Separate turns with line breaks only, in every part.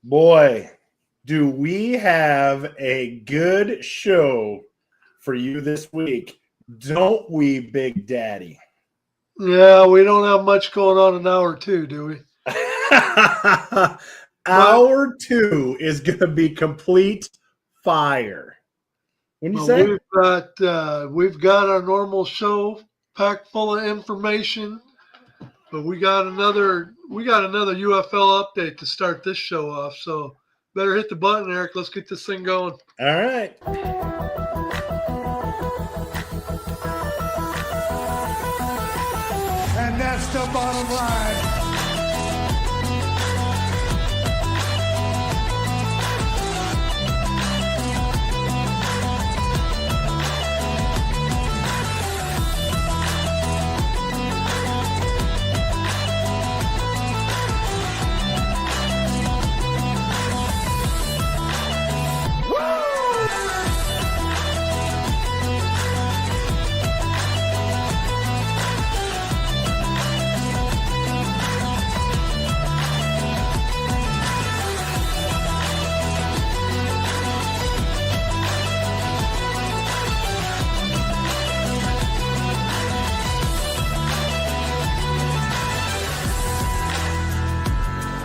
Boy, do we have a good show for you this week, don't we, Big Daddy?
Yeah, we don't have much going on in hour two, do we? But
Hour two is going to be complete fire. Wouldn't you
but
say?
we've got our normal show packed full of information. But we got another UFL update to start this show off. So better hit the button, Eric. Let's get this thing going.
All right.
And that's the bottom line.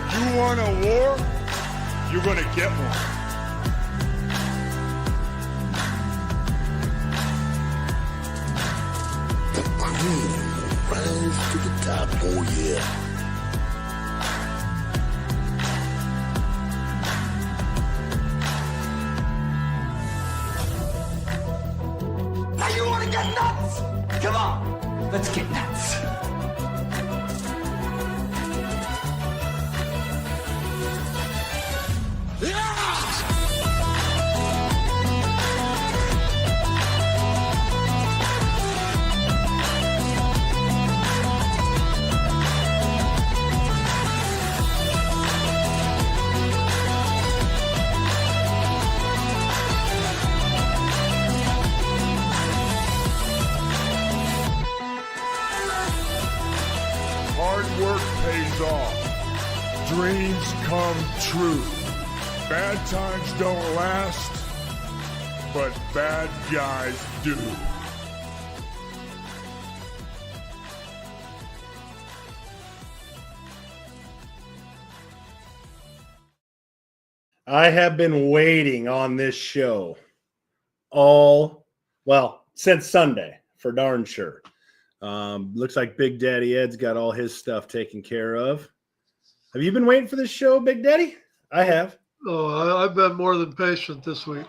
You want a war? You're gonna get one.
Rise to the top, oh yeah.
Now you want to get nuts? Come on, let's get nuts.
Hard work pays off. Dreams come true. Bad times don't last, but bad guys do.
I have been waiting on this show since Sunday, for darn sure. Looks like Big Daddy Ed's got all his stuff taken care of. Have you been waiting for this show, Big Daddy? I have.
Oh, I've been more than patient this week.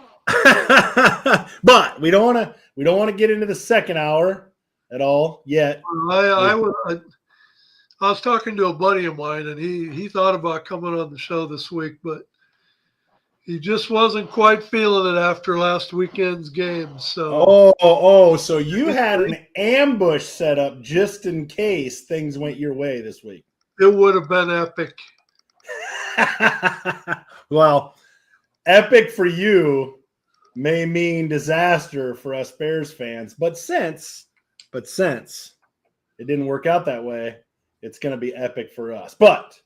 But we don't want to get into the second hour at all yet.
I was talking to a buddy of mine, and he thought about coming on the show this week, but he just wasn't quite feeling it after last weekend's game. So
So you had an ambush set up just in case things went your way this week.
it would have been epic.
Well, epic for you may mean disaster for us Bears fans, but since it didn't work out that way, it's going to be epic for us. But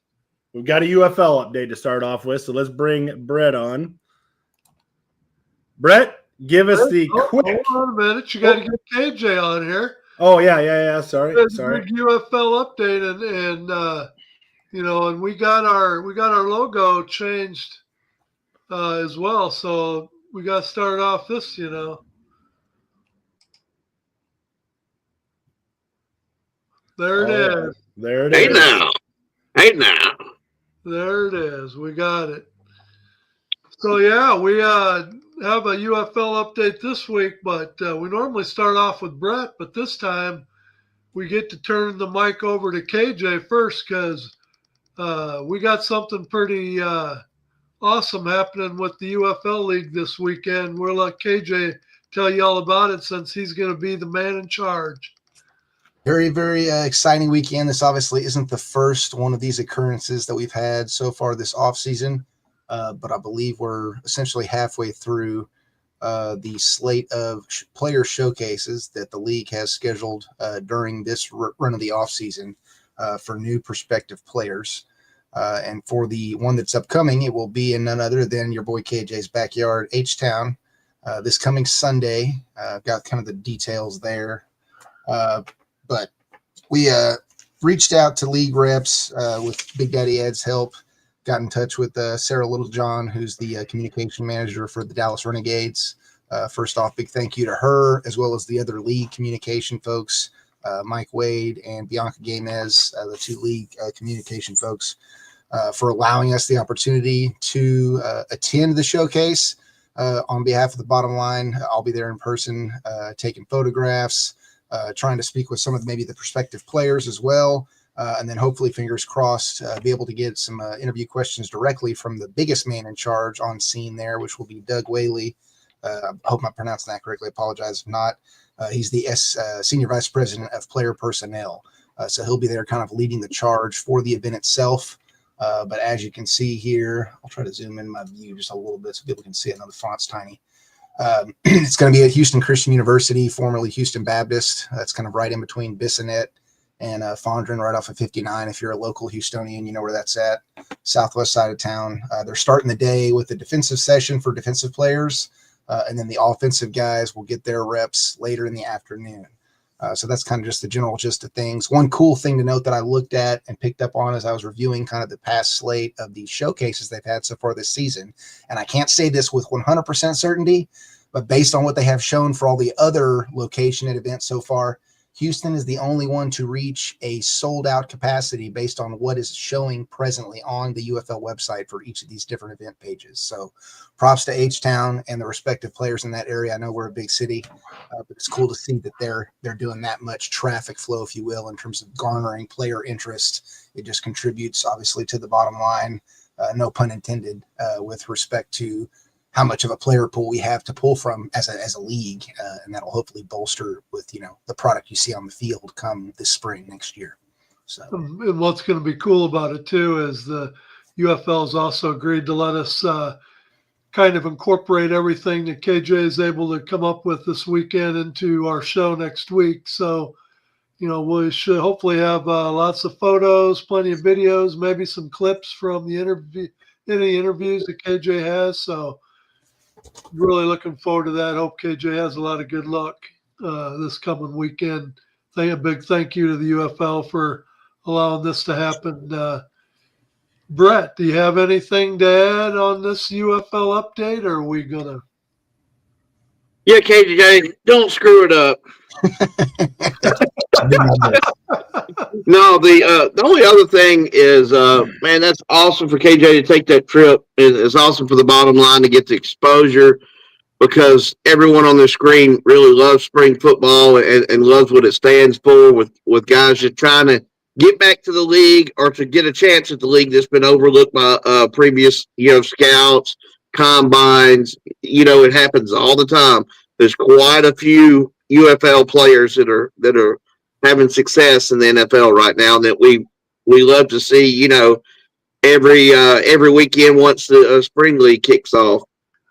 we've got a UFL update to start off with, so let's bring Brett on. Brett, give us the quick.
Hold on a minute. You got to get KJ on here.
Oh yeah. Sorry.
Big UFL update, and we got our logo changed as well. So we got to start off this, There it is.
There it
Hey
is.
now.
There it is. We got it. So yeah, we have a UFL update this week, but we normally start off with Brett, but this time we get to turn the mic over to KJ first because we got something pretty awesome happening with the UFL League this weekend. We'll let KJ tell you all about it since he's going to be the man in charge.
Very, very exciting weekend. This obviously isn't the first one of these occurrences that we've had so far this offseason, but I believe we're essentially halfway through the slate of player showcases that the league has scheduled during this run of the offseason for new prospective players. And for the one that's upcoming, it will be in none other than your boy KJ's backyard, H-Town, this coming Sunday. Got kind of the details there. But we reached out to league reps with Big Daddy Ed's help, got in touch with Sarah Littlejohn, who's the communication manager for the Dallas Renegades. First off, big thank you to her, as well as the other league communication folks, Mike Wade and Bianca Gamez, the two league communication folks, for allowing us the opportunity to attend the showcase on behalf of the Bottom Line. I'll be there in person, taking photographs, trying to speak with some of maybe the prospective players as well. And then hopefully, fingers crossed, be able to get some interview questions directly from the biggest man in charge on scene there, which will be Doug Whaley. I hope I'm pronouncing that correctly. I apologize if not. He's the Senior Vice President of Player Personnel. So he'll be there kind of leading the charge for the event itself. But as you can see here, I'll try to zoom in my view just a little bit so people can see it. I know the font's tiny. It's going to be at Houston Christian University, formerly Houston Baptist. That's kind of right in between Bissonnet and Fondren, right off of 59. If you're a local Houstonian, you know where that's at, southwest side of town. They're starting the day with a defensive session for defensive players, and then the offensive guys will get their reps later in the afternoon. So that's kind of just the general gist of things. One cool thing to note that I looked at and picked up on as I was reviewing kind of the past slate of the showcases they've had so far this season, and I can't say this with 100% certainty, but based on what they have shown for all the other location and events so far, Houston is the only one to reach a sold-out capacity based on what is showing presently on the UFL website for each of these different event pages. So props to H-Town and the respective players in that area. I know we're a big city, but it's cool to see that they're doing that much traffic flow, if you will, in terms of garnering player interest. It just contributes, obviously, to the bottom line, no pun intended, with respect to how much of a player pool we have to pull from as a league, and that'll hopefully bolster with the product you see on the field come this spring next year. So,
and what's going to be cool about it too is the UFL has also agreed to let us kind of incorporate everything that KJ is able to come up with this weekend into our show next week. So, we should hopefully have lots of photos, plenty of videos, maybe some clips from the any interviews that KJ has. So, really looking forward to that. Hope KJ has a lot of good luck this coming weekend. A big thank you to the UFL for allowing this to happen. Brett, do you have anything to add on this UFL update, or are we gonna?
Yeah, KJ, don't screw it up. No, the only other thing is, man, that's awesome for KJ to take that trip. It's awesome for the Bottom Line to get the exposure, because everyone on the screen really loves spring football and loves what it stands for, with guys just trying to get back to the league or to get a chance at the league that's been overlooked by previous scouts, combines. It happens all the time. There's quite a few UFL players that are having success in the NFL right now, and that we love to see, every weekend once the spring league kicks off.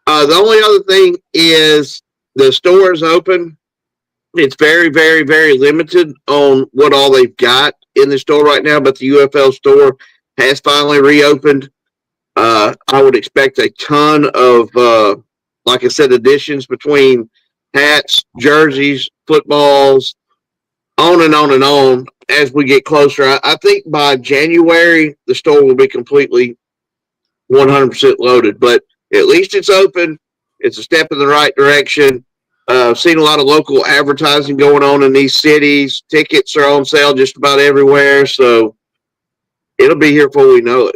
The only other thing is the store is open. It's very, very, very limited on what all they've got in the store right now, but the UFL store has finally reopened. I would expect a ton of, like I said, additions between hats, jerseys, footballs, on and on and on as we get closer. I think by January, the store will be completely 100% loaded, but at least it's open. It's a step in the right direction. I've seen a lot of local advertising going on in these cities. Tickets are on sale just about everywhere, so it'll be here before we know it.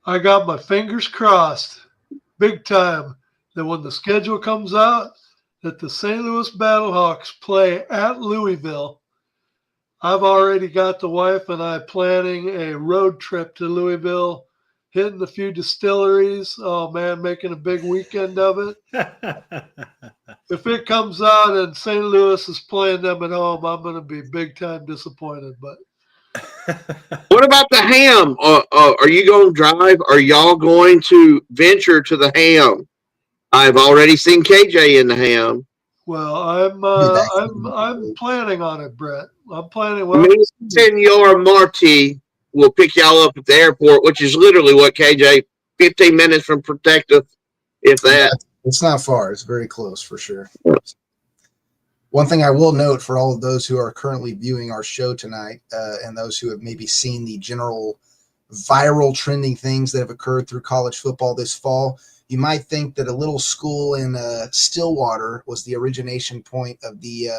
I got my fingers crossed big time that when the schedule comes out, that the St. Louis Battlehawks play at Louisville. I've already got the wife and I planning a road trip to Louisville, hitting a few distilleries. Oh, man, making a big weekend of it. If it comes out and St. Louis is playing them at home, I'm going to be big time disappointed. But
what about the Ham? Are you going to drive? Are y'all going to venture to the Ham? I've already seen KJ in the Ham.
Well, I'm planning on it, Brett. I'm planning. Well,
me, Senor Marty, will pick y'all up at the airport, which is literally what, KJ, 15 minutes from Protective, if that.
It's not far. It's very close for sure. One thing I will note for all of those who are currently viewing our show tonight, and those who have maybe seen the general viral trending things that have occurred through college football this fall, you might think that a little school in Stillwater was the origination point of the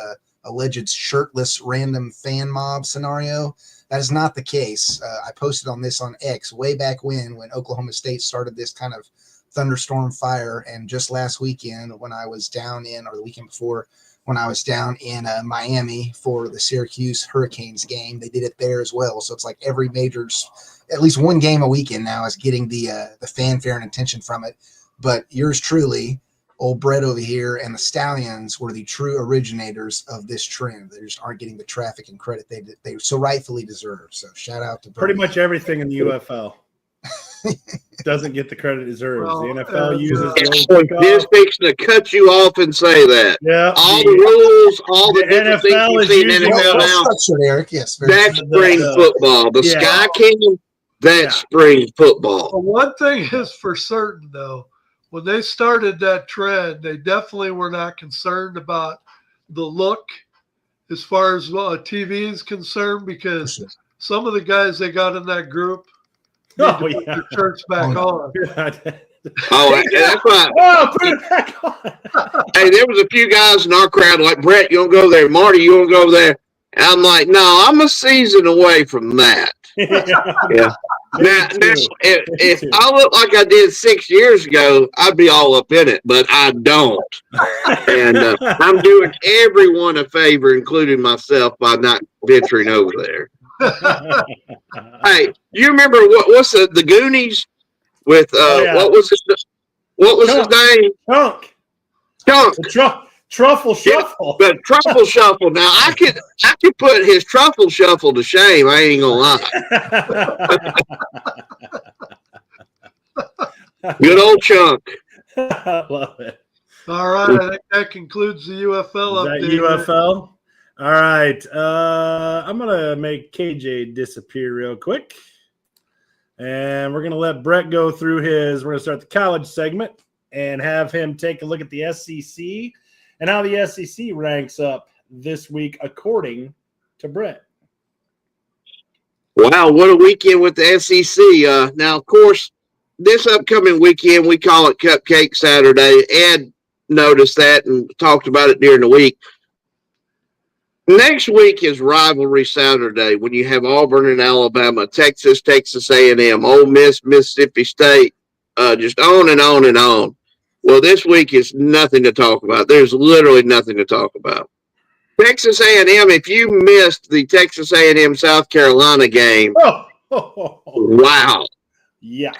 alleged shirtless random fan mob scenario. That is not the case. I posted on this on X way back when Oklahoma State started this kind of thunderstorm fire. And just last weekend when I was down in, or the weekend before, when I was down in Miami for the Syracuse Hurricanes game, they did it there as well. So it's like every major's, at least one game a weekend now is getting the fanfare and attention from it. But yours truly, old Brett over here, and the Stallions were the true originators of this trend. They just aren't getting the traffic and credit they so rightfully deserve. So shout out to
Pretty much everything in the UFL doesn't get the credit it deserves.
Well,
the NFL uses
When this fixing to cut you off and say that.
Yeah,
All the rules, all the different things
NFL
you
is
see in
usually
NFL now,
structured, Eric. Yes, very
that's
true.
spring football. The
Yeah.
Sky Kingdom, that's spring football.
But one thing is for certain, though, when they started that trend, they definitely were not concerned about the look as far as TV is concerned, because some of the guys they got in that group need to put their shirts back on.
Oh, that's right.
Oh, put it back on.
Hey, there was a few guys in our crowd like, Brett, you want to go there? Marty, you want to go there? And I'm like, no, I'm a season away from that. Yeah. Now, if I look like I did 6 years ago, I'd be all up in it, but I don't. And I'm doing everyone a favor, including myself, by not venturing over there. Hey, you remember what's the Goonies with what was his name? Chunk.
The truffle shuffle.
The truffle shuffle. Now I could put his truffle shuffle to shame. I ain't gonna lie. Good old Chunk.
I love it.
All right, I think that concludes the UFL update.
That UFL? All right. I'm going to make KJ disappear real quick. And we're going to let Brett go through we're going to start the college segment and have him take a look at the SEC and how the SEC ranks up this week according to Brett.
Wow, what a weekend with the SEC. Now, of course, this upcoming weekend, we call it Cupcake Saturday. Ed noticed that and talked about it during the week. Next week is Rivalry Saturday when you have Auburn and Alabama, Texas A&M, Ole Miss, Mississippi State, just on and on and on. Well, this week is nothing to talk about. There's literally nothing to talk about. Texas A&M, if you missed the Texas A&M South Carolina game, wow.
Yeah.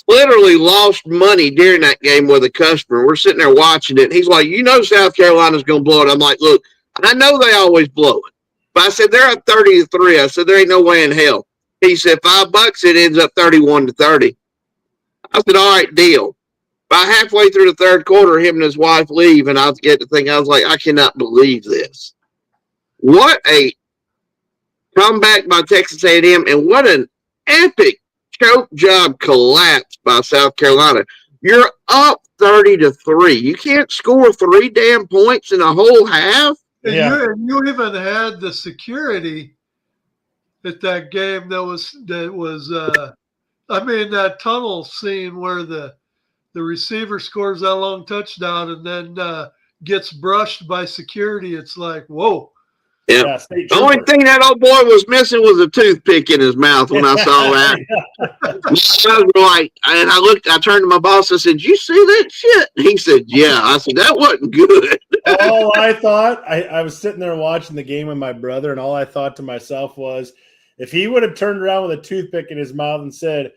Literally lost money during that game with a customer. We're sitting there watching it. He's like, South Carolina's going to blow it. I'm like, look, I know they always blow it. But I said, they're up 30-3. I said, there ain't no way in hell. He said, $5, it ends up 31-30. I said, all right, deal. By halfway through the third quarter, him and his wife leave, and I get to think, I was like, I cannot believe this. What a comeback by Texas A&M, and what an epic choke job collapse by South Carolina. You're up 30-3. You can't score 3 damn points in a whole half.
And
Yeah.
you even had the security at that game that was that tunnel scene where the receiver scores that long touchdown and then gets brushed by security. It's like, whoa.
Yeah.
State
The only
trooper.
thing that old boy was missing was a toothpick in his mouth when I saw that. I turned to my boss, I said, "Did you see that shit?" He said, "Yeah." I said, "That wasn't good."
All I thought, I was sitting there watching the game with my brother, and all I thought to myself was, if he would have turned around with a toothpick in his mouth and said,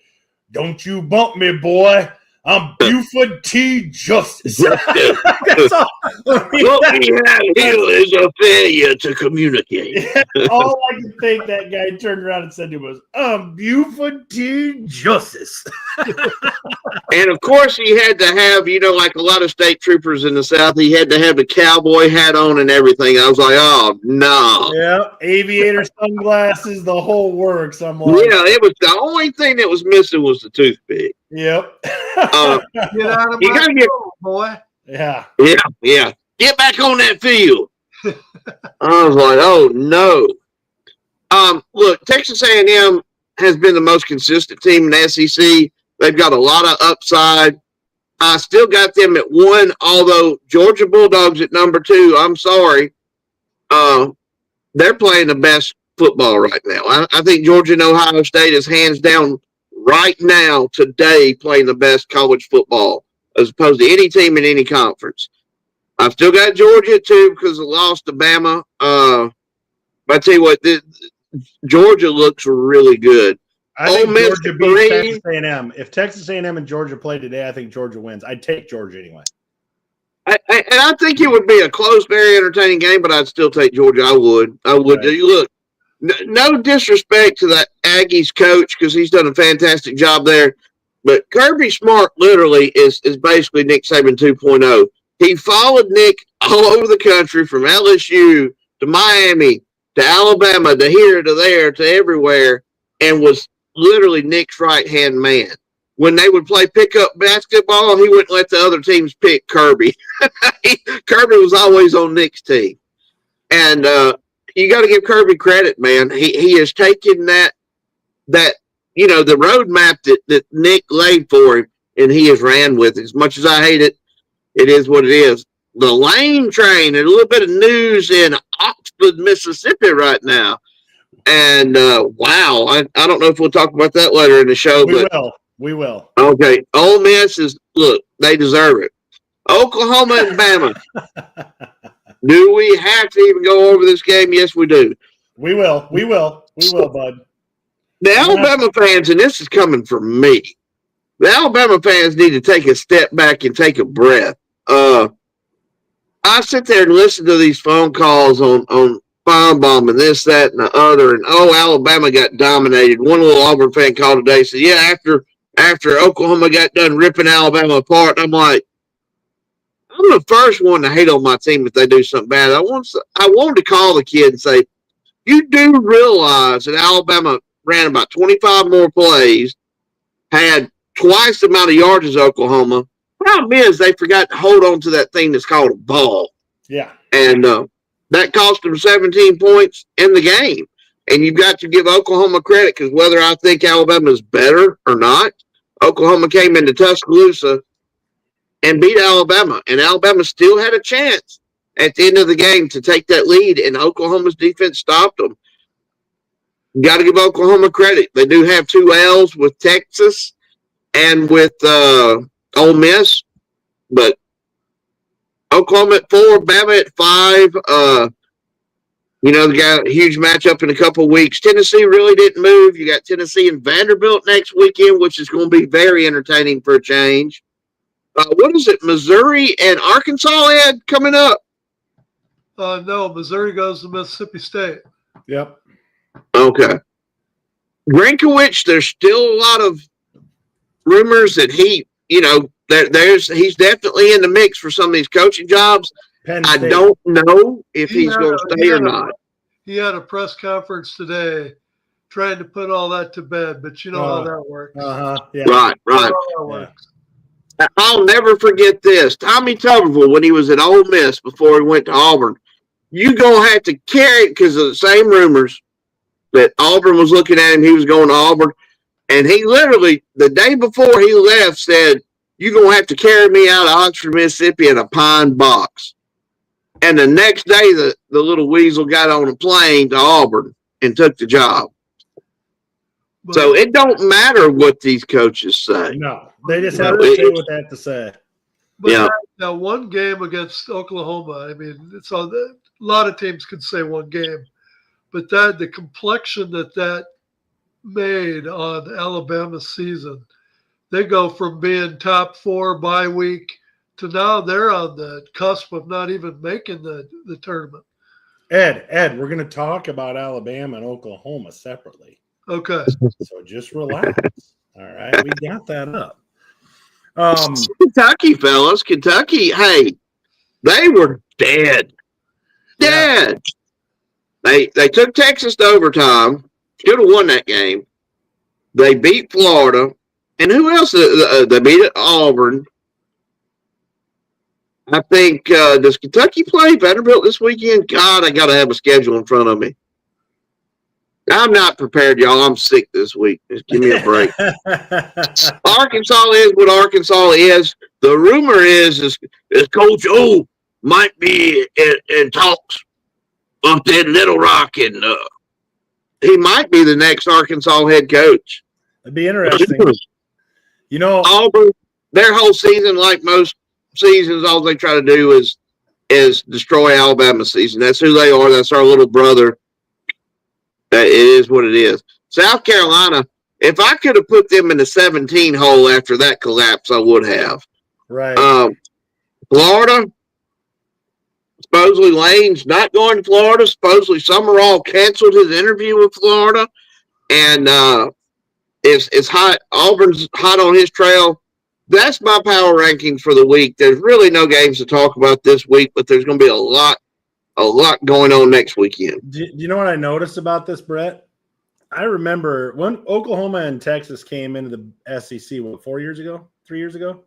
"Don't you bump me, boy. I'm Buford T. Justice." That's all.
What we have here is a failure to communicate.
All I could think that guy turned around and said to him was, "I'm Buford T. Justice."
And of course, he had to have, like a lot of state troopers in the South, he had to have the cowboy hat on and everything. I was like, oh, no.
Yeah, aviator sunglasses, the whole works. I'm like,
Yeah, it was the only thing that was missing was the toothpick.
yep.
Get out of
You
my
gotta get,
room, boy.
Yeah.
yeah. Get back on that field. I was like, oh, no. Look, Texas A&M has been the most consistent team in the SEC. They've got a lot of upside. I still got them at 1, although Georgia Bulldogs at number 2, I'm sorry. They're playing the best football right now. I think Georgia and Ohio State is hands down right now, today, playing the best college football as opposed to any team in any conference. I've still got Georgia at 2 because of the loss to Bama. But I tell you what, Georgia looks really good.
I think Georgia beats Texas A&M. If Texas A&M and Georgia play today, I think Georgia wins. I'd take Georgia anyway.
And I think it would be a close, very entertaining game, but I'd still take Georgia. I would.
Right.
Look, no disrespect to that Aggies coach because he's done a fantastic job there, but Kirby Smart literally is basically Nick Saban 2.0. He followed Nick all over the country from LSU to Miami to Alabama to here to there to everywhere and was literally Nick's right-hand man. When they would play pickup basketball, he wouldn't let the other teams pick Kirby. Kirby was always on Nick's team. And you got to give Kirby credit, man. He has taken that the roadmap that Nick laid for him, and he has ran with it. As much as I hate it, it is what it is. The Lane train, and a little bit of news in Oxford, Mississippi right now. And, wow, I don't know if we'll talk about that later in the show.
We will.
Okay, Ole Miss look, they deserve it. Oklahoma and Bama. Do we have to even go over this game? Yes, we do.
We will, bud.
The Alabama fans, and this is coming from me, the Alabama fans need to take a step back and take a breath. I sit there and listen to these phone calls on Bomb and this, that, and the other, and Alabama got dominated. One little Auburn fan called today and said, yeah, after Oklahoma got done ripping Alabama apart, I'm like, I'm the first one to hate on my team if they do something bad. I wanted to call the kid and say, you do realize that Alabama ran about 25 more plays, had twice the amount of yards as Oklahoma. Problem is they forgot to hold on to that thing that's called a ball.
Yeah.
And that cost them 17 points in the game. And you've got to give Oklahoma credit because whether I think Alabama is better or not, Oklahoma came into Tuscaloosa and beat Alabama. And Alabama still had a chance at the end of the game to take that lead, and Oklahoma's defense stopped them. Got to give Oklahoma credit. They do have 2 L's with Texas and with Ole Miss, but Oklahoma at 4, Bama at 5. They got a huge matchup in a couple of weeks. Tennessee really didn't move. You got Tennessee and Vanderbilt next weekend, which is going to be very entertaining for a change. What is it, Missouri and Arkansas, Ed, coming up?
No, Missouri goes to Mississippi State.
Yep.
Okay. Grinkowicz, there's still a lot of rumors that he's definitely in the mix for some of these coaching jobs. I don't know if he's going to stay or not.
He had a press conference today trying to put all that to bed, but you know how that works.
Yeah.
Right. I'll never forget this. Tommy Tuberville, when he was at Ole Miss before he went to Auburn, you going to have to carry, because of the same rumors that Auburn was looking at him, he was going to Auburn. And he literally, the day before he left, said, you're going to have to carry me out of Oxford, Mississippi in a pine box. And the next day, the little weasel got on a plane to Auburn and took the job. So it don't matter what these coaches say.
No, they just have to say what they have to say.
But now one game against Oklahoma, I mean, it's a lot of teams could say one game, but the complexion that made on Alabama's season, they go from being top 4 bye week to now they're on the cusp of not even making the tournament.
Ed, we're going to talk about Alabama and Oklahoma separately.
Okay.
So just relax. All right. We got that up.
Kentucky, fellas. Kentucky, hey, they were dead. Dead. Yeah. They took Texas to overtime. Should have won that game. They beat Florida. And who else? They beat Auburn. I think, does Kentucky play Vanderbilt this weekend? God, I got to have a schedule in front of me. I'm not prepared, y'all. I'm sick this week. Just give me a break. Arkansas is what Arkansas is. The rumor is Coach O might be in talks up there in Little Rock, and he might be the next Arkansas head coach.
It'd be interesting. You know,
Auburn, their whole season, like most seasons, all they try to do is destroy Alabama's season. That's who they are. That's our little brother. It is what it is. South Carolina, if I could have put them in the 17 hole after that collapse, I would have.
Right.
Florida, supposedly Lane's not going to Florida. Supposedly Summerall canceled his interview with Florida. And it's hot. Auburn's hot on his trail. That's my power rankings for the week. There's really no games to talk about this week, but there's going to be a lot going on next weekend.
Do you know what I noticed about this, Brett? I remember when Oklahoma and Texas came into the SEC, 4 years ago? 3 years ago?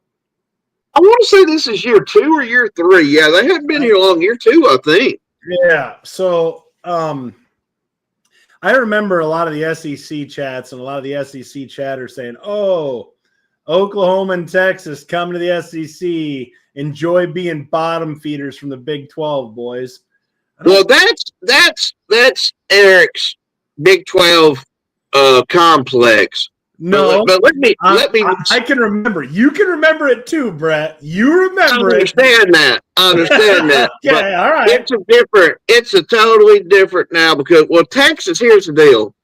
I want to say this is year 2 or year 3. Yeah, they haven't been here long. Year 2, I think.
Yeah. So I remember a lot of the SEC chats and a lot of the SEC chatters saying, oh, Oklahoma and Texas come to the SEC, enjoy being bottom feeders from the Big 12, boys.
Well, that's Eric's Big 12 complex.
No,
but let me.
I can remember. You can remember it too, Brett. You remember
I understand that.
Okay, all right.
It's a totally different now because Texas. Here's the deal.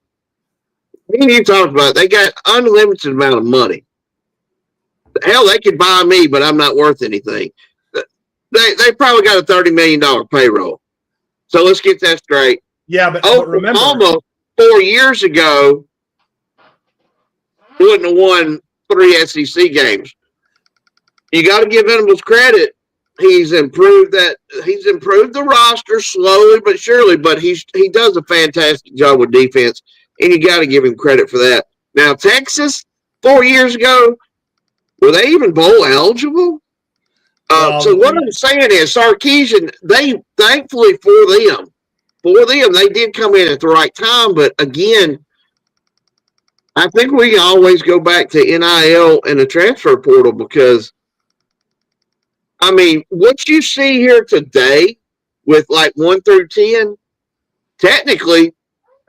Me and you talked about it, they got unlimited amount of money. Hell, they could buy me, but I'm not worth anything. They probably got a $30 million payroll. So let's get that straight.
Yeah, but remember,
almost 4 years ago, wouldn't have won 3 SEC games. You got to give Venables credit. He's improved the roster slowly but surely, but he does a fantastic job with defense, and you got to give him credit for that. Now, Texas, 4 years ago, were they even bowl eligible? So what I'm saying is Sarkisian, they thankfully for them, they did come in at the right time. But again, I think we can always go back to NIL and the transfer portal because, I mean, what you see here today with like 1 through 10, technically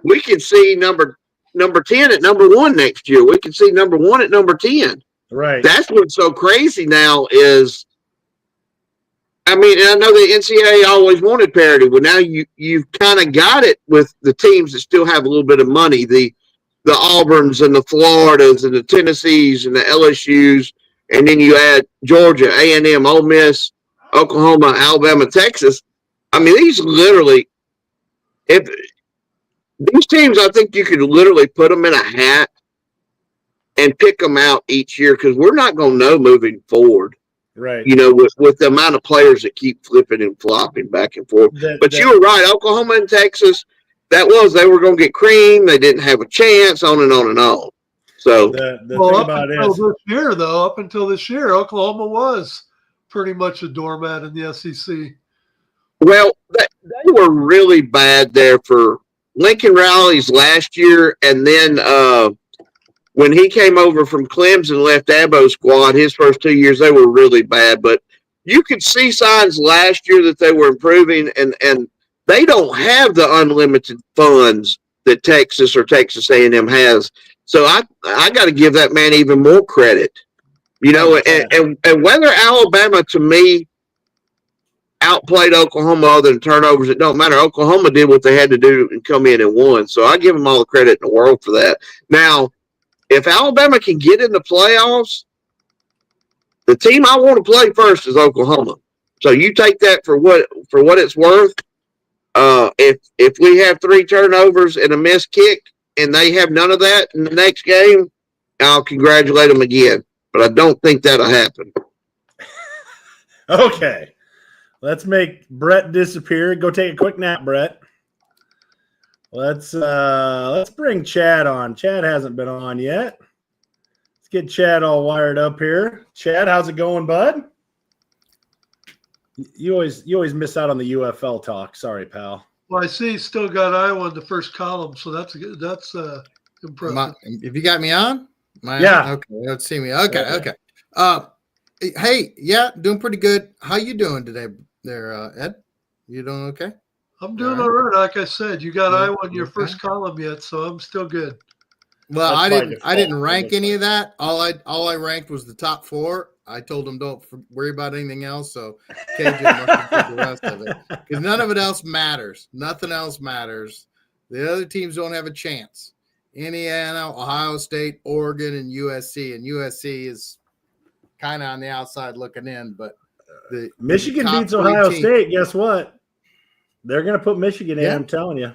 we can see number 10 at number 1 next year. We can see number 1 at number 10.
Right.
That's what's so crazy now is, I mean, and I know the NCAA always wanted parity. Well, now you've kind of got it with the teams that still have a little bit of money, the Auburns and the Floridas and the Tennessees and the LSUs, and then you add Georgia, A&M, Ole Miss, Oklahoma, Alabama, Texas. I mean, these literally, if these teams, I think you could literally put them in a hat and pick them out each year because we're not going to know moving forward.
Right.
You know, with the amount of players that keep flipping and flopping back and forth. But you were right. Oklahoma and Texas, they were going to get cream. They didn't have a chance, on and on and on. So,
the thing about it is,
up until this year, Oklahoma was pretty much a doormat in the SEC.
Well, they were really bad there for Lincoln Riley's last year, and then when he came over from Clemson, left Dabo's squad, his first 2 years, they were really bad. But you could see signs last year that they were improving, and they don't have the unlimited funds that Texas or Texas A&M has. So I got to give that man even more credit. You know, and whether Alabama, to me, outplayed Oklahoma other than turnovers, it don't matter. Oklahoma did what they had to do and come in and won. So I give them all the credit in the world for that. Now, if Alabama can get in the playoffs, the team I want to play first is Oklahoma. So you take that for what it's worth. If we have 3 turnovers and a missed kick and they have none of that in the next game, I'll congratulate them again. but I don't think that'll happen.
Okay. Let's make Brett disappear. Go take a quick nap, Brett. Let's bring Chad on. Chad hasn't been on yet. Let's get Chad all wired up here. Chad, how's it going, bud? You always miss out on the UFL talk. Sorry, pal.
Well, I see he's still got Iowa in the first column, so that's impressive.
If you got me on?
Yeah.
Okay. Let's see me. Okay. Hey, yeah, doing pretty good. How you doing today there, Ed? You doing okay?
I'm doing all right. Like I said, you got
Yeah,
Iowa in your
okay.
first column yet, so I'm still good.
Well,
That's
I
by
didn't
default,
rank
it
any
looks
of that. All I ranked was the top 4. I told them don't worry about anything else. So KJ must have did the rest of it because none of it else matters. Nothing else matters. The other teams don't have a chance. Indiana, Ohio State, Oregon, and USC. And USC is kind of on the outside looking in, but the
Michigan
top
beats
3
Ohio
teams-
State. Guess what? They're going to put Michigan in,
Yeah.
I'm telling you.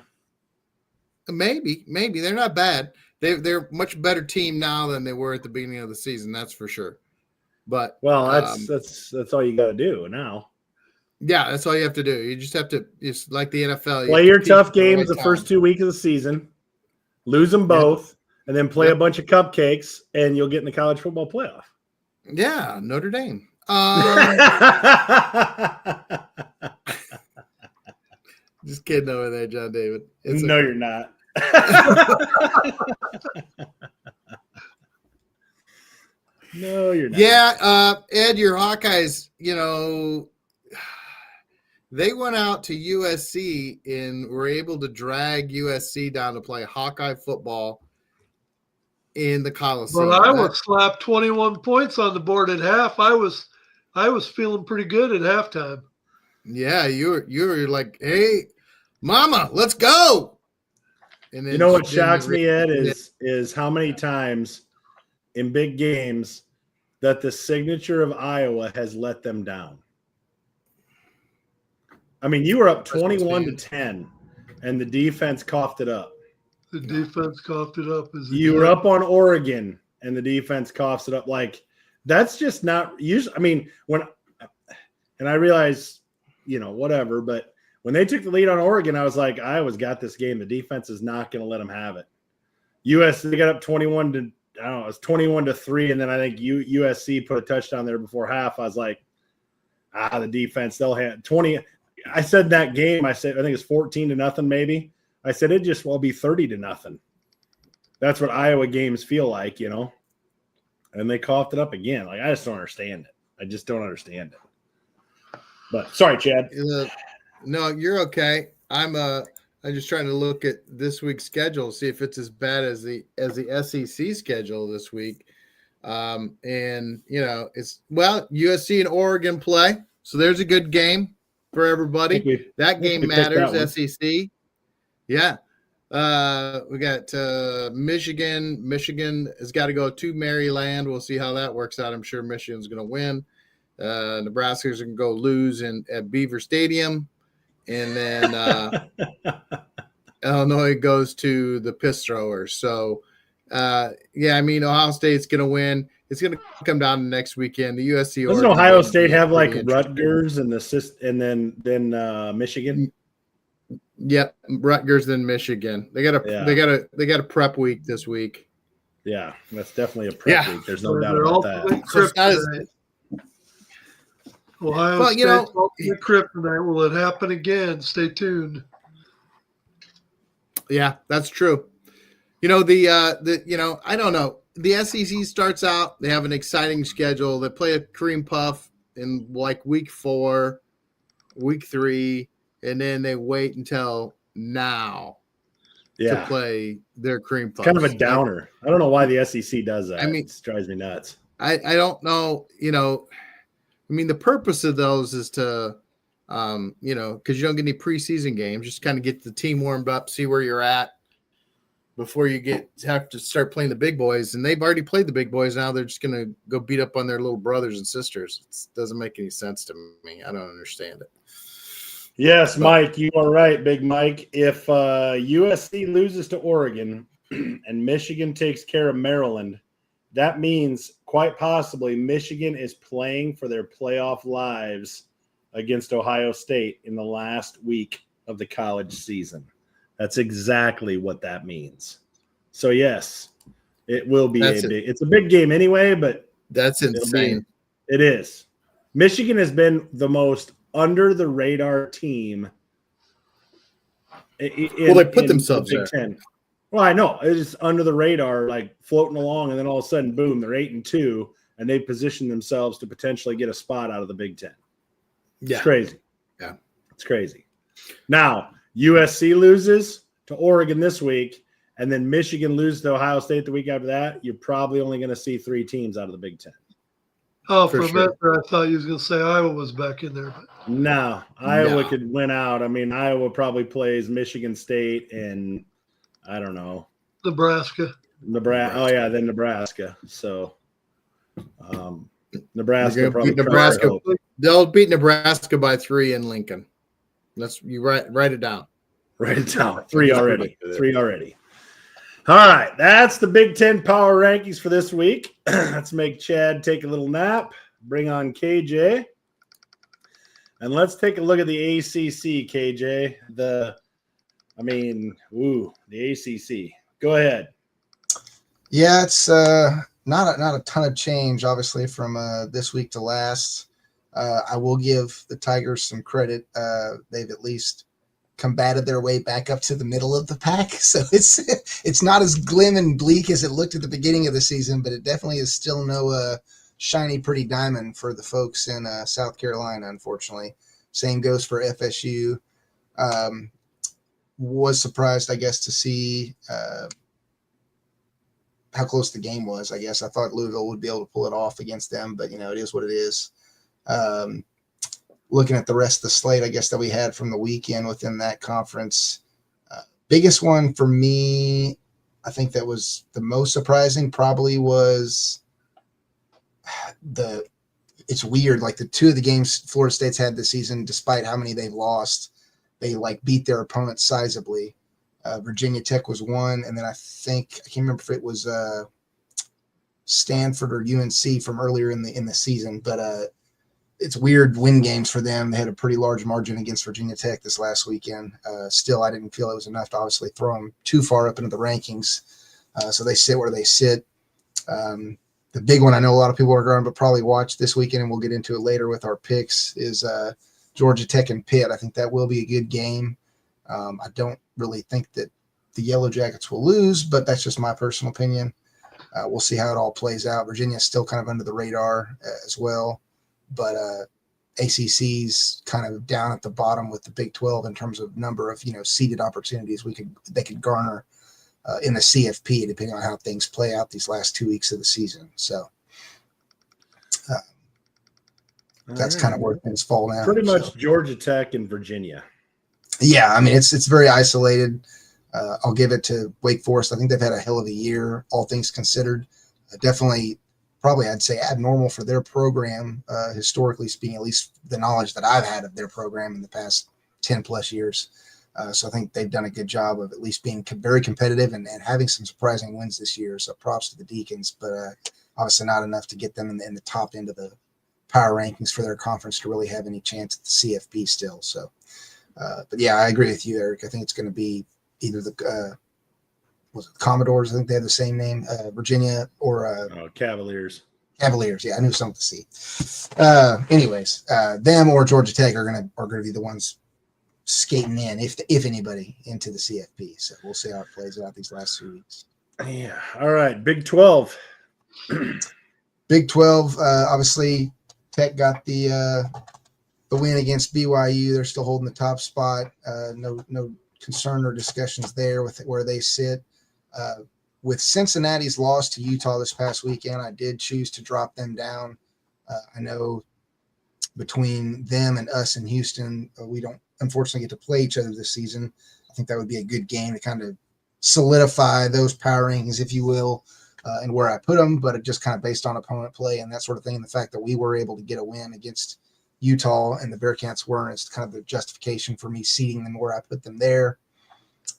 Maybe they're not bad. They're a much better team now than they were at the beginning of the season. That's for sure. But
Well, that's all you got to do now.
yeah, that's all you have to do. You just have to, it's like the NFL.
Play your
compete
tough
at the
games
right
the
time.
first 2 weeks of the season, lose them both, and then play a bunch of cupcakes, and you'll get in the college football playoff.
Yeah, Notre Dame. Just kidding over there, John David. It's
No,
okay.
you're not. No, you're not.
Yeah, Ed, your Hawkeyes, they went out to USC and were able to drag USC down to play Hawkeye football in the Coliseum.
But Iowa slapped 21 points on the board at half. I was feeling pretty good at halftime.
Yeah, you were like, "Hey, Mama, let's go!" And then
You know what
then
shocks
the-
me, Ed, is how many times in big games that the signature of Iowa has let them down. I mean, you were up 21-10, and the defense coughed it up.
The defense coughed it up.
You were up on Oregon, and the defense coughs it up. Like, that's just not usually. I mean, and I realize, whatever, but when they took the lead on Oregon, I was like, Iowa's got this game. The defense is not going to let them have it. They got up 21-3, and then I think USC put a touchdown there before half. I was like, the defense, they'll have 20. I said that game, I think it's 14-0 maybe. I said it just will be 30-0. That's what Iowa games feel like, And they coughed it up again. Like, I just don't understand it. I just don't understand it. But sorry, Chad.
No, you're okay. I'm just trying to look at this week's schedule, see if it's as bad as the SEC schedule this week. It's USC and Oregon play, so there's a good game for everybody. That game matters. SEC, yeah. We got Michigan. Michigan has got to go to Maryland. We'll see how that works out. I'm sure Michigan's going to win. Nebraska's going to go lose at Beaver Stadium. And then Illinois goes to the piss throwers. So, Ohio State's going to win. It's going to come down to next weekend. The USC.
Doesn't Ohio State have like Rutgers and then Michigan?
Yep, Rutgers then Michigan. They got a prep week this week.
Yeah, that's definitely a prep week. There's no doubt about that.
So it's not as
Ohio State's ultimate kryptonite. Will it happen again? Stay tuned.
Yeah, that's true. I don't know. The SEC starts out, they have an exciting schedule. They play a cream puff in like week 4, week 3, and then they wait until now to play their cream puff.
Kind of a downer. I don't know why the SEC does that.
I mean,
it drives me nuts.
I don't know, the purpose of those is to, because you don't get any preseason games, just kind of get the team warmed up, see where you're at before you have to start playing the big boys. And they've already played the big boys. Now they're just going to go beat up on their little brothers and sisters. It doesn't make any sense to me. I don't understand it.
Yes, Mike, you are right, Big Mike. If USC loses to Oregon and Michigan takes care of Maryland, that means quite possibly Michigan is playing for their playoff lives against Ohio State in the last week of the college season. That's exactly what that means. So yes, it will be it's a big game anyway, but
that's insane.
It is. Michigan has been the most under the radar team.
They put themselves
in the
Big
Ten. Well, I know it's under the radar, like floating along, and then all of a sudden, boom, they're 8-2, and they position themselves to potentially get a spot out of the Big Ten.
Yeah.
It's crazy.
Yeah,
it's crazy. Now USC loses to Oregon this week, and then Michigan loses to Ohio State the week after that. You're probably only going to see 3 teams out of the Big Ten.
Oh, for a minute I thought you was going to say Iowa was back in there. But.
No, Iowa could win out. I mean, Iowa probably plays Michigan State and I don't know.
Nebraska.
Oh, yeah, then Nebraska. So Nebraska probably
they'll beat Nebraska by 3 in Lincoln. You write it down.
Write it down. 3 already. 3 already. All right, that's the Big Ten power rankings for this week. Let's make Chad take a little nap. Bring on KJ. And let's take a look at the ACC, KJ. The ACC. Go ahead.
Yeah, it's not a ton of change, obviously, from this week to last. I will give the Tigers some credit. They've at least combated their way back up to the middle of the pack. So it's not as glim and bleak as it looked at the beginning of the season, but it definitely is still no shiny, pretty diamond for the folks in South Carolina, unfortunately. Same goes for FSU. Was surprised, I guess, to see how close the game was. I guess I thought Louisville would be able to pull it off against them, but, it is what it is. Looking at the rest of the slate, I guess, that we had from the weekend within that conference, biggest one for me, I think that was the most surprising probably was it's weird. Like the 2 of the games Florida State's had this season, despite how many they've lost, they beat their opponents sizably. Virginia Tech was one. And then I can't remember if it was Stanford or UNC from earlier in the season, but it's weird win games for them. They had a pretty large margin against Virginia Tech this last weekend. Still, I didn't feel it was enough to obviously throw them too far up into the rankings. So they sit where they sit. The big one I know a lot of people are going to probably watch this weekend, and we'll get into it later with our picks, is Georgia Tech and Pitt. I think that will be a good game. I don't really think that the Yellow Jackets will lose, but that's just my personal opinion. We'll see how it all plays out. Virginia's still kind of under the radar as well. But ACC's kind of down at the bottom with the Big 12 in terms of number of seeded opportunities they could garner in the CFP, depending on how things play out these last 2 weeks of the season. So that's kind of where things fall now.
Pretty much Georgia Tech and Virginia.
Yeah, I mean it's very isolated. I'll give it to Wake Forest. I think they've had a hell of a year, all things considered. Definitely. Probably I'd say abnormal for their program, historically speaking, at least the knowledge that I've had of their program in the past 10 plus years. So I think they've done a good job of at least being very competitive and having some surprising wins this year. So props to the Deacons, but obviously not enough to get them in the top end of the power rankings for their conference to really have any chance at the CFP still. So, but yeah, I agree with you, Eric. I think it's going to be either the Commodores, I think they have the same name, Virginia or
Cavaliers.
Cavaliers, yeah, I knew something to see. Anyways, them or Georgia Tech are gonna be the ones skating in, if anybody, into the CFP. So we'll see how it plays out these last 2 weeks.
Yeah. All right, Big 12.
Big 12, obviously, Tech got the win against BYU. They're still holding the top spot. No concern or discussions there with where they sit. With Cincinnati's loss to Utah this past weekend, I did choose to drop them down. I know between them and us in Houston, we don't unfortunately get to play each other this season. I think that would be a good game to kind of solidify those power rankings, if you will, and where I put them, but just kind of based on opponent play and that sort of thing. And the fact that we were able to get a win against Utah and the Bearcats weren't, it's kind of the justification for me seeding them where I put them there.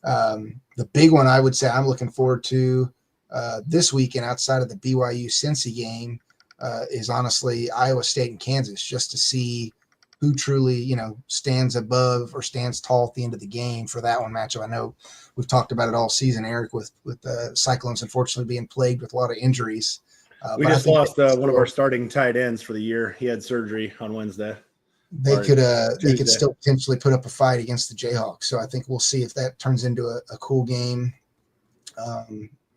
The big one I would say I'm looking forward to this weekend outside of the BYU Cincy game is honestly Iowa State and Kansas, just to see who truly, stands above or stands tall at the end of the game for that one matchup. I know we've talked about it all season, Eric, with the Cyclones unfortunately being plagued with a lot of injuries.
We just lost one of our starting tight ends for the year. He had surgery on Wednesday.
They could still potentially put up a fight against the Jayhawks. So I think we'll see if that turns into a cool game.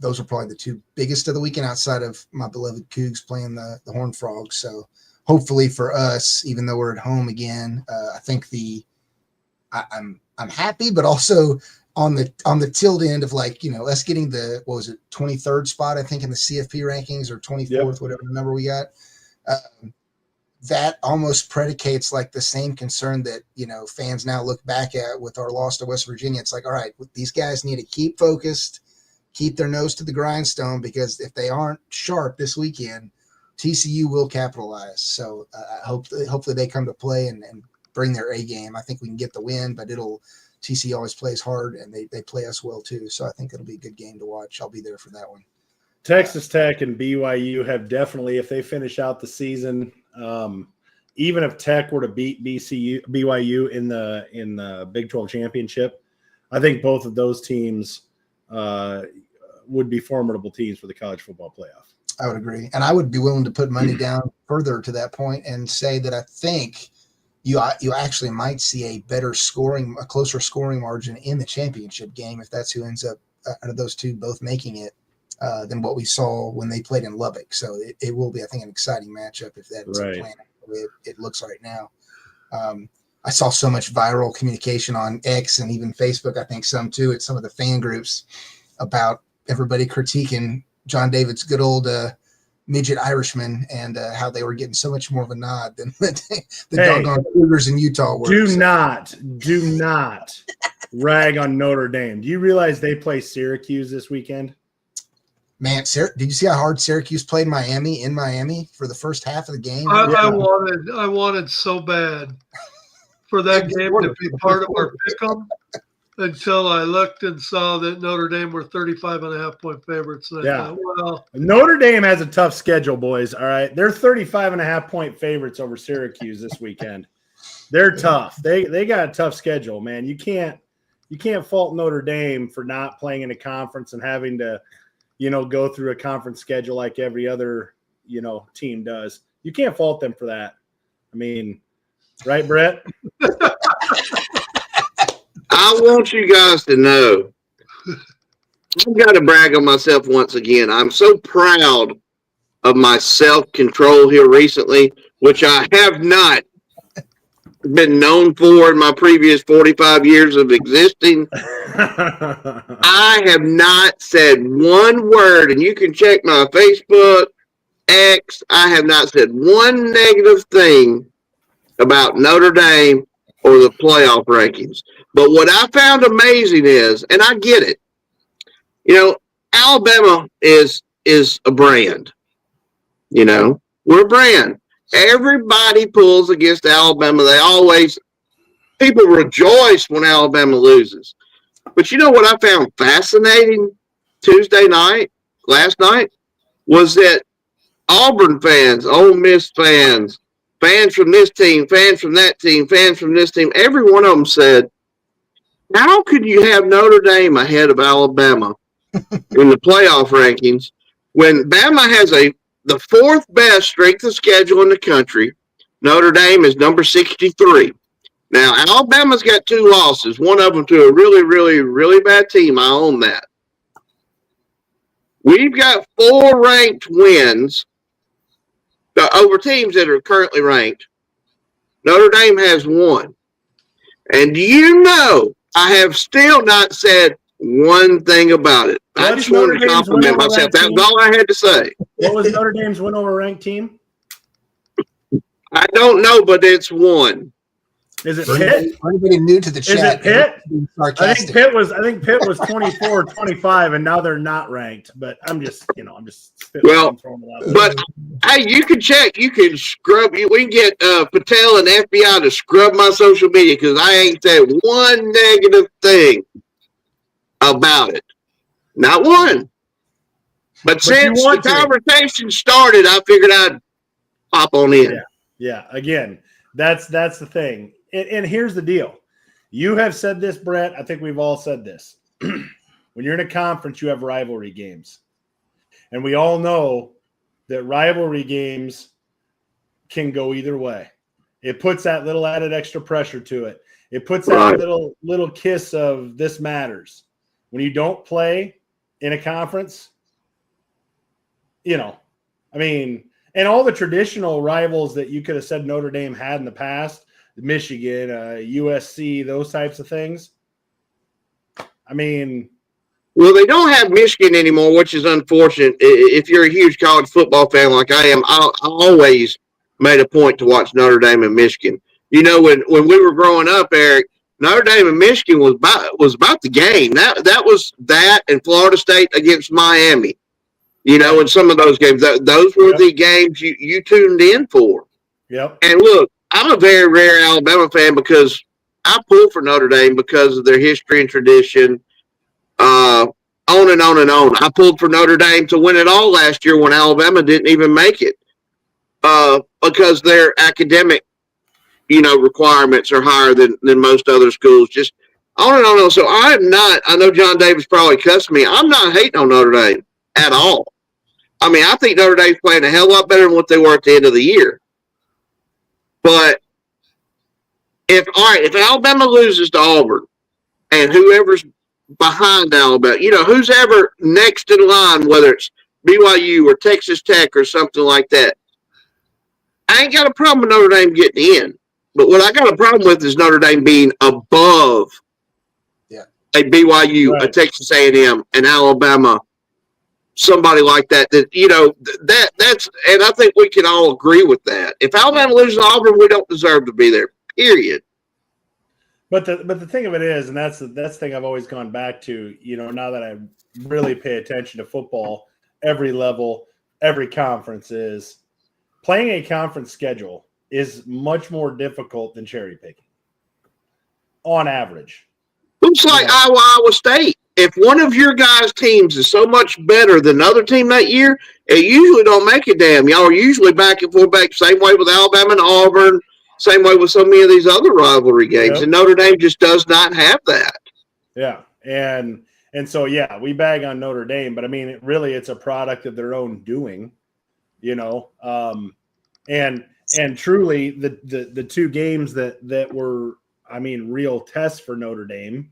Those are probably the two biggest of the weekend outside of my beloved Cougs playing the Horned Frogs. So hopefully for us, even though we're at home again, I think I'm happy, but also on the tilt end of us getting the 23rd spot, I think, in the CFP rankings, or 24th, whatever the number we got. That almost predicates the same concern that fans now look back at with our loss to West Virginia. It's like, all right, these guys need to keep focused, keep their nose to the grindstone, because if they aren't sharp this weekend, TCU will capitalize. So hopefully they come to play and bring their A game. I think we can get the win, but TCU always plays hard, and they play us well too. So I think it'll be a good game to watch. I'll be there for that one.
Texas Tech and BYU have definitely, if they finish out the season, even if Tech were to beat BYU in the Big 12 championship, I think both of those teams would be formidable teams for the college football playoff.
I would agree. And I would be willing to put money down further to that point and say that I think you actually might see a closer scoring margin in the championship game, if that's who ends up out of those two both making it, than what we saw when they played in Lubbock. So it will be, I think, an exciting matchup if that's the plan the way it looks right now. I saw so much viral communication on X and even Facebook, I think some too, at some of the fan groups about everybody critiquing John David's good old midget Irishman and how they were getting so much more of a nod than the doggone Cougars in Utah were.
Do not rag on Notre Dame. Do you realize they play Syracuse this weekend?
Man, did you see how hard Syracuse played Miami in Miami for the first half of the game?
I wanted so bad for that game to be part of our pick'em until I looked and saw that Notre Dame were 35.5-point favorites. And I thought, well,
Notre Dame has a tough schedule, boys. All right, they're 35.5-point favorites over Syracuse this weekend. They're tough. They got a tough schedule, man. You can't fault Notre Dame for not playing in a conference and having to, go through a conference schedule like every other, team does. You can't fault them for that. I mean, right, Brett?
I want you guys to know, I've got to brag on myself once again. I'm so proud of my self-control here recently, which I have not been known for in my previous 45 years of existing. I have not said one word, and you can check my Facebook, X. I have not said one negative thing about Notre Dame or the playoff rankings. But what I found amazing is, and I get it, Alabama is a brand. We're a brand. Everybody pulls against Alabama. People rejoice when Alabama loses. But you know what I found fascinating last night, was that Auburn fans, Ole Miss fans, fans from this team, fans from that team, fans from this team, every one of them said, how could you have Notre Dame ahead of Alabama in the playoff rankings when Bama has the fourth best strength of schedule in the country? Notre Dame is number 63. Now, Alabama's got 2 losses, one of them to a really, really, really bad team. I own that. We've got 4 ranked wins over teams that are currently ranked. Notre Dame has 1. And do you know, I have still not said one thing about it. I just wanted to compliment myself. That's all I had to say.
What was Notre Dame's win over ranked team?
I don't know, but it's 1.
Is it Pitt?
Anybody new to the chat?
Is it Pitt? I think Pitt was 24-25, and now they're not ranked. But I'm just
well. But hey, you can check. You can scrub. We can get Patel and FBI to scrub my social media because I ain't said one negative thing about it. Not one. But
you
since the
want to.
conversation started, I figured I'd pop on in.
Yeah. Again, that's the thing. And here's the deal. You have said this, Brett. I think we've all said this. When you're in a conference, you have rivalry games. And we all know that rivalry games can go either way. It puts that little added extra pressure to it. It puts that little kiss of this matters. When you don't play in a conference, and all the traditional rivals that you could have said Notre Dame had in the past, Michigan, USC, those types of things.
Well, they don't have Michigan anymore, which is unfortunate. If you're a huge college football fan like I am, I always made a point to watch Notre Dame and Michigan. When we were growing up, Eric, Notre Dame and Michigan was about the game. That was that and Florida State against Miami. In some of those games, those were the games you tuned in for.
Yep.
And look, I'm a very rare Alabama fan because I pull for Notre Dame because of their history and tradition. On and on and on. I pulled for Notre Dame to win it all last year when Alabama didn't even make it because their academic, requirements are higher than most other schools. Just on and on and on. So I know John Davis probably cussed me. I'm not hating on Notre Dame at all. I think Notre Dame's playing a hell of a lot better than what they were at the end of the year. But if Alabama loses to Auburn and whoever's behind Alabama, who's ever next in line, whether it's BYU or Texas Tech or something like that, I ain't got a problem with Notre Dame getting in. But what I got a problem with is Notre Dame being above a BYU, a Texas A&M, an Alabama, somebody like that. That's, and I think we can all agree with that. If Alabama loses to Auburn, we don't deserve to be there. Period.
But the thing of it is, and that's the thing I've always gone back to, now that I really pay attention to football, every level, every conference, is playing a conference schedule is much more difficult than cherry picking on average.
Looks like Iowa State. If one of your guys' teams is so much better than another team that year, it usually don't make a damn. Y'all are usually back and forth, same way with Alabama and Auburn, same way with so many of these other rivalry games. And Notre Dame just does not have that.
Yeah. And so, we bag on Notre Dame, but it's a product of their own doing, and truly the two games that were, real tests for Notre Dame,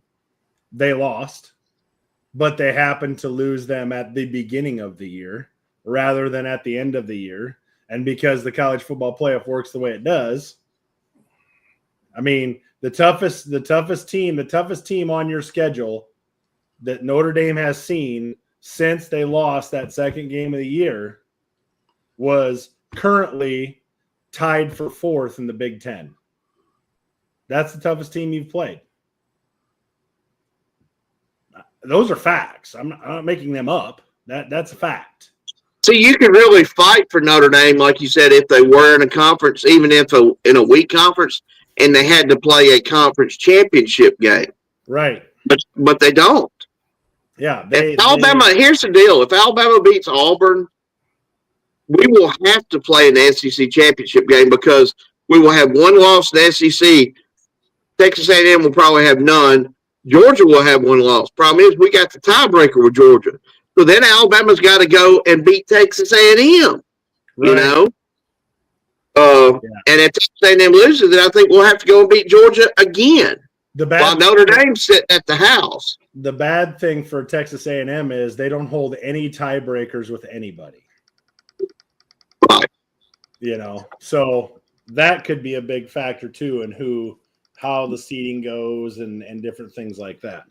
they lost, but they happened to lose them at the beginning of the year rather than at the end of the year. And because the college football playoff works the way it does, the toughest team on your schedule that Notre Dame has seen since they lost that second game of the year was currently tied for fourth in the Big Ten. That's the toughest team you've played. Those are facts. I'm not making them up. That's a fact.
So you could really fight for Notre Dame, like you said, if they were in a conference, even if in a weak conference, and they had to play a conference championship game.
Right.
But they don't.
Yeah.
Here's the deal. If Alabama beats Auburn, we will have to play an SEC championship game because we will have one loss in the SEC. Texas A&M will probably have none. Georgia will have one loss. Problem is, we got the tiebreaker with Georgia. So then Alabama's got to go and beat Texas A&M. Right. And if Texas A&M loses, then I think we'll have to go and beat Georgia again. While Notre Dame's sitting at the house.
The bad thing for Texas A&M is they don't hold any tiebreakers with anybody.
Right.
So that could be a big factor too in how the seeding goes and different things like that.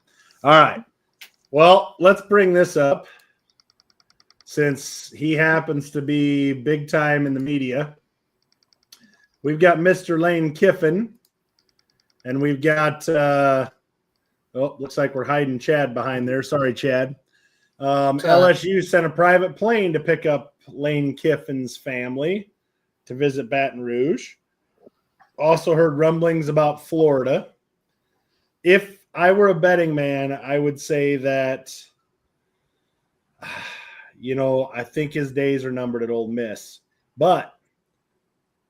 All right. Well, let's bring this up since he happens to be big time in the media. We've got Mr. Lane Kiffin, and we've got looks like we're hiding Chad behind there. Sorry, Chad. LSU sent a private plane to pick up Lane Kiffin's family to visit Baton Rouge. Also heard rumblings about Florida. If I were a betting man, I would say that I think his days are numbered at Ole Miss. But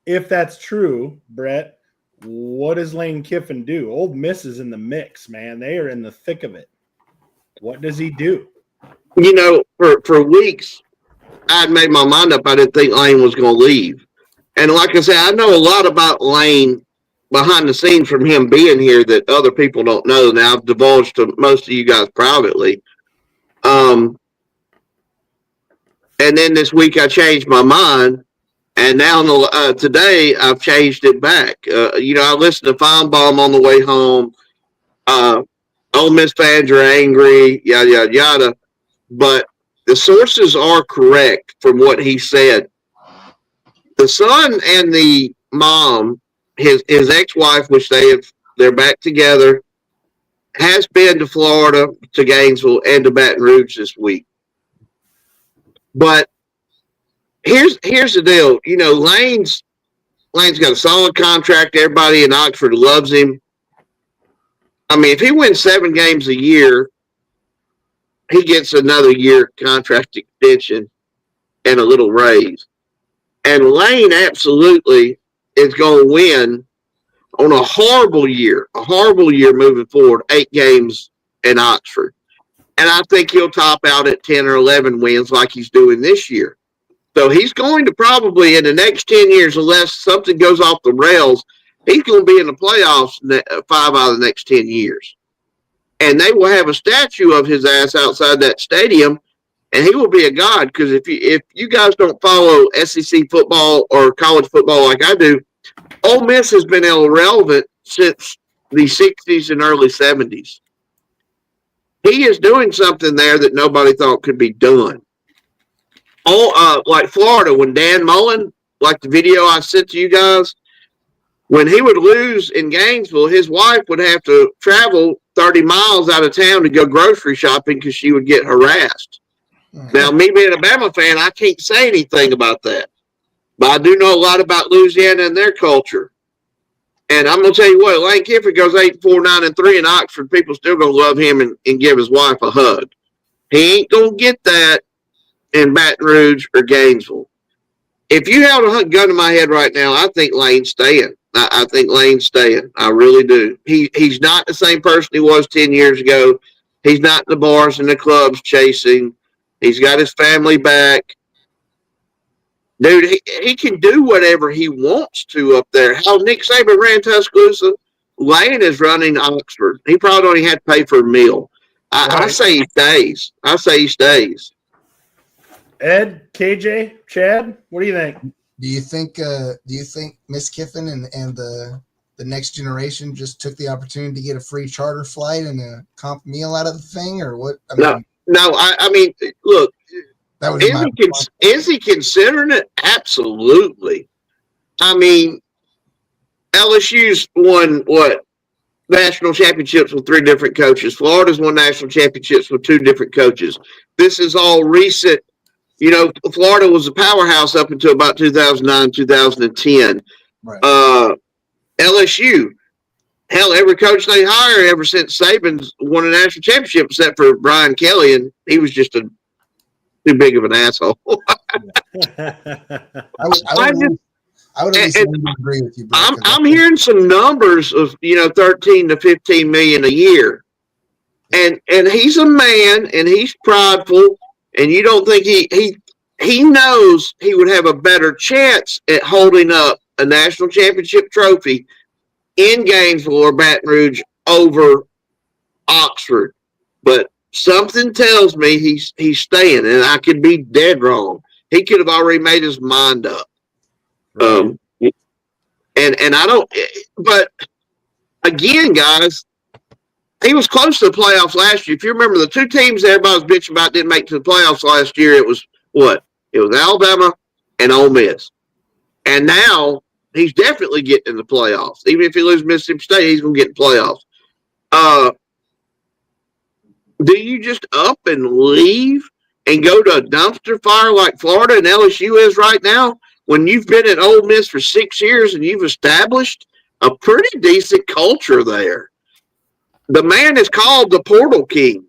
if that's true, Brett, what does Lane Kiffin do? Ole Miss is in the mix, man. They are in the thick of it. What does he do?
For weeks, I had made my mind up. I didn't think Lane was going to leave. And like I said, I know a lot about Lane behind the scenes from him being here that other people don't know. Now, I've divulged to most of you guys privately. And then this week I changed my mind. And now today I've changed it back. I listened to Feinbaum on the way home. Ole Miss fans are angry, yada, yada, yada. But the sources are correct from what he said. The son and the mom, his ex-wife, which they're back together, has been to Florida, to Gainesville, and to Baton Rouge this week. But here's the deal. Lane's got a solid contract. Everybody in Oxford loves him. I mean, if he wins 7 games a year, he gets another year contract extension and a little raise. And Lane absolutely is going to win on a horrible year moving forward, 8 games in Oxford. And I think he'll top out at 10 or 11 wins like he's doing this year. So he's going to probably, in the next 10 years, unless something goes off the rails, he's going to be in the playoffs 5 out of the next 10 years. And they will have a statue of his ass outside that stadium, and he will be a god. Because if you guys don't follow SEC football or college football like I do, Ole Miss has been irrelevant since the 60s and early 70s. He is doing something there that nobody thought could be done. Like Florida, when Dan Mullen, like the video I sent to you guys, when he would lose in Gainesville, his wife would have to travel 30 miles out of town to go grocery shopping because she would get harassed. Now, me being a Bama fan, I can't say anything about that. But I do know a lot about Louisiana and their culture. And I'm going to tell you what, Lane Kiffin goes 8-4-9-3 in Oxford. People still going to love him and give his wife a hug. He ain't going to get that in Baton Rouge or Gainesville. If you held a gun to my head right now, I think Lane's staying. I think Lane's staying. I really do. He's not the same person he was 10 years ago. He's not in the bars and the clubs chasing. He's got his family back. Dude, he can do whatever he wants to up there. How Nick Saban ran Tuscaloosa, Lane is running Oxford. He probably only had to pay for a meal. I say he stays.
Ed, KJ, Chad, what do you think?
Do you think Miss Kiffin and the next generation just took the opportunity to get a free charter flight and a comp meal out of the thing, or what?
I mean, look,
that was
is he considering it? Absolutely. I mean, LSU's won national championships with 3 different coaches. Florida's won national championships with 2 different coaches. This is all recent. Florida was a powerhouse up until about 2009, 2010.
Right.
LSU, hell, every coach they hire ever since Saban's won a national championship, except for Brian Kelly, and he was just too big of an asshole.
I would agree with you, bro.
I'm hearing some numbers of 13 to 15 million a year, and he's a man, and he's prideful. And you don't think he knows he would have a better chance at holding up a national championship trophy in Gainesville or Baton Rouge over Oxford. But something tells me he's staying, and I could be dead wrong. He could have already made his mind up. Right. And I don't. But again, guys. He was close to the playoffs last year. If you remember, the 2 teams everybody was bitching about didn't make it to the playoffs last year. It was what? It was Alabama and Ole Miss. And now he's definitely getting in the playoffs. Even if he loses Mississippi State, he's going to get in the playoffs. Do you just up and leave and go to a dumpster fire like Florida and LSU is right now when you've been at Ole Miss for 6 years and you've established a pretty decent culture there? The man is called the Portal King.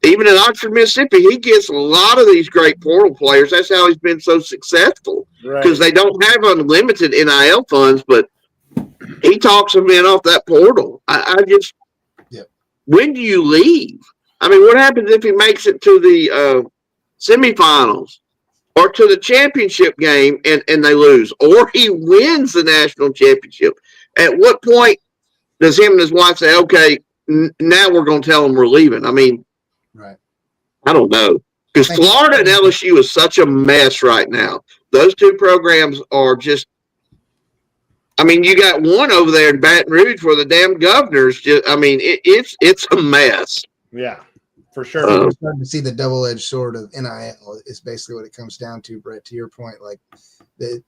even in Oxford, Mississippi, he gets a lot of these great portal players. That's how he's been so successful because they don't have unlimited NIL funds, but he talks them in off that portal. I just, when do you leave? I mean, what happens if he makes it to the semifinals or to the championship game and they lose, or he wins the national championship? At what point does him and his wife say, okay, now we're going to tell them we're leaving? I mean,
right.
I don't know. Because Florida and LSU is such a mess right now. Those two programs are just, I mean, you got one over there in Baton Rouge where the damn governor's just, I mean, it's a mess.
Yeah, for sure.
We're starting to see the double-edged sword of NIL is basically what it comes down to, Brett, to your point. Like the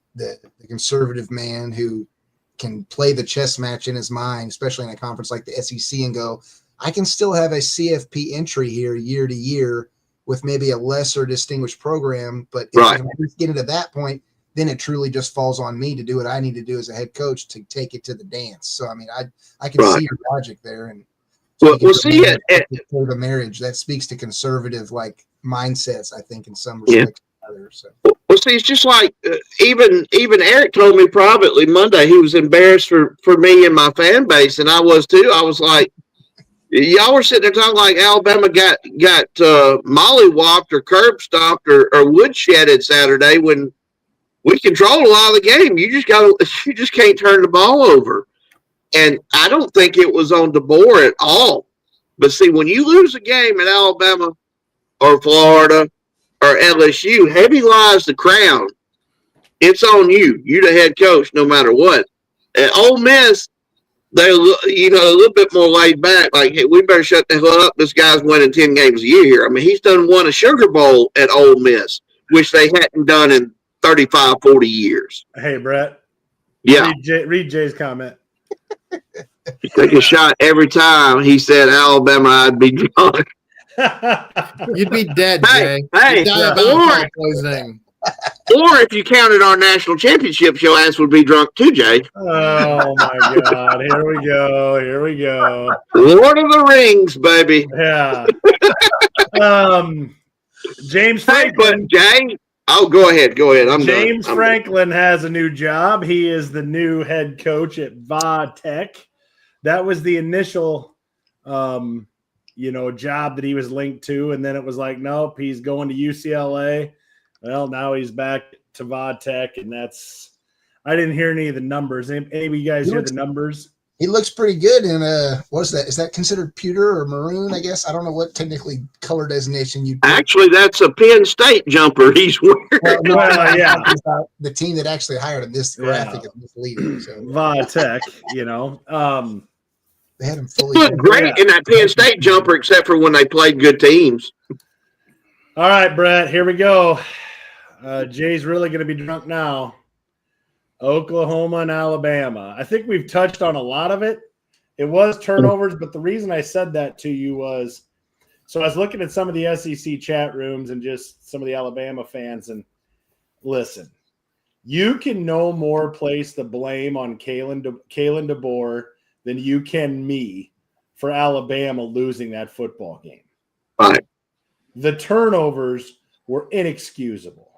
conservative man who can play the chess match in his mind, especially in a conference like the SEC, and go, I can still have a CFP entry here year to year with maybe a lesser distinguished program. But if I can get it to that point, then it truly just falls on me to do what I need to do as a head coach to take it to the dance. So, I mean, I can see your logic there. And
we'll see it
for the marriage. That speaks to conservative like mindsets, I think, in some respects. So.
Well, see, it's just like even Eric told me privately Monday he was embarrassed for me and my fan base, and I was too. I was like, y'all were sitting there talking like Alabama got mollywopped or curb stomped or woodshedded Saturday when we controlled a lot of the game. You just can't turn the ball over, and I don't think it was on DeBoer at all. But see, when you lose a game at Alabama or Florida or LSU, heavy lies the crown. It's on you. You're the head coach no matter what. At Ole Miss, they're a little bit more laid back. Like, hey, we better shut the hell up. This guy's winning 10 games a year here. I mean, he's won a Sugar Bowl at Ole Miss, which they hadn't done in 35, 40 years.
Hey, Brett.
Yeah.
Read Jay's comment.
Take a shot every time he said Alabama, I'd be drunk.
You'd be dead, Jay.
Hey,
or
if you counted our national championships, your ass would be drunk too, Jay.
Oh my God! Here we go.
Lord of the Rings, baby.
Yeah. James Franklin.
Jay. Oh, go ahead.
James Franklin has a new job. He is the new head coach at Va Tech. That was the initial job that he was linked to. And then it was like, nope, he's going to UCLA. Well, now he's back to Va Tech, and I didn't hear any of the numbers. Any of you guys hear the numbers?
He looks pretty good in what is that? Is that considered pewter or maroon? I guess I don't know what technically color designation you.
Actually, that's a Penn State jumper he's wearing.
Well, yeah,
the team that actually hired him. This graphic is misleading. So.
Va Tech,
they had him fully.
He looked great in that Penn State jumper, except for when they played good teams.
All right, Brett, here we go. Jay's really going to be drunk now. Oklahoma and Alabama. I think we've touched on a lot of it. It was turnovers, but the reason I said that to you was, so I was looking at some of the SEC chat rooms and just some of the Alabama fans, and listen, you can no more place the blame on Kalen DeBoer than you can me for Alabama losing that football game.
Right.
The turnovers were inexcusable.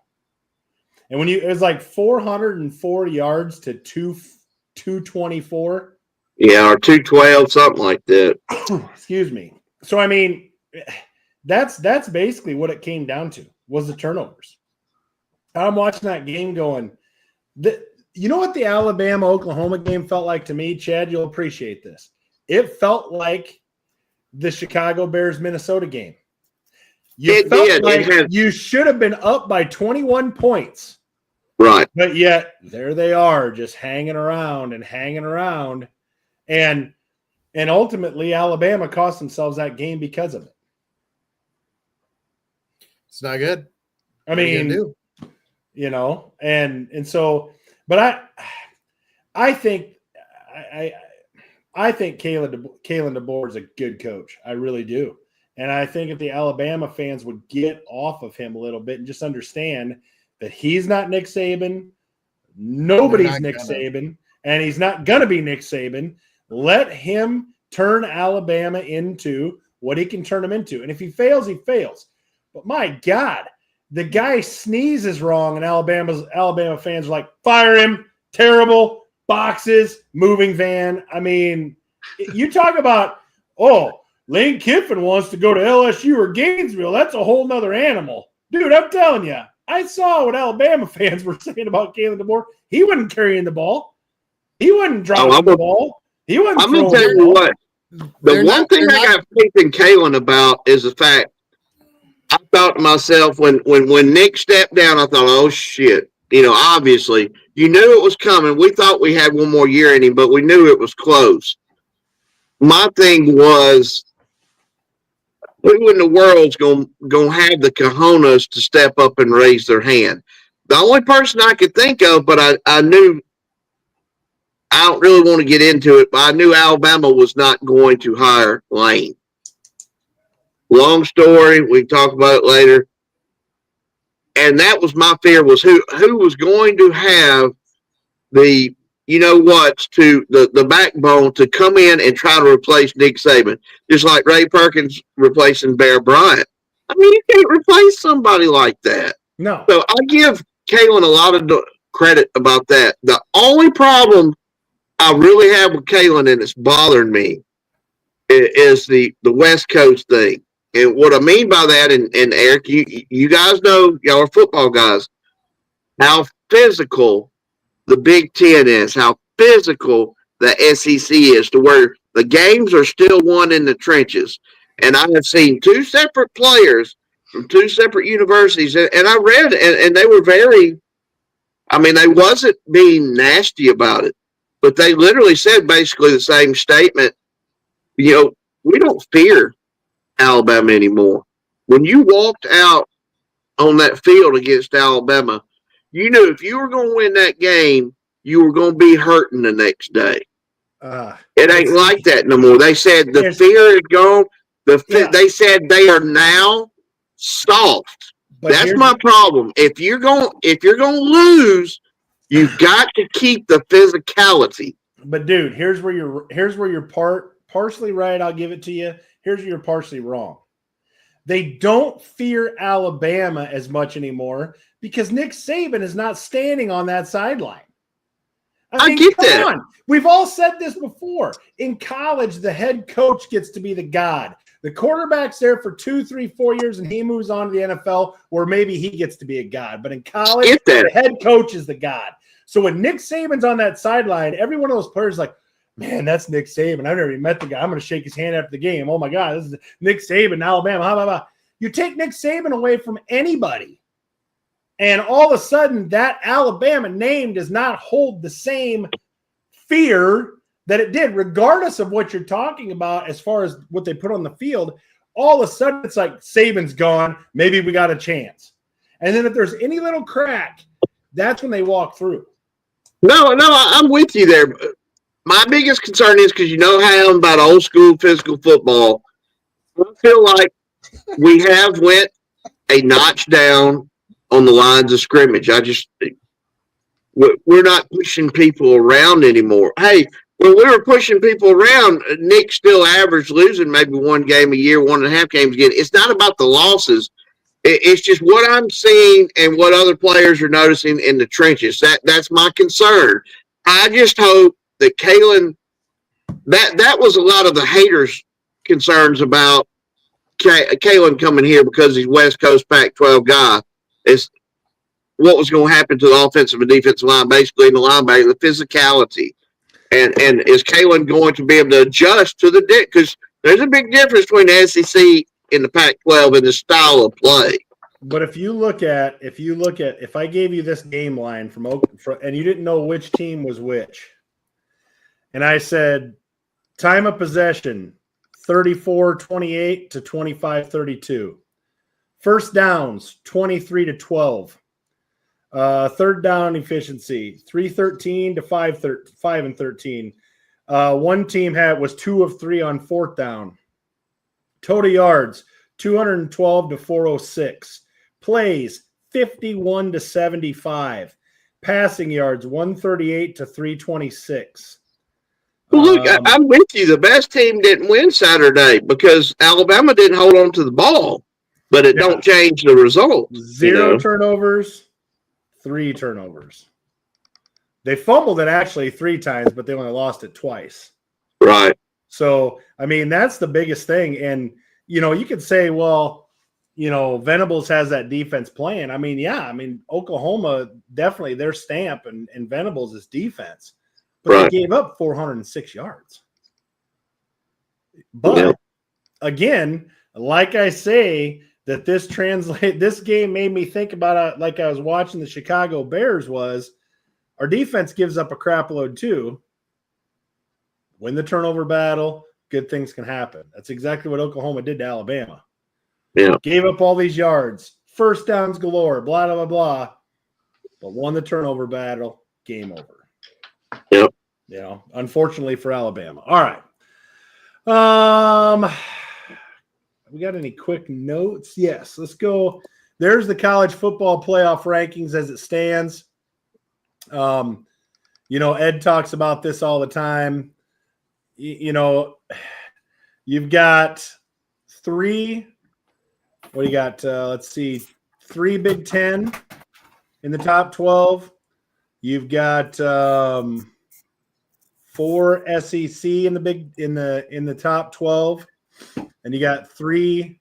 And it was like 404 yards to 224.
Yeah, or 212, something like that.
Excuse me. So, I mean, that's basically what it came down to, was the turnovers. I'm watching that game going, you know what the Alabama-Oklahoma game felt like to me, Chad? You'll appreciate this. It felt like the Chicago Bears-Minnesota game. You should have been up by 21 points.
Right.
But yet, there they are, just hanging around. And ultimately, Alabama cost themselves that game because of it.
It's not good.
I mean, and so, but I think Kalen DeBoer is a good coach. I really do. And I think if the Alabama fans would get off of him a little bit and just understand that he's not Nick Saban, nobody's Nick Saban, and he's not going to be Nick Saban, let him turn Alabama into what he can turn him into. And if he fails, he fails. But my God, the guy sneezes wrong, and Alabama fans are like, fire him, terrible, boxes, moving van. I mean, you talk about, Lane Kiffin wants to go to LSU or Gainesville. That's a whole nother animal. Dude, I'm telling you, I saw what Alabama fans were saying about Kalen DeBoer. He wasn't carrying the ball. He wasn't dropping the ball. He wasn't
I'm going to
throwing
tell
the
you
ball.
what. The one thing I got faith in Kalen about is the fact I thought to myself when Nick stepped down, I thought, oh, shit. Obviously, you knew it was coming. We thought we had one more year in him, but we knew it was close. My thing was, who in the world's going to have the cojones to step up and raise their hand? The only person I could think of, but I knew, I don't really want to get into it, but I knew Alabama was not going to hire Lane. Long story. We can talk about it later. And that was my fear, was who was going to have the, to the backbone to come in and try to replace Nick Saban, just like Ray Perkins replacing Bear Bryant. I mean, you can't replace somebody like that.
No.
So I give Kalen a lot of credit about that. The only problem I really have with Kalen, and it's bothering me, is the West Coast thing. And what I mean by that, and Eric, you guys know, y'all are football guys, how physical the Big Ten is, how physical the SEC is, to where the games are still won in the trenches. And I have seen two separate players from two separate universities, and I read, and they were very, they wasn't being nasty about it, but they literally said basically the same statement. We don't fear Alabama anymore. When you walked out on that field against Alabama, you knew if you were going to win that game, you were going to be hurting the next day. It ain't like that no more. They said the fear is gone. They said they are now soft. But that's my problem. If you're going to lose, you've got to keep the physicality.
But dude, here's where you're partially right. I'll give it to you. Here's where you're partially wrong. They don't fear Alabama as much anymore because Nick Saban is not standing on that sideline. I get that. Come on. We've all said this before. In college, the head coach gets to be the god. The quarterback's there for 2, 3, 4 years, and he moves on to the NFL, where maybe he gets to be a god. But in college, the head coach is the god. So when Nick Saban's on that sideline, every one of those players is like, man, that's Nick Saban. I've never even met the guy. I'm going to shake his hand after the game. Oh, my God, this is Nick Saban, Alabama. Blah, blah, blah. You take Nick Saban away from anybody, and all of a sudden that Alabama name does not hold the same fear that it did, regardless of what you're talking about as far as what they put on the field. All of a sudden it's like, Saban's gone. Maybe we got a chance. And then if there's any little crack, that's when they walk through.
No, I'm with you there. My biggest concern is because how I am about old school physical football. I feel like we have went a notch down on the lines of scrimmage. We're not pushing people around anymore. Hey, when we were pushing people around, Nick still averaged losing maybe one game a year, 1.5 games a year. It's not about the losses. It's just what I'm seeing and what other players are noticing in the trenches. That's my concern. I just hope that Kalen, that was a lot of the haters' concerns about Kalen coming here because he's West Coast Pac-12 guy, is what was going to happen to the offensive and defensive line, basically in the linebacker, the physicality. And is Kalen going to be able to adjust to the – because there's a big difference between the SEC and the Pac-12 and the style of play.
But if I gave you this game line from and you didn't know which team was which, and I said time of possession, 34-28 to 25-32. First downs, 23-12. Third down efficiency, 313 to 5-13. One team was 2 of 3 on fourth down. Total yards, 212 to 406. Plays, 51 to 75. Passing yards, 138 to 326.
Well, look, I'm with you. The best team didn't win Saturday because Alabama didn't hold on to the ball, but it don't change the result.
0 turnovers, 3 turnovers. They fumbled it actually 3 times, but they only lost it twice.
Right.
So, I mean, that's the biggest thing. And, you could say, well, Venables has that defense playing. I mean, Oklahoma, definitely their stamp and Venables is defense. But they gave up 406 yards. But, again, like I say, that this game made me think about it like I was watching the Chicago Bears was, our defense gives up a crap load too. Win the turnover battle, good things can happen. That's exactly what Oklahoma did to Alabama.
Yeah.
Gave up all these yards, first downs galore, blah, blah, blah, but won the turnover battle, game over.
Yep.
Unfortunately for Alabama. All right. We got any quick notes? Yes, let's go. There's the college football playoff rankings as it stands. Ed talks about this all the time. You've got 3. What do you got? Let's see, 3 Big Ten in the top 12. You've got 4 SEC in the top 12, and you got 3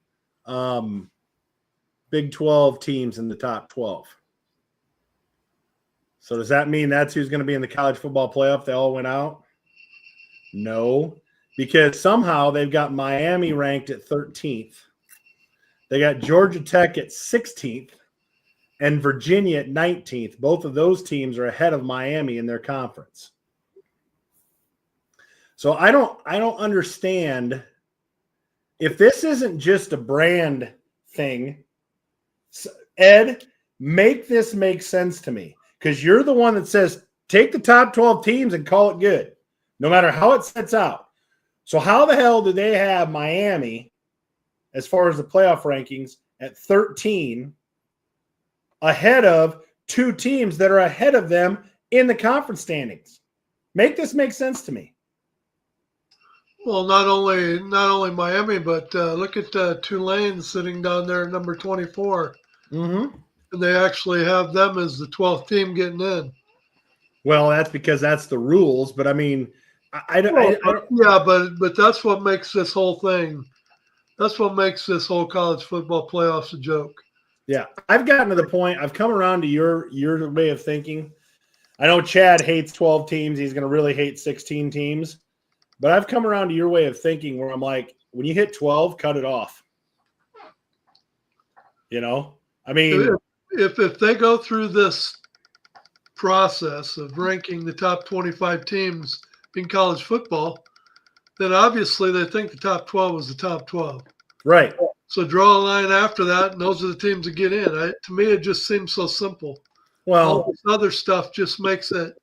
Big 12 teams in the top 12. So does that mean that's who's going to be in the college football playoff? They all went out? No, because somehow they've got Miami ranked at 13th. They got Georgia Tech at 16th and Virginia at 19th. Both of those teams are ahead of Miami in their conference. So I don't understand if this isn't just a brand thing. Ed, make this make sense to me, because you're the one that says take the top 12 teams and call it good, no matter how it sets out. So how the hell do they have Miami, as far as the playoff rankings, at 13 ahead of 2 teams that are ahead of them in the conference standings? Make this make sense to me.
Well, not only Miami, but look at Tulane sitting down there at number 24.
Mm-hmm.
And they actually have them as the 12th team getting in.
Well, that's because that's the rules. But I mean, I don't.
Yeah, but that's what makes this whole thing. That's what makes this whole college football playoffs a joke.
Yeah, I've gotten to the point. I've come around to your way of thinking. I know Chad hates 12 teams. He's going to really hate 16 teams. But I've come around to your way of thinking where I'm like, when you hit 12, cut it off. I mean,
if they go through this process of ranking the top 25 teams in college football, then obviously they think the top 12 is the top 12.
Right.
So draw a line after that, and those are the teams that get in. To me, it just seems so simple.
Well,
all this other stuff just makes it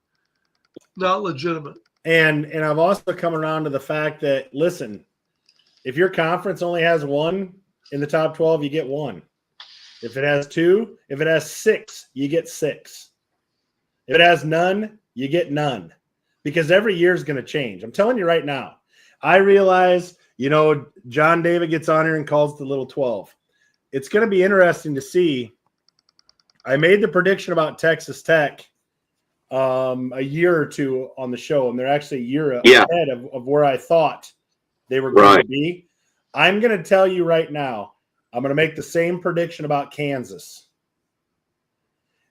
not legitimate.
And I've also come around to the fact that, listen, if your conference only has 1 in the top 12, you get 1. If it has 2, if it has 6, you get 6. If it has none, you get none. Because every year is going to change. I'm telling you right now. I realize, John David gets on here and calls the little 12. It's going to be interesting to see. I made the prediction about Texas Tech a year or 2 on the show, and they're actually a year ahead of where I thought they were going to be. I'm going to tell you right now, I'm going to make the same prediction about Kansas.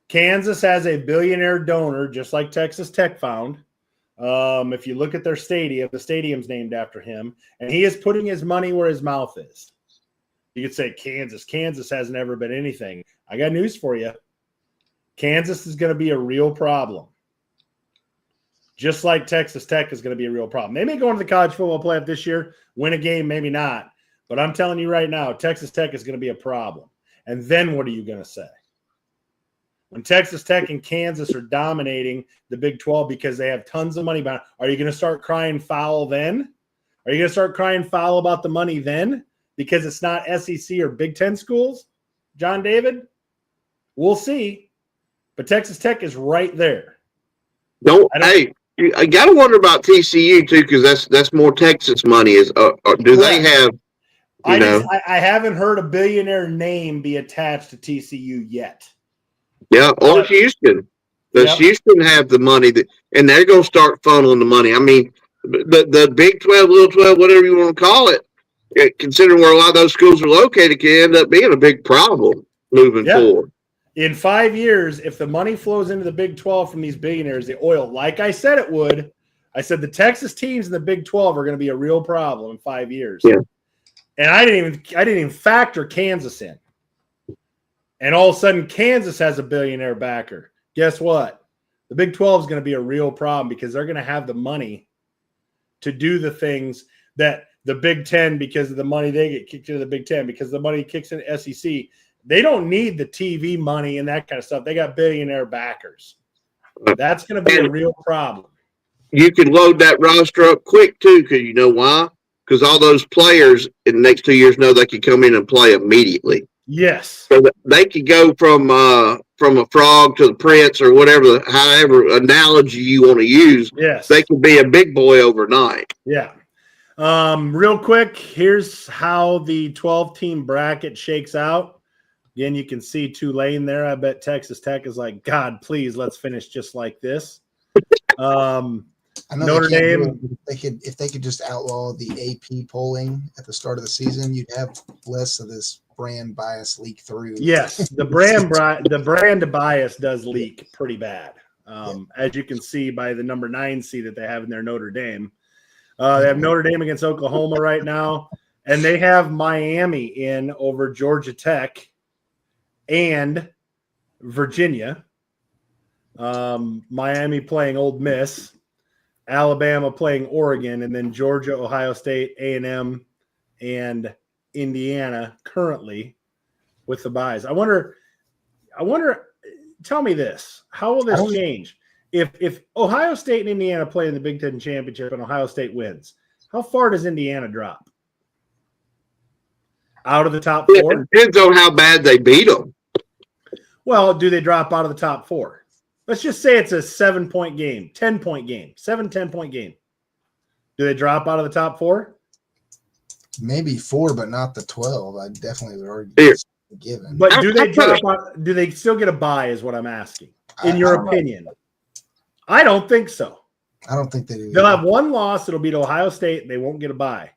Kansas has a billionaire donor, just like Texas Tech found. If you look at their stadium, the stadium's named after him, and he is putting his money where his mouth is. You could say Kansas. Kansas has never been anything. I got news for you. Kansas is going to be a real problem. Just like Texas Tech is going to be a real problem. They may go into the college football playoff this year, win a game, maybe not. But I'm telling you right now, Texas Tech is going to be a problem. And then what are you going to say? When Texas Tech and Kansas are dominating the Big 12 because they have tons of money behind, are you going to start crying foul then? Are you going to start crying foul about the money then because it's not SEC or Big 10 schools, John David? We'll see. But Texas Tech is right there.
Hey, I got to wonder about TCU too, because that's more Texas money. Do they have?
I haven't heard a billionaire name be attached to TCU yet.
Yeah, or Houston. Does Houston have the money and they're going to start funneling the money? I mean, the Big 12, Little 12, whatever you want to call it, considering where a lot of those schools are located, can end up being a big problem moving forward.
In 5 years, if the money flows into the Big 12 from these billionaires, the oil, like I said it would, I said the Texas teams in the Big 12 are going to be a real problem in 5 years.
Yeah.
And I didn't even factor Kansas in. And all of a sudden, Kansas has a billionaire backer. Guess what? The Big 12 is going to be a real problem because they're going to have the money to do the things that the Big 10, because of the money they get kicked into the Big 10, because the money kicks into SEC. They don't need the TV money and that kind of stuff. They got billionaire backers. That's going to be a real problem.
You can load that roster up quick, too, because you know why? Because all those players in the next 2 years know they can come in and play immediately.
Yes.
So they could go from a frog to the prince or whatever, however analogy you want to use.
Yes.
They could be a big boy overnight.
Yeah. Real quick, here's how the 12-team bracket shakes out. Again, you can see Tulane there. I bet Texas Tech is like, God, please, let's finish just like this.
I know
Notre Dame.
If they could just outlaw the AP polling at the start of the season, you'd have less of this brand bias leak through.
Yes, the brand bias does leak pretty bad. As you can see by the number 9 seed that they have in their Notre Dame. They have Notre Dame against Oklahoma right now, and they have Miami in over Georgia Tech and Virginia. Miami playing Ole Miss, Alabama playing Oregon, and then Georgia, Ohio State, A&M, and Indiana currently with the buys. I wonder. Tell me this: how will this change if Ohio State and Indiana play in the Big Ten championship and Ohio State wins? How far does Indiana drop? Out of the top 4?
It depends on how bad they beat them.
Well, do they drop out of the top 4? Let's just say it's a 7-point game, 10-point game, 10-point game. Do they drop out of the top 4?
Maybe 4, but not the 12. I definitely would argue it's given.
But do they drop out? Do they still get a bye is what I'm asking, in your opinion. I don't think so.
I don't think they do.
They'll have one loss. It'll be to Ohio State. They won't get a bye.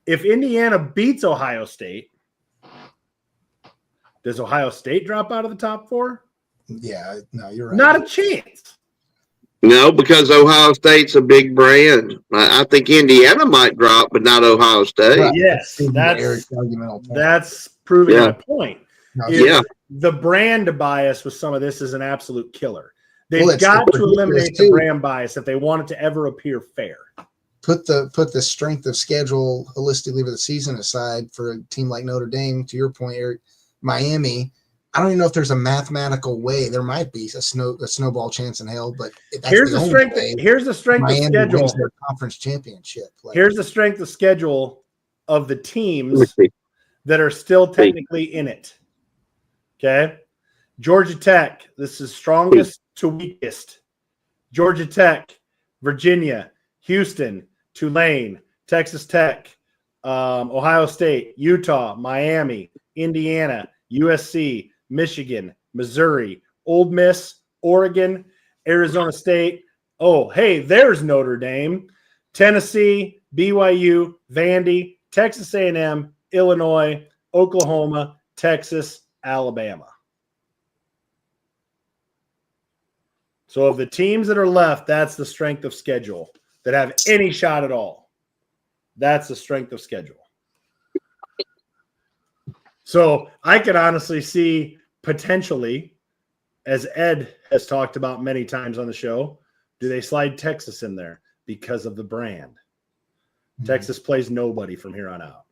If Indiana beats Ohio State, does Ohio State drop out of the top 4?
Yeah, no, you're right.
Not a chance.
No, because Ohio State's a big brand. I think Indiana might drop, but not Ohio State.
Right.
Yes, that's proving my point.
Yeah.
The brand bias with some of this is an absolute killer. They've got to eliminate the brand bias if they want it to ever appear fair.
Put the strength of schedule holistically for the season aside for a team like Notre Dame. To your point, Eric, Miami. I don't even know if there's a mathematical way. There might be a snowball chance in hell, but
here's the strength. Here's the strength
Miami
of schedule.
wins their conference championship.
Here's the strength of schedule of the teams that are still technically in it. Okay, Georgia Tech. This is strongest to weakest. Georgia Tech, Virginia, Houston, Tulane, Texas Tech, Ohio State, Utah, Miami, Indiana, USC, Michigan, Missouri, Ole Miss, Oregon, Arizona State. Oh, hey, there's Notre Dame, Tennessee, BYU, Vandy, Texas A&M, Illinois, Oklahoma, Texas, Alabama. So of the teams that are left, that's the strength of schedule that have any shot at all. That's the strength of schedule. So I could honestly see potentially, as Ed has talked about many times on the show, do they slide Texas in there because of the brand? Mm-hmm. Texas plays nobody from here on out.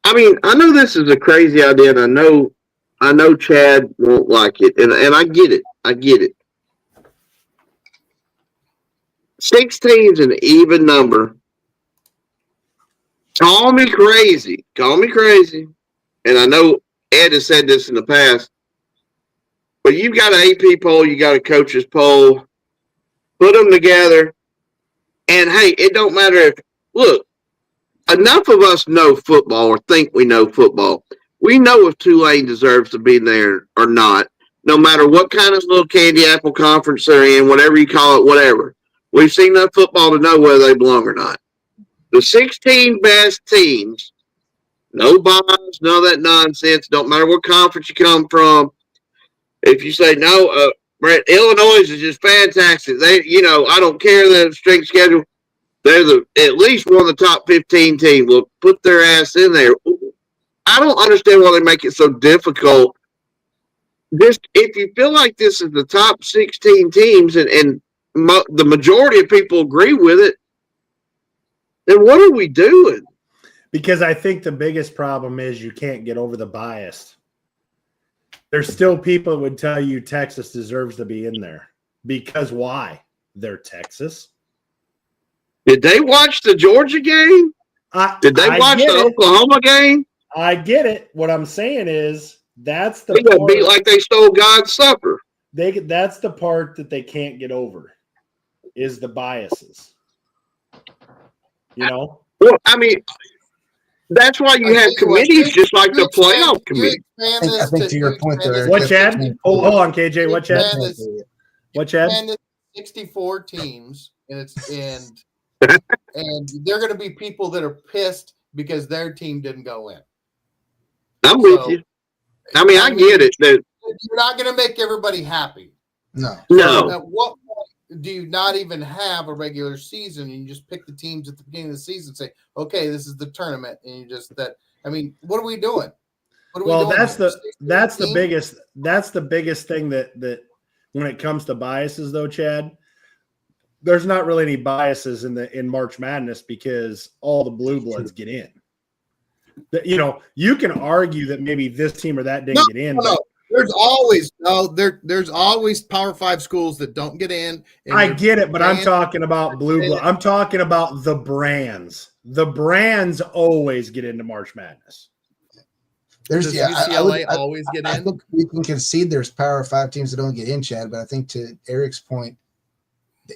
I know this is a crazy idea, and I know Chad won't like it, and I get it. I get it. 16 is an even number. Call me crazy. And I know Ed has said this in the past, but you've got an AP poll, you got a coach's poll. put them together, and hey, it don't matter if look. Enough of us know football or think we know football. We know if Tulane deserves to be there or not, no matter what kind of little candy apple conference they're in, whatever you call it, whatever. We've seen enough football to know whether they belong or not. The 16 best teams, no bias, none of that nonsense. Don't matter what conference you come from. If you say no, Brett, Illinois is just fantastic. They, I don't care the strength schedule. They're at least one of the top 15 teams. Will put their ass in there. I don't understand why they make it so difficult. Just if you feel like this is the top 16 teams and the majority of people agree with it, then what are we doing?
Because I think the biggest problem is you can't get over the bias. There's still people that would tell you Texas deserves to be in there. Because why? They're Texas.
Did they watch the Georgia game? Did they watch the Oklahoma game?
I get it. What I'm saying is that's the
they got beat like they stole God's supper.
That's the part that they can't get over is the biases.
Well, I mean, that's why you have committees just like the playoff committee.
I think to your point there.
What, Chad? Hold on, KJ. What, Chad? What, Chad?
64 teams, and they're going to be people that are pissed because their team didn't go in.
I'm with you. I mean, I get it.
You're not going to make everybody happy.
No.
At what point do you not even have a regular season and you just pick the teams at the beginning of the season and say, okay, this is the tournament, and you just that. I mean, what are we doing?
That's the biggest thing that when it comes to biases, though, Chad. There's not really any biases in March Madness because all the blue bloods get in. You can argue that maybe this team or that didn't get in.
No. There's always Power 5 schools that don't get in.
I get it, but I'm talking about blue blood. I'm talking about the brands. The brands always get into March Madness.
Does UCLA always get in?
I think we can concede there's Power 5 teams that don't get in, Chad. But I think to Eric's point,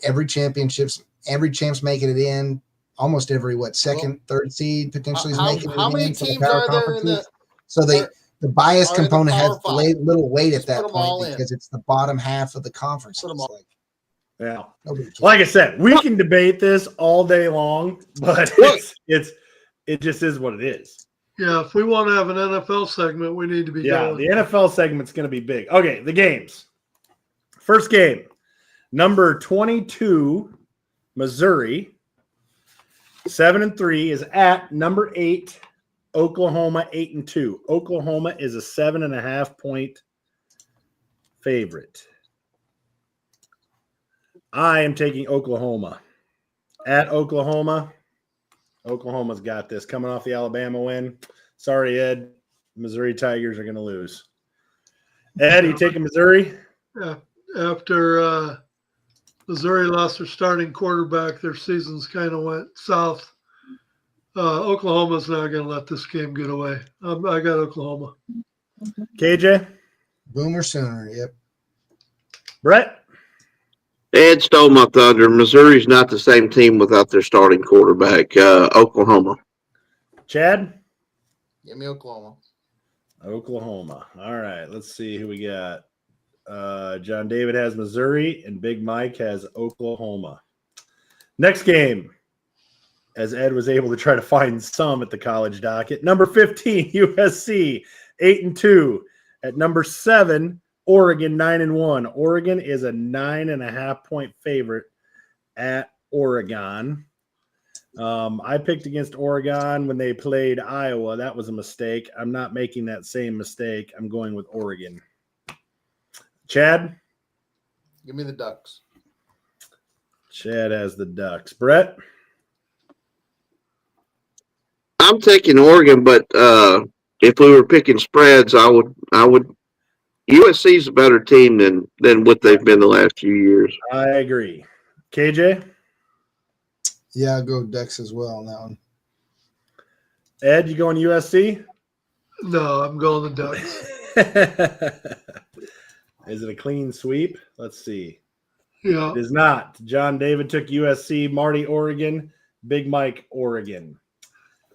every champ's making it in. Almost every second, third seed potentially is making it in.
How many teams are there in the?
So the bias component has little weight at that
Put them all
point
in.
because it's the bottom half of the conference.
Put them all.
Yeah. Like I said, we can debate this all day long, but it just is what it is.
Yeah, if we want to have an NFL segment, we need to be going.
The NFL segment's going to be big. Okay, the games. First game, number 22, Missouri, 7-3 is at number 8, Oklahoma, 8-2. Oklahoma is a 7.5 point favorite. I am taking Oklahoma. At Oklahoma, Oklahoma's got this. Coming off the Alabama win. Sorry, Ed. Missouri Tigers are going to lose. Ed, you taking Missouri?
Yeah. After Missouri lost their starting quarterback, their seasons kind of went south. Oklahoma's not going to let this game get away. I got Oklahoma.
KJ?
Boomer Sooner, yep.
Brett?
Ed stole my thunder. Missouri's not the same team without their starting quarterback. Oklahoma.
Chad?
Give me Oklahoma.
Oklahoma. All right, let's see who we got. John David has Missouri, and Big Mike has Oklahoma. Next game, as Ed was able to try to find some at the college docket. Number 15, USC, 8-2. At number 7, Oregon, 9-1. Oregon is a 9.5 point favorite at Oregon. I picked against Oregon when they played Iowa. That was a mistake. I'm not making that same mistake. I'm going with Oregon. Chad?
Give me the Ducks.
Chad has the Ducks. Brett?
I'm taking Oregon, but if we were picking spreads, I would. USC's a better team than what they've been the last few years.
I agree. KJ?
Yeah, I'll go Ducks as well on that one.
Ed, you going USC?
No, I'm going the Ducks.
Is it a clean sweep? Let's see.
Yeah.
It is not. John David took USC, Marty, Oregon, Big Mike, Oregon.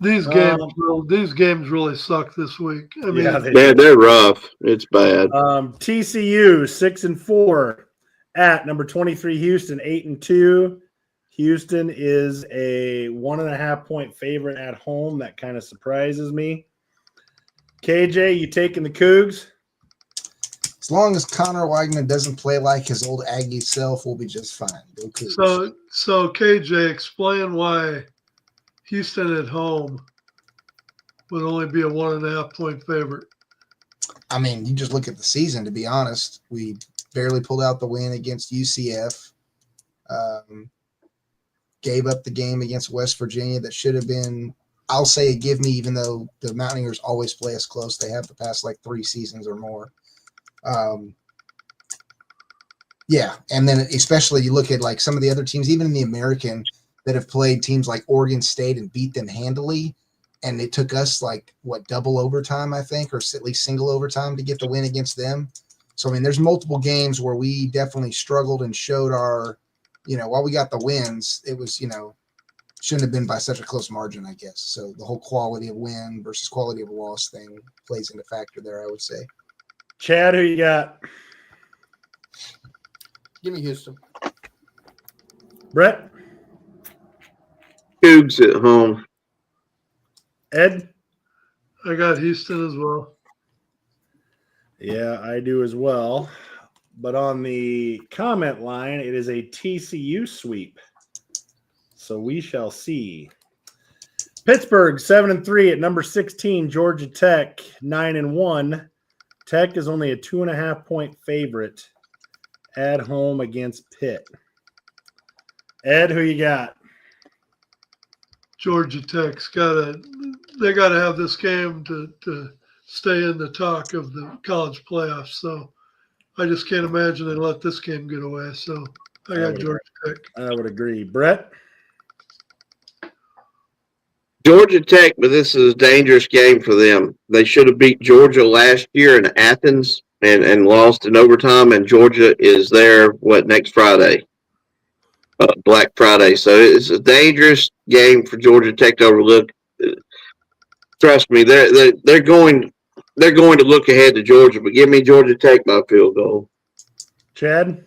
These games really suck this week. I mean,
Yeah,
They're rough. It's bad.
TCU 6-4 at number 23 Houston 8-2. Houston is a 1.5 point favorite at home. That kind of surprises me. KJ, you taking the Cougs?
As long as Connor Weigman doesn't play like his old Aggie self, we'll be just fine. Go Cougs.
So KJ, explain why Houston at home would only be a 1.5 point favorite.
I mean, you just look at the season, to be honest. We barely pulled out the win against UCF. Gave up the game against West Virginia that should have been, I'll say a give me, even though the Mountaineers always play us close. They have the past like 3 seasons or more. Yeah, and then especially you look at like some of the other teams, even in the American, that have played teams like Oregon State and beat them handily, and it took us like double overtime, I think, or at least single overtime to get the win against them. So I mean, there's multiple games where we definitely struggled and showed our, while we got the wins, it was shouldn't have been by such a close margin, I guess. So the whole quality of win versus quality of loss thing plays into factor there, I would say.
Chad, who you got?
Give me Houston.
Brett?
Cougs at home.
Ed?
I got Houston as well.
Yeah, I do as well. But on the comment line, it is a TCU sweep. So we shall see. Pittsburgh 7-3 at number 16. Georgia Tech 9-1. Tech is only a 2.5 point favorite at home against Pitt. Ed, who you got?
Georgia Tech's they gotta have this game to stay in the talk of the college playoffs. So I just can't imagine they let this game get away. So I got Georgia Tech.
I would agree. Brett?
Georgia Tech, but this is a dangerous game for them. They should have beat Georgia last year in Athens and lost in overtime, and Georgia is there, next Friday? Black Friday. So it's a dangerous game for Georgia Tech to overlook. Trust me, they're going to look ahead to Georgia, but give me Georgia Tech by field goal.
Chad?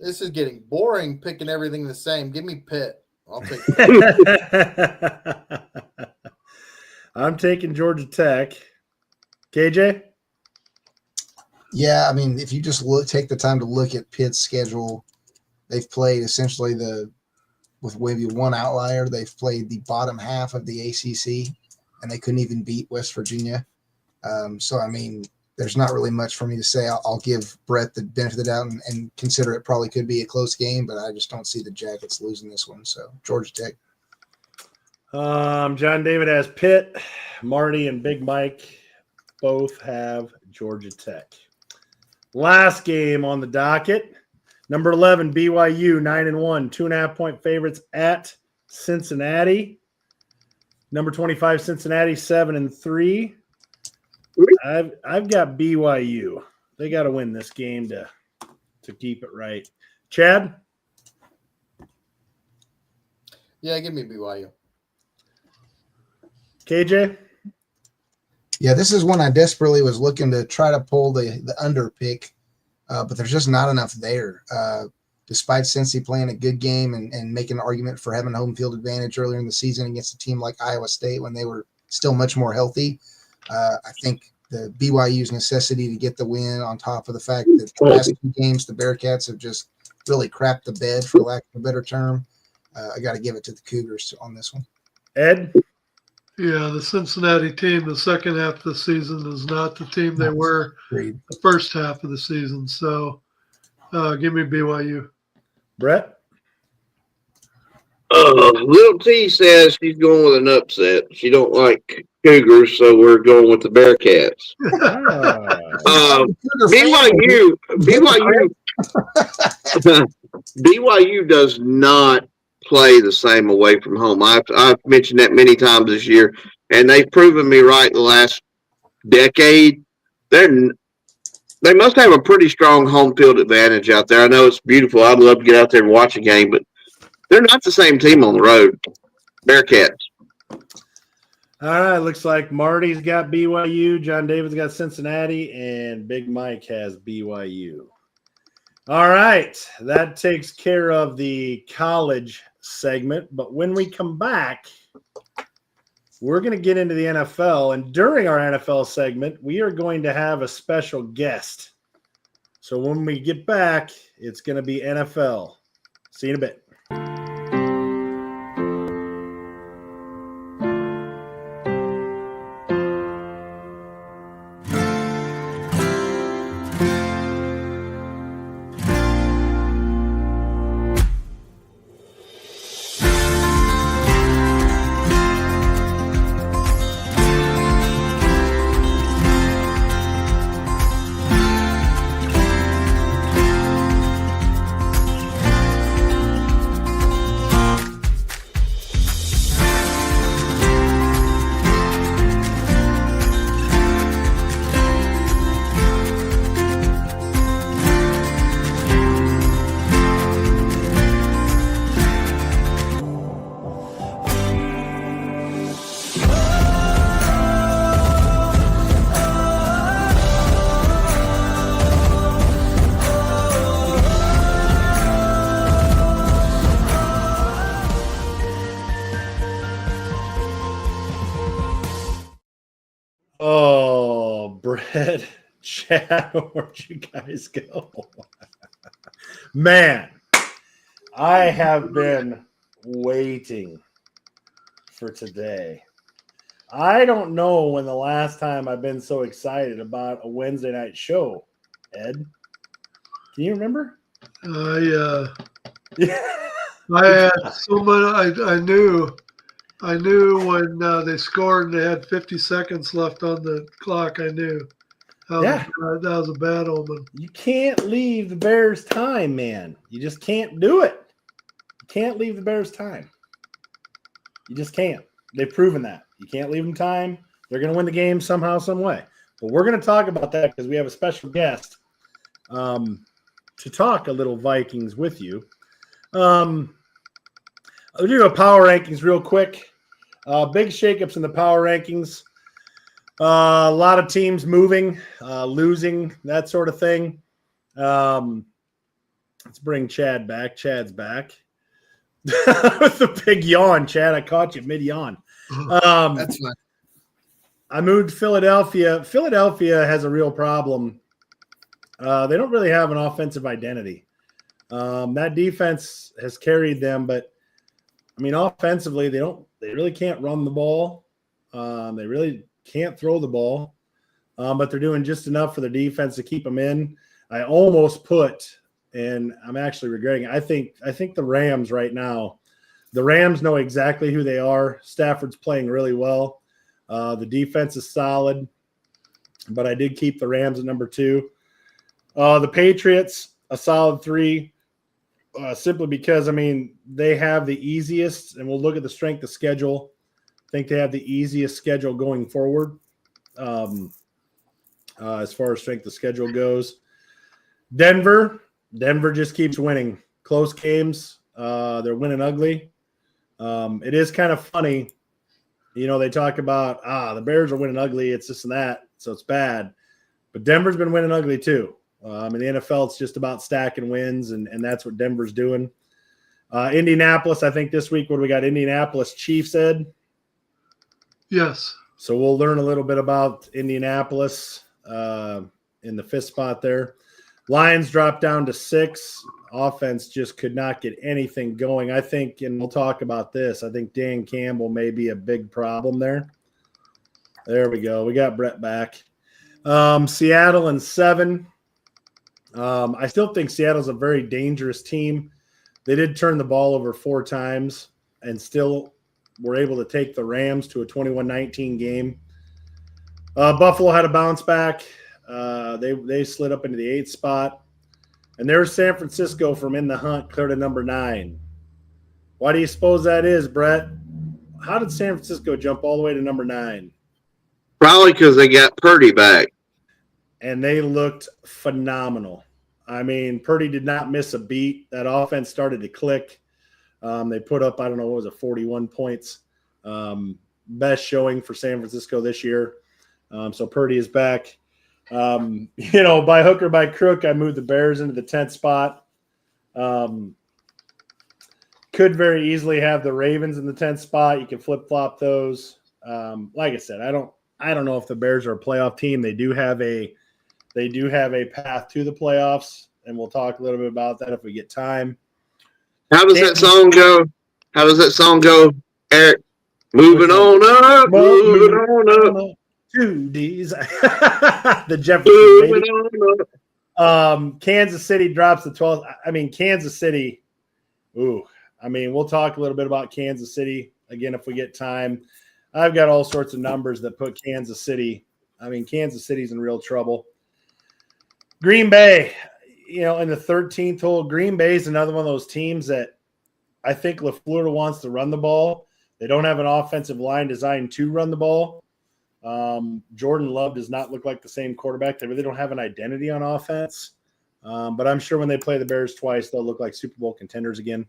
This is getting boring, picking everything the same. Give me Pitt. I'll take that.
I'm taking Georgia Tech. KJ?
Yeah, I mean, if you just take the time to look at Pitt's schedule, they've played essentially with maybe one outlier, they've played the bottom half of the ACC, and they couldn't even beat West Virginia. So, I mean, there's not really much for me to say. I'll give Brett the benefit of the doubt and consider it probably could be a close game, but I just don't see the Jackets losing this one. So, Georgia Tech.
John David has Pitt. Marty and Big Mike both have Georgia Tech. Last game on the docket. Number 11, BYU, 9-1, 2.5 point favorites at Cincinnati. Number 25, Cincinnati, 7-3. I've got BYU. They got to win this game to keep it right. Chad?
Yeah, give me BYU.
KJ?
Yeah, this is one I desperately was looking to try to pull the under pick, but there's just not enough there. Despite Cincy playing a good game and making an argument for having home field advantage earlier in the season against a team like Iowa State when they were still much more healthy, I think the BYU's necessity to get the win on top of the fact that the last 2 games the Bearcats have just really crapped the bed, for lack of a better term. I got to give it to the Cougars on this one.
Ed?
Yeah, the Cincinnati team, the second half of the season is not the team they were the first half of the season. So give me BYU.
Brett?
Little T says she's going with an upset. She don't like Cougars, so we're going with the Bearcats. BYU does not play the same away from home. I've mentioned that many times this year, and they've proven me right the last decade. they must have a pretty strong home field advantage out there. I know it's beautiful. I'd love to get out there and watch a game, but they're not the same team on the road. Bearcats.
All right, looks like Marty's got BYU, John David's got Cincinnati, and Big Mike has BYU. All right, that takes care of the college segment. But when we come back, we're going to get into the NFL. And during our NFL segment, we are going to have a special guest. So when we get back, it's going to be NFL. See you in a bit. Oh, Brett, Chad, where'd you guys go? Man, I have been waiting for today. I don't know when the last time I've been so excited about a Wednesday night show, Ed. Can you remember?
I had so many. I knew when they scored and they had 50 seconds left on the clock. I knew that was a bad omen.
You can't leave the Bears time, man. You just can't do it. You can't leave the Bears time. You just can't. They've proven that. You can't leave them time. They're going to win the game somehow, some way. But we're going to talk about that because we have a special guest to talk a little Vikings with you. I'll do a power rankings real quick. Big shakeups in the power rankings. A lot of teams moving, losing, that sort of thing. Let's bring Chad back. Chad's back. With the big yawn, Chad. I caught you mid-yawn.
That's fine.
I moved Philadelphia. Philadelphia has a real problem. They don't really have an offensive identity. That defense has carried them, but I mean, offensively, they really can't run the ball. They really can't throw the ball, but they're doing just enough for the defense to keep them in. I almost put, and I'm actually regretting it. I think the Rams right now, the Rams know exactly who they are. Stafford's playing really well. The defense is solid, but I did keep the Rams at number 2. The Patriots, a solid 3. Simply because, I mean, they have the easiest, and we'll look at the strength of schedule. I think they have the easiest schedule going forward as far as strength of schedule goes. Denver just keeps winning. Close games. They're winning ugly. It is kind of funny. You know, they talk about, the Bears are winning ugly. It's this and that, so it's bad. But Denver's been winning ugly too. In the NFL, it's just about stacking wins, and that's what Denver's doing. Indianapolis, I think this week, what do we got? Indianapolis Chiefs, Ed?
Yes.
So we'll learn a little bit about Indianapolis in the 5th spot there. Lions dropped down to 6. Offense just could not get anything going. I think, and we'll talk about this, I think Dan Campbell may be a big problem there. There we go. We got Brett back. Seattle in 7. I still think Seattle's a very dangerous team. They did turn the ball over 4 times and still were able to take the Rams to a 21-19 game. Buffalo had a bounce back. They slid up into the 8th spot. And there's San Francisco from in the hunt, clear to number 9. Why do you suppose that is, Brett? How did San Francisco jump all the way to number 9?
Probably because they got Purdy back.
and they looked phenomenal. I mean, Purdy did not miss a beat. That offense started to click. They put up, I don't know, what was it, 41 points. Best showing for San Francisco this year. So Purdy is back. By hook or by crook, I moved the Bears into the 10th spot. Could very easily have the Ravens in the 10th spot. You can flip-flop those. Like I said, I don't know if the Bears are a playoff team. They do have a path to the playoffs, and we'll talk a little bit about that if we get time.
How does that song go? Eric? Moving on up, moving on up.
2 D's. The Jefferson baby.
On up.
Kansas City drops the 12th. I mean, Kansas City. Ooh. I mean, we'll talk a little bit about Kansas City again if we get time. I've got all sorts of numbers that put Kansas City. I mean, Kansas City's in real trouble. Green Bay, in the 13th hole. Green Bay is another one of those teams that I think LaFleur wants to run the ball. They don't have an offensive line designed to run the ball. Jordan Love does not look like the same quarterback. They really don't have an identity on offense. But I'm sure when they play the Bears twice, they'll look like Super Bowl contenders again.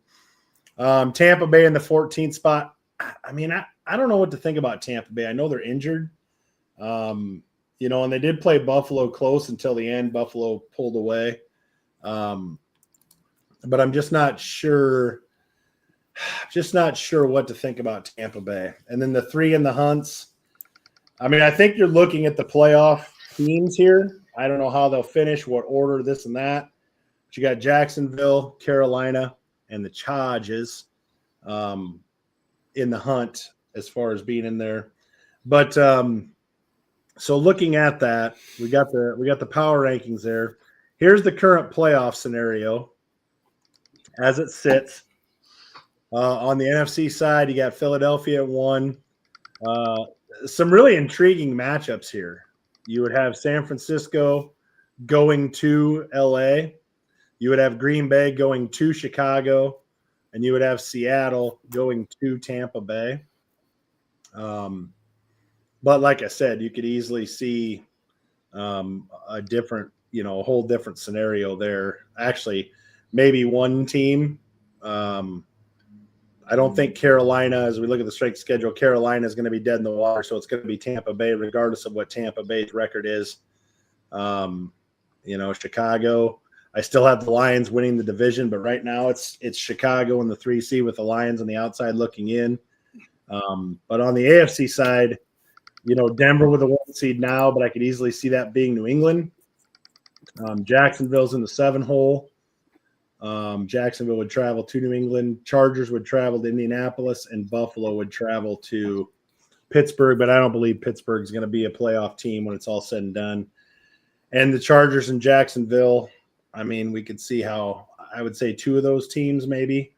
Tampa Bay in the 14th spot. I mean, I don't know what to think about Tampa Bay. I know they're injured. And they did play Buffalo close until the end. Buffalo pulled away. But I'm just not sure. What to think about Tampa Bay. And then the 3 in the Hunts. I mean, I think you're looking at the playoff teams here. I don't know how they'll finish, what order, this and that. But you got Jacksonville, Carolina, and the Chargers in the hunt as far as being in there. But so looking at that, we got the power rankings there. Here's the current playoff scenario as it sits. On the NFC side, you got Philadelphia at 1. Some really intriguing matchups here. You would have San Francisco going to LA. You would have Green Bay going to Chicago, and you would have Seattle going to Tampa Bay. But like I said, you could easily see a different, a whole different scenario there. Actually, maybe one team. I don't think Carolina, as we look at the strength schedule, Carolina is going to be dead in the water, so it's going to be Tampa Bay, regardless of what Tampa Bay's record is. Chicago, I still have the Lions winning the division, but right now it's Chicago in the 3 seed with the Lions on the outside looking in. But on the AFC side, Denver with the 1 seed now, but I could easily see that being New England. Jacksonville's in the 7 hole. Jacksonville would travel to New England. Chargers would travel to Indianapolis, and Buffalo would travel to Pittsburgh. But I don't believe Pittsburgh's going to be a playoff team when it's all said and done. And the Chargers and Jacksonville, I mean, we could see how I would say 2 of those teams maybe.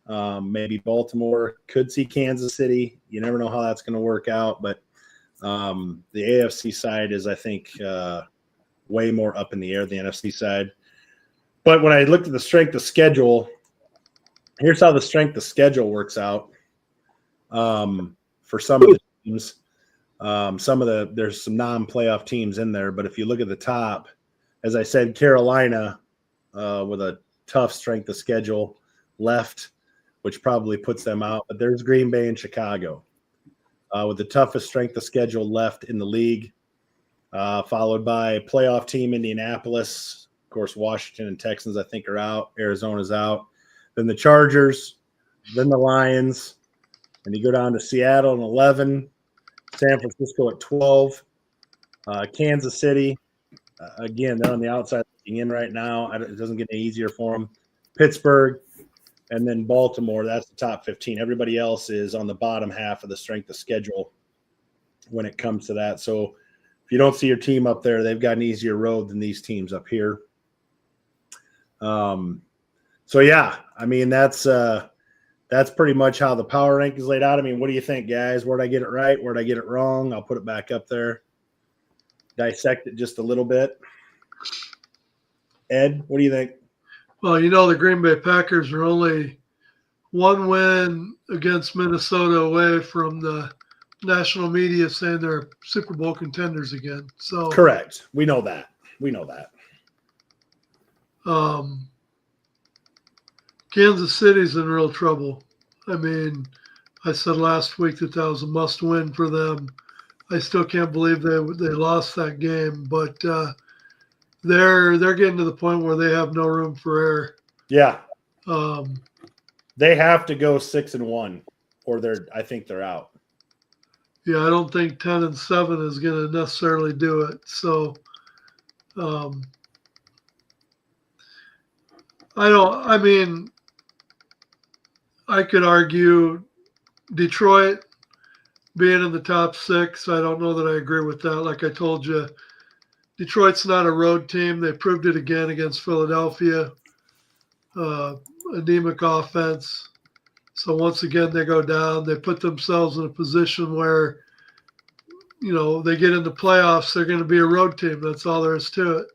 Maybe Baltimore could see Kansas City. You never know how that's going to work out. But the AFC side is, I think, way more up in the air than the NFC side. But when I looked at the strength of schedule, here's how the strength of schedule works out for some of the teams. There's some non-playoff teams in there, but if you look at the top, as I said, Carolina with a tough strength of schedule left, which probably puts them out. But there's Green Bay and Chicago with the toughest strength of schedule left in the league, followed by playoff team Indianapolis. Of course, Washington and Texans, I think, are out. Arizona's out. Then the Chargers, then the Lions. And you go down to Seattle at 11, San Francisco at 12, Kansas City. Again, they're on the outside looking in right now. It doesn't get any easier for them. Pittsburgh, and then Baltimore. That's the top 15. Everybody else is on the bottom half of the strength of schedule when it comes to that. So if you don't see your team up there, they've got an easier road than these teams up here. So yeah, I mean, that's pretty much how the power rank is laid out. I mean, what do you think, guys? Where'd I get it right? Where'd I get it wrong? I'll put it back up there. Dissect it just a little bit. Ed, what do you think?
Well, the Green Bay Packers are only 1 win against Minnesota away from the national media saying they're Super Bowl contenders again. So
Correct. We know that.
Kansas City's in real trouble. I mean, I said last week that was a must-win for them. I still can't believe they lost that game, but they're getting to the point where they have no room for error.
Yeah.
Um,
They have to go 6-1, or I think they're out.
Yeah, I don't think 10-7 is going to necessarily do it. So, I could argue Detroit being in the top 6. I don't know that I agree with that. Like I told you, Detroit's not a road team. They proved it again against Philadelphia. Anemic offense. So once again, they go down. They put themselves in a position where, they get into playoffs. They're going to be a road team. That's all there is to it.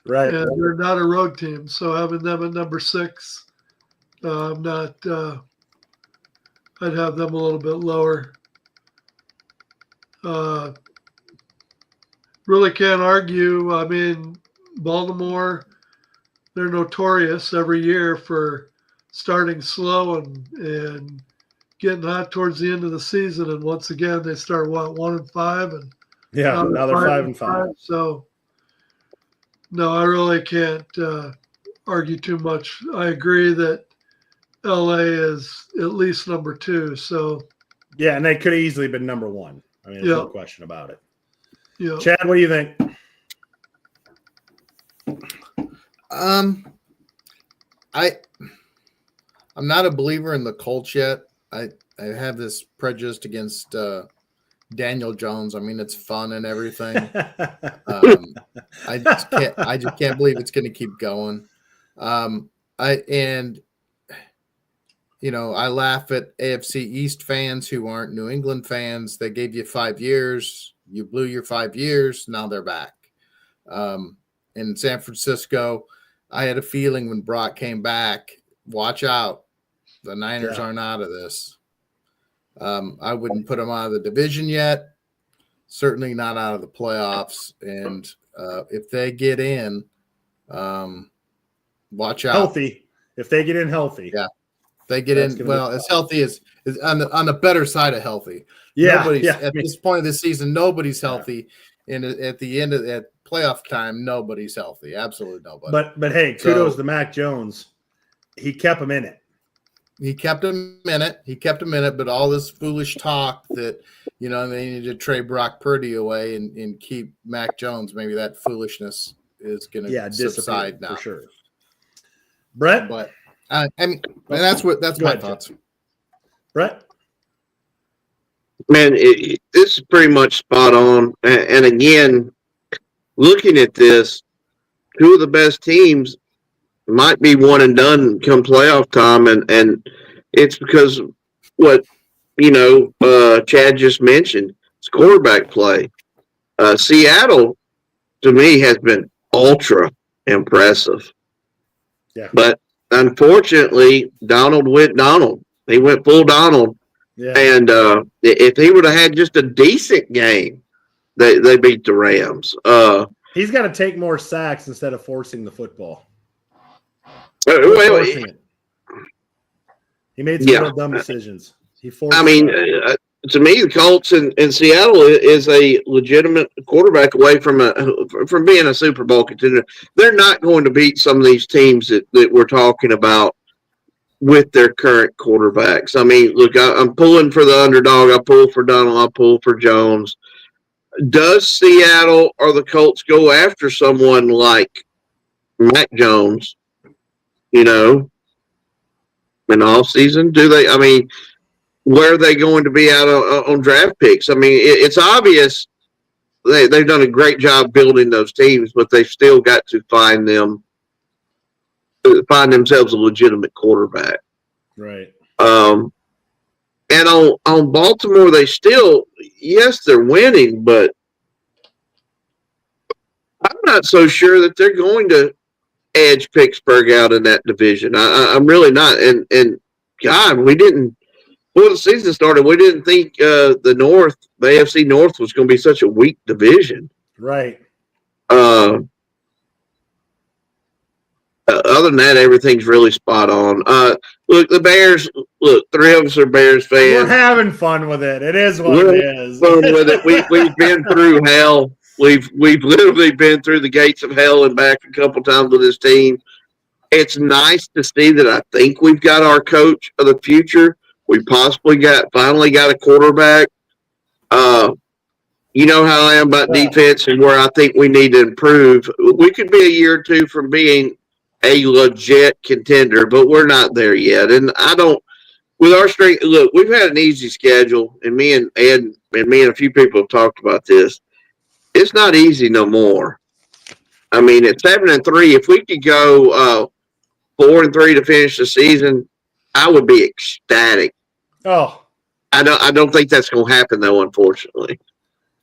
Right.
And they're not a road team. So having them at number 6, I'm not. I'd have them a little bit lower. Really can't argue. I mean, Baltimore, they're notorious every year for starting slow and getting hot towards the end of the season. And once again, they start 1-5 and
now they're 5-5.
So no, I really can't argue too much. I agree that LA is at least number 2. So
yeah, and they could have easily been number 1. I mean, there's no question about it.
Yeah.
Chad, what do you think?
I'm not a believer in the Colts yet. I have this prejudice against Daniel Jones. I mean, it's fun and everything. I just can't believe it's going to keep going. I laugh at AFC East fans who aren't New England fans. They gave you 5 years. You blew your 5 years. Now they're back. In San Francisco, I had a feeling when Brock came back, watch out. The Niners aren't out of this. I wouldn't put them out of the division yet. Certainly not out of the playoffs. And if they get in, watch out.
Healthy. If they get in healthy.
Yeah. They get in as healthy as on the better side of healthy.
Yeah.
At this point of the season, nobody's healthy. And at the end of that playoff time, nobody's healthy. Absolutely nobody.
But hey, kudos to Mac Jones. He kept him in it.
He kept him in it. But all this foolish talk that, they need to trade Brock Purdy away and keep Mac Jones, maybe that foolishness is going to subside now.
For sure. Brett?
But that's my thoughts.
Brett?
Man, this is pretty much spot on. And again, looking at this, 2 of the best teams might be one and done come playoff time, and it's because what Chad just mentioned. It's quarterback play. Seattle, to me, has been ultra impressive.
Yeah.
But unfortunately, Donald went Donald. He went full Donald.
Yeah.
And if he would have had just a decent game, they beat the Rams.
He's got to take more sacks instead of forcing the football. He made some real dumb decisions.
To me, the Colts in Seattle is a legitimate quarterback away from being a Super Bowl contender. They're not going to beat some of these teams that we're talking about with their current quarterbacks. I mean, look, I'm pulling for the underdog. I pull for Donald. I pull for Jones. Does Seattle or the Colts go after someone like Mac Jones, in off season? Do they? I mean, where are they going to be out on draft picks? I mean, it's obvious they've done a great job building those teams, but they've still got to find themselves a legitimate quarterback.
Right.
And on Baltimore, they still, yes, they're winning, but I'm not so sure that they're going to edge Pittsburgh out in that division. I'm really not. And God, we didn't before the season started, we didn't think the AFC North was going to be such a weak division.
Right.
Other than that, everything's really spot on. Look, the Bears. Look, three of us are Bears fans.
We're having fun with it. It is what it is.
Fun with it. We've been through hell. We've literally been through the gates of hell and back a couple times with this team. It's nice to see that I think we've got our coach of the future. We possibly finally got a quarterback. You know how I am about defense and where I think we need to improve. We could be a year or two from being a legit contender, but we're not there yet. And I don't, with our strength, look, we've had an easy schedule, and me and Ed and me and a few people have talked about this. It's not easy no more. I mean, at 7-3, if we could go 4-3 to finish the season, I would be ecstatic.
Oh,
I don't think that's going to happen though, unfortunately.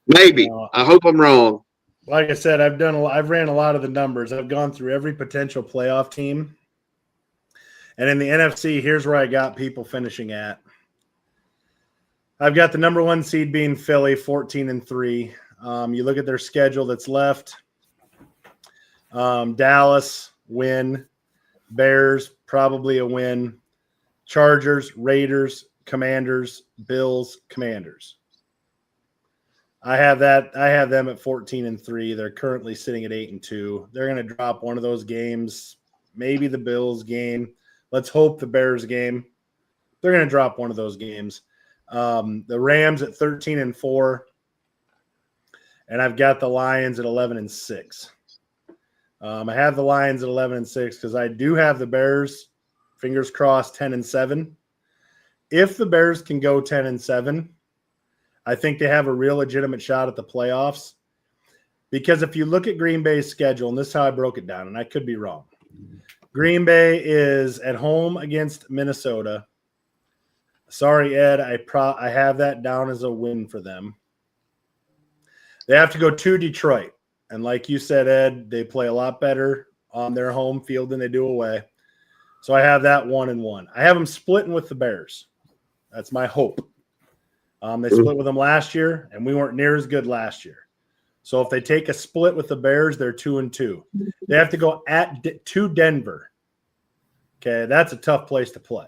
Maybe. I hope I'm wrong.
Like I said, I've ran a lot of the numbers. I've gone through every potential playoff team. And in the NFC, here's where I got people finishing at. I've got the number 1 seed being Philly, 14-3. You look at their schedule that's left. Dallas, win. Bears, probably a win. Chargers, Raiders, Commanders, Bills, Commanders. I have them at 14-3. They're currently sitting at 8-2. They're going to drop one of those games, maybe the Bills game. Let's hope the Bears game. They're going to drop one of those games. The Rams at 13-4, and I've got the Lions at 11-6. I have the Lions at 11-6 because I do have the Bears, fingers crossed, 10-7. If the Bears can go 10-7, I think they have a real legitimate shot at the playoffs. Because if you look at Green Bay's schedule, and this is how I broke it down, and I could be wrong. Green Bay is at home against Minnesota. Sorry, Ed, I have that down as a win for them. They have to go to Detroit. And like you said, Ed, they play a lot better on their home field than they do away. So I have that 1-1. I have them splitting with the Bears. That's my hope. They split with them last year, and we weren't near as good last year. So if they take a split with the Bears, they're 2-2. They have to go to Denver. Okay, that's a tough place to play.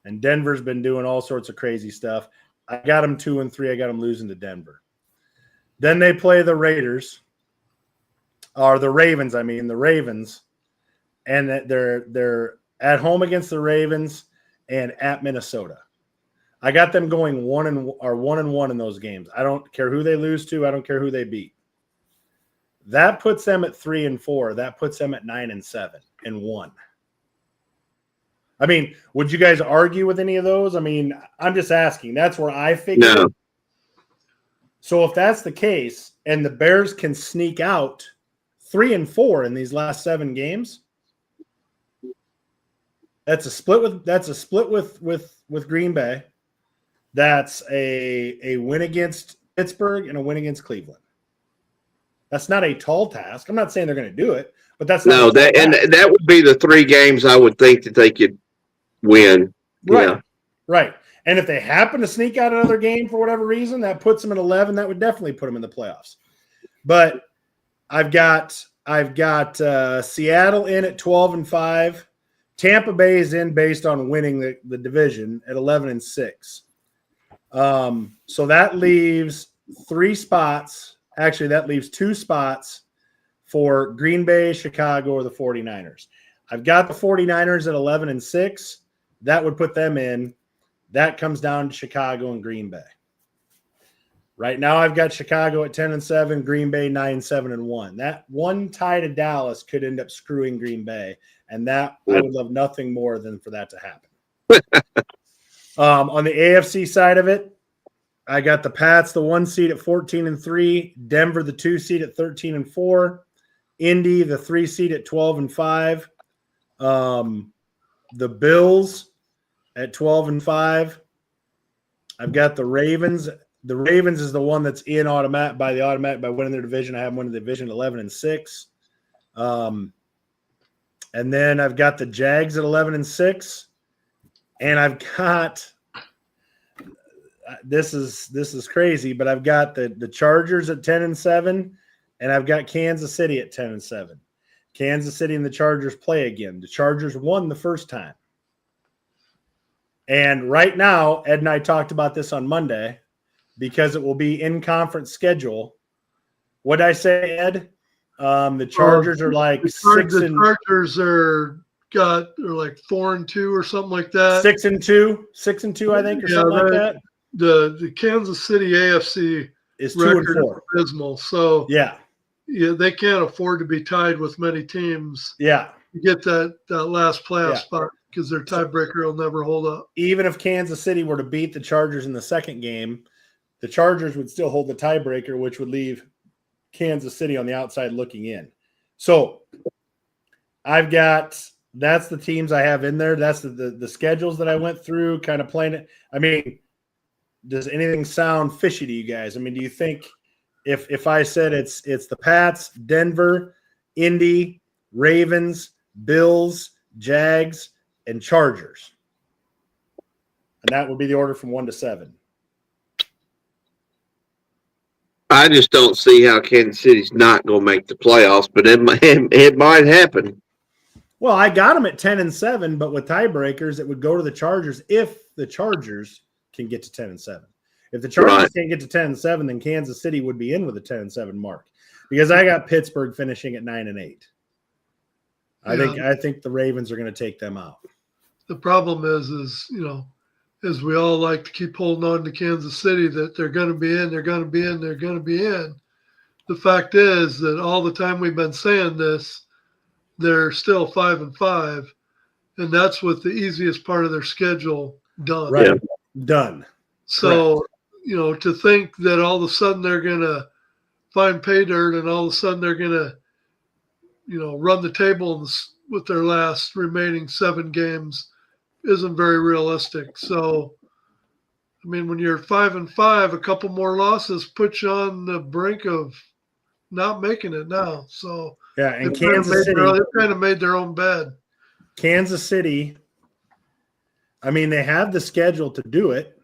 And Denver's been doing all sorts of crazy stuff. I got them 2-3. I got them losing to Denver. Then they play the Raiders, or the Ravens. I mean, the Ravens, and they're at home against the Ravens and at Minnesota. I got them going 1-1 in those games. I don't care who they lose to. I don't care who they beat. That puts them at 3-4. That puts them at 9-7-1. I mean, would you guys argue with any of those? I mean, I'm just asking. That's where I figure.
No.
So if that's the case, and the Bears can sneak out 3-4 in these last 7 games, that's a split with Green Bay. That's a win against Pittsburgh and a win against Cleveland. That's not a tall task. I'm not saying they're going to do it, but that's not
that would be the 3 games I would think that they could win.
Right.
Yeah.
Right. And if they happen to sneak out another game for whatever reason, that puts them at 11. That would definitely put them in the playoffs. But I've got Seattle in at 12-5. Tampa Bay is in based on winning the division at 11-6. So that leaves 3 spots. Actually, that leaves 2 spots for Green Bay, Chicago, or the 49ers. I've got the 49ers at 11-6. That would put them in. That comes down to Chicago and Green Bay. Right now, I've got Chicago at 10-7, Green Bay 9-7-1. That one tie to Dallas could end up screwing Green Bay, and that I would love nothing more than for that to happen. On the AFC side of it, I got the Pats, the 1 seed at 14-3, Denver, the 2 seed at 13-4, Indy, the 3 seed at 12-5, the Bills at 12-5. I've got the Ravens. The Ravens is the one that's in automatic by winning their division. I have them winning the division 11-6. And then I've got the Jags at 11-6, and I've got this is crazy, but I've got the Chargers at 10-7, and I've got Kansas City at 10-7. Kansas City and the Chargers play again. The Chargers won the first time. And right now, Ed and I talked about this on Monday because it will be in conference schedule. What did I say, Ed? The Chargers are like
the Chargers are like 4-2 or something like that.
6-2, 6-2, I think, or something like that.
The Kansas City AFC
is
record
2-4.
is abysmal. So
yeah,
they can't afford to be tied with many teams.
Yeah,
to get that last playoff spot because their tiebreaker will never hold up.
Even if Kansas City were to beat the Chargers in the second game, the Chargers would still hold the tiebreaker, which would leave Kansas City on the outside looking in. So that's the teams I have in there. That's the schedules that I went through, kind of playing it. I mean, does anything sound fishy to you guys? I mean, do you think if I said it's the Pats, Denver, Indy, Ravens, Bills, Jags, and Chargers, and that would be the order from 1 to 7?
I just don't see how Kansas City's not going to make the playoffs, but it might happen.
Well, I got them at 10-7, but with tiebreakers, it would go to the Chargers if the Chargers can get to 10-7. If the Chargers can't get to 10-7, then Kansas City would be in with a 10-7 mark because I got Pittsburgh finishing at 9-8. I think the Ravens are going to take them out.
The problem is as we all like to keep holding on to Kansas City, that they're going to be in, they're going to be in, they're going to be in. The fact is that all the time we've been saying this, they're still 5-5, and that's with the easiest part of their schedule done.
Right, done.
So, to think that all of a sudden they're going to find pay dirt and all of a sudden they're going to, run the table with their last remaining 7 games isn't very realistic. So, I mean, when you're 5-5, a couple more losses put you on the brink of not making it now. So,
yeah, and Kansas City,
they kind of made their own bed.
Kansas City, I mean, they have the schedule to do it.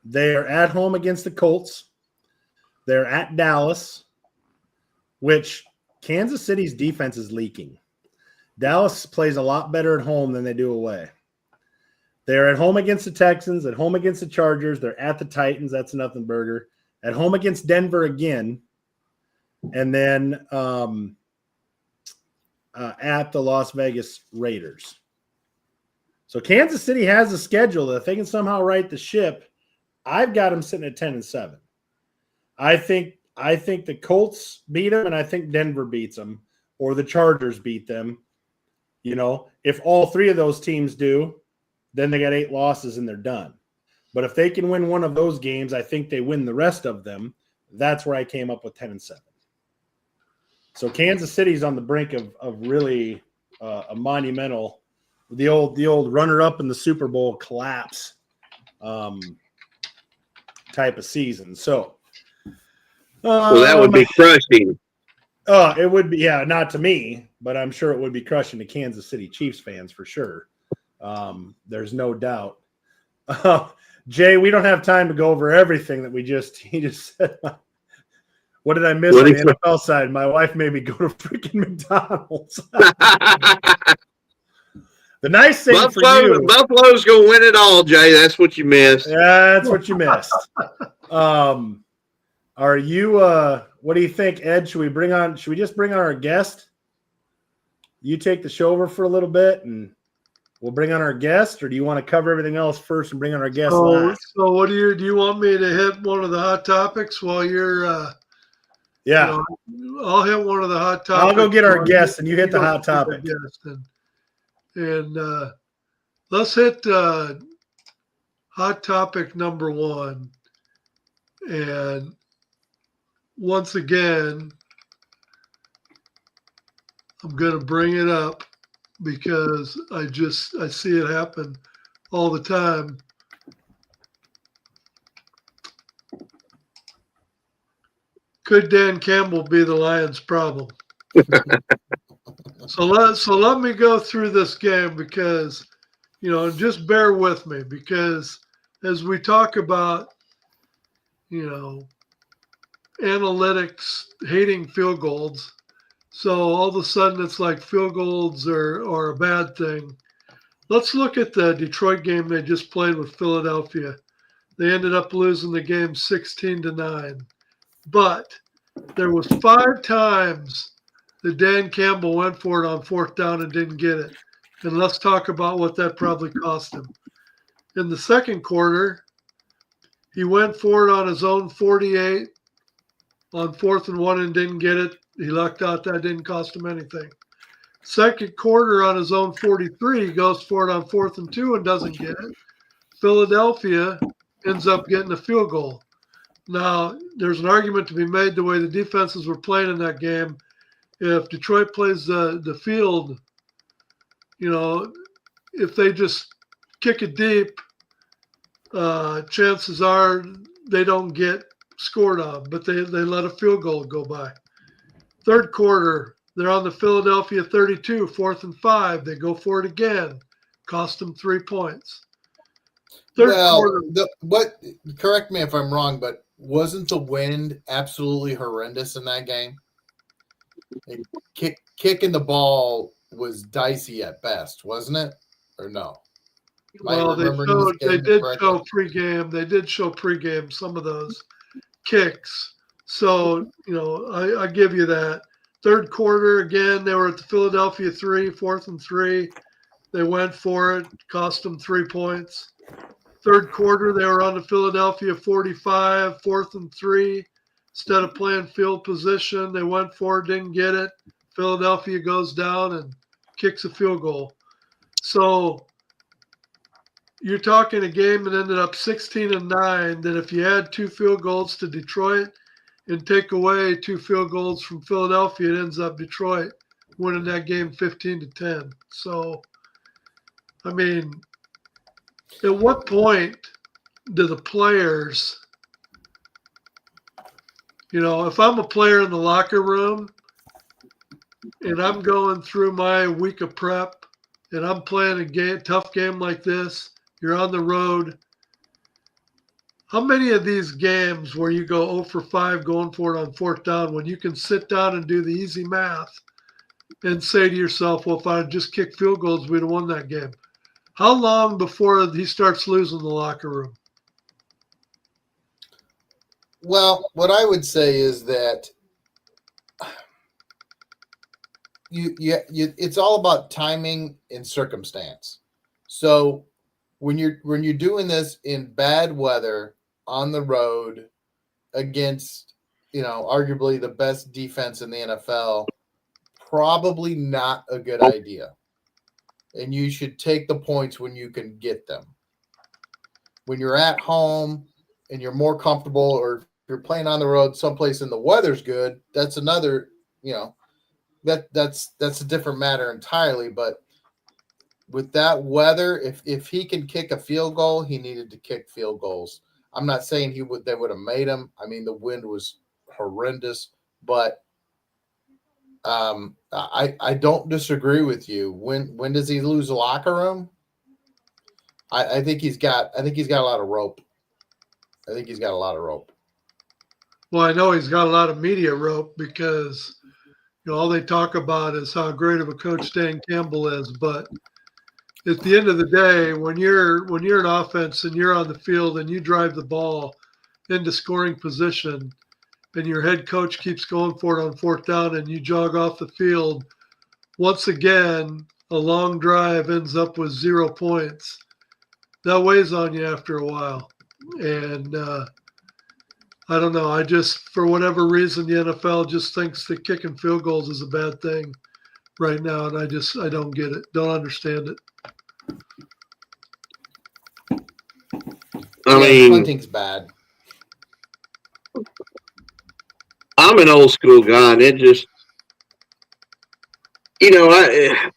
They're at home against the Colts. They're at Dallas, which Kansas City's defense is leaking. Dallas plays a lot better at home than they do away. They're at home against the Texans, at home against the Chargers. They're at the Titans. That's a nothing burger. At home against Denver again. And then at the Las Vegas Raiders. So Kansas City has a schedule that if they can somehow right the ship, I've got them sitting at 10-7. I think the Colts beat them, and I think Denver beats them, or the Chargers beat them. If all 3 of those teams do, then they got 8 losses and they're done. But if they can win one of those games, I think they win the rest of them. That's where I came up with 10-7. So Kansas City's on the brink of really a monumental, the old runner-up in the Super Bowl collapse type of season. So,
well, that would be crushing.
It would be, not to me, but I'm sure it would be crushing to Kansas City Chiefs fans for sure. There's no doubt. Jay, we don't have time to go over everything that he just said. What did I miss on the NFL side? My wife made me go to freaking McDonald's. The nice thing for you,
Buffalo's gonna win it all, Jay. That's what you missed.
Yeah, that's what you missed. Are you? What do you think, Ed? Should we just bring on our guest? You take the show over for a little bit, and we'll bring on our guest, or do you want to cover everything else first and bring on our guest last?
So, what do you want me to hit one of the hot topics while you're?
Yeah,
I'll hit one of the hot topics.
I'll go get our guest, and you hit the hot topic.
And let's hit hot topic number 1. And once again, I'm going to bring it up because I see it happen all the time. Could Dan Campbell be the Lions' problem? So let me go through this game because, just bear with me because as we talk about analytics hating field goals. So all of a sudden it's like field goals are a bad thing. Let's look at the Detroit game they just played with Philadelphia. They ended up losing the game 16-9. But there was 5 times that Dan Campbell went for it on 4th down and didn't get it. And let's talk about what that probably cost him. In the second quarter, he went for it on his own 48 on 4th and 1 and didn't get it. He lucked out. That didn't cost him anything. Second quarter on his own 43, he goes for it on 4th and 2 and doesn't get it. Philadelphia ends up getting a field goal. Now, there's an argument to be made the way the defenses were playing in that game. If Detroit plays the field, if they just kick it deep, chances are they don't get scored on, but they let a field goal go by. Third quarter, they're on the Philadelphia 32, 4th and 5. They go for it again. Cost them 3 points.
Correct me if I'm wrong, but wasn't the wind absolutely horrendous in that game? And kicking the ball was dicey at best, wasn't it? Or no?
Well, they did show pregame. They did show pregame some of those kicks. So, I give you that. Third quarter, again, they were at the Philadelphia 3, 4th and 3. They went for it, cost them 3 points. Third quarter, they were on the Philadelphia 45, 4th and 3. Instead of playing field position, they went for it, didn't get it. Philadelphia goes down and kicks a field goal. So you're talking a game that ended up 16-9, that if you add 2 field goals to Detroit and take away 2 field goals from Philadelphia, it ends up Detroit winning that game 15-10. So, I mean, at what point do the players, if I'm a player in the locker room and I'm going through my week of prep and I'm playing a tough game like this, you're on the road. How many of these games where you go 0 for 5 going for it on 4th down, when you can sit down and do the easy math and say to yourself, well, if I had just kicked field goals, we'd have won that game? How long before he starts losing the locker room?
Well, what I would say is that it's all about timing and circumstance. So when you're doing this in bad weather on the road against, arguably the best defense in the NFL, probably not a good idea. And you should take the points when you can get them. When you're at home and you're more comfortable, or if you're playing on the road someplace and the weather's good, that's another, that's a different matter entirely. But with that weather, if he can kick a field goal, he needed to kick field goals. I'm not saying they would have made him. I mean, the wind was horrendous, but I don't disagree with you. When does he lose the locker room? I think he's got a lot of rope.
Well, I know he's got a lot of media rope because all they talk about is how great of a coach Dan Campbell is. But at the end of the day, when you're an offense and you're on the field and you drive the ball into scoring position, and your head coach keeps going for it on 4th down and you jog off the field, once again, a long drive ends up with 0 points. That weighs on you after a while. And I don't know. I just, for whatever reason, the NFL just thinks that kicking field goals is a bad thing right now. And I don't get it. Don't understand it.
I mean,
punting's bad.
I'm an old school guy, and it just, I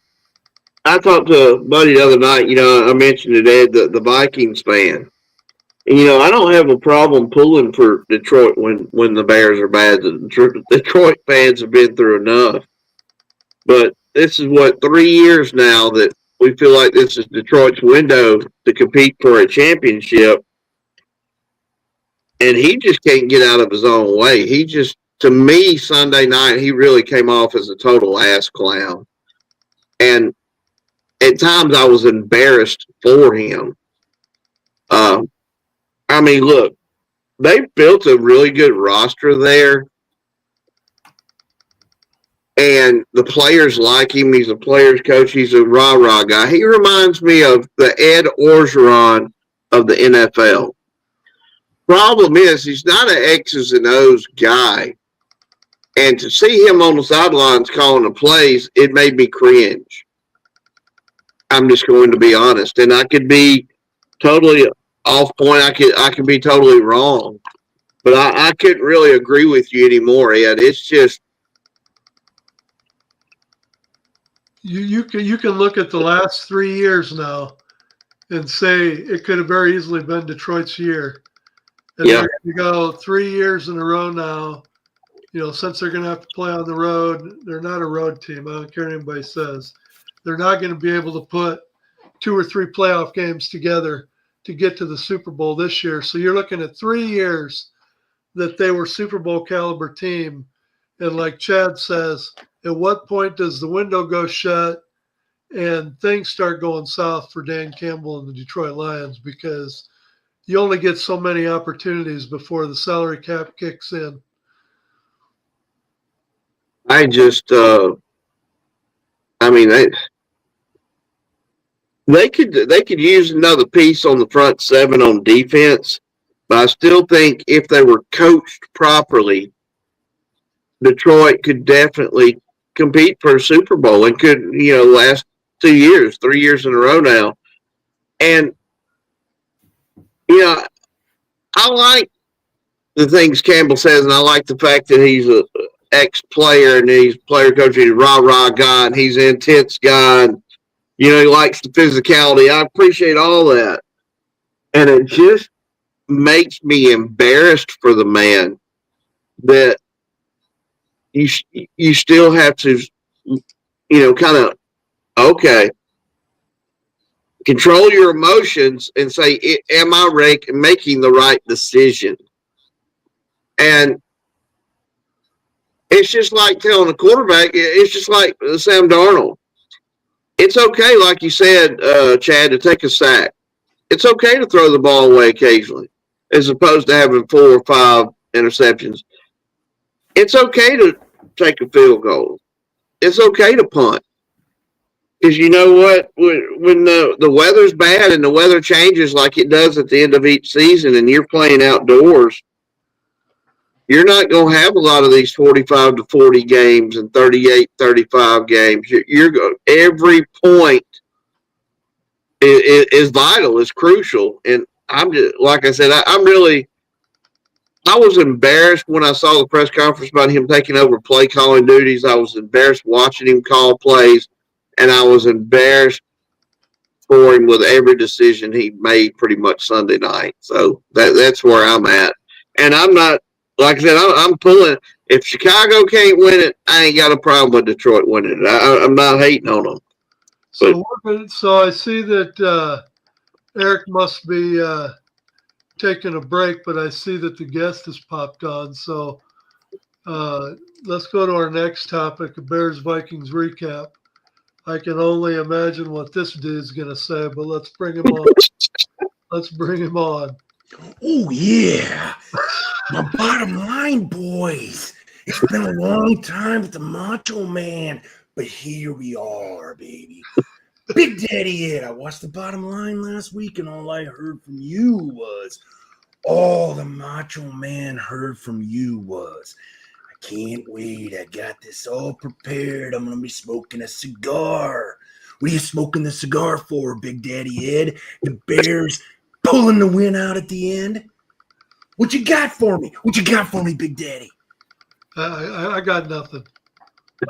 talked to a buddy the other night. I mentioned today the Vikings fan. And, I don't have a problem pulling for Detroit when the Bears are bad. The Detroit fans have been through enough. But this is 3 years now that we feel like this is Detroit's window to compete for a championship. and he just can't get out of his own way. He just, to me, Sunday night, he really came off as a total ass clown. And at times I was embarrassed for him. I mean, look, they've built a really good roster there. And the players like him. He's a player's coach. He's a rah-rah guy. He reminds me of the Ed Orgeron of the NFL. Problem is, he's not an X's and O's guy. And to see him on the sidelines calling the plays, it made me cringe. I'm just going to be honest. And I could be totally off point. I could be totally wrong. But I couldn't really agree with you anymore, Ed. It's just,
You can look at the last 3 years now and say it could have very easily been Detroit's year. And
yeah,
you go 3 years in a row now. You know, since they're going to have to play on the road, they're not a road team. I don't care what anybody says. They're not going to be able to put 2 or 3 playoff games together to get to the Super Bowl this year. So you're looking at 3 years that they were Super Bowl caliber team. And like Chad says, at what point does the window go shut and things start going south for Dan Campbell and the Detroit Lions? Because you only get so many opportunities before the salary cap kicks in.
I just, I mean, they could use another piece on the front seven on defense, but I still think if they were coached properly, Detroit could definitely compete for a Super Bowl and could, last 2 years, 3 years in a row now. And, I like the things Campbell says, and I like the fact that he's a ex-player and he's player coach, he's a rah-rah guy, and he's an intense guy, and, he likes the physicality. I appreciate all that. And it just makes me embarrassed for the man that you still have to, kind of, okay, control your emotions and say, am I making the right decision? And it's just like telling a quarterback, it's just like Sam Darnold. It's okay, like you said, Chad, to take a sack. It's okay to throw the ball away occasionally, as opposed to having 4 or 5 interceptions. It's okay to take a field goal. It's okay to punt. Because you know what? When the weather's bad and the weather changes like it does at the end of each season and you're playing outdoors, you're not going to have a lot of these 45 to 40 games and 38, 35 games. Every point is vital, is crucial. And I'm just, like I said, I was embarrassed when I saw the press conference about him taking over play calling duties. I was embarrassed watching him call plays, and I was embarrassed for him with every decision he made pretty much Sunday night. So that's where I'm at. And I'm not, like I said, I'm pulling. If Chicago can't win it, I ain't got a problem with Detroit winning it. I'm not hating on them.
So I see that Eric must be taking a break, but I see that the guest has popped on. So let's go to our next topic, a Bears-Vikings recap. I can only imagine what this dude's going to say, but let's bring him on.
Oh, yeah. My bottom line, boys. It's been a long time with the Macho Man, but here we are, baby. Big Daddy Ed, I watched the bottom line last week, and all I heard from you was, all the Macho Man heard from you was, I can't wait. I got this all prepared. I'm going to be smoking a cigar. What are you smoking the cigar for, Big Daddy Ed? The Bears pulling the win out at the end? What you got for me? Big Daddy?
I got nothing.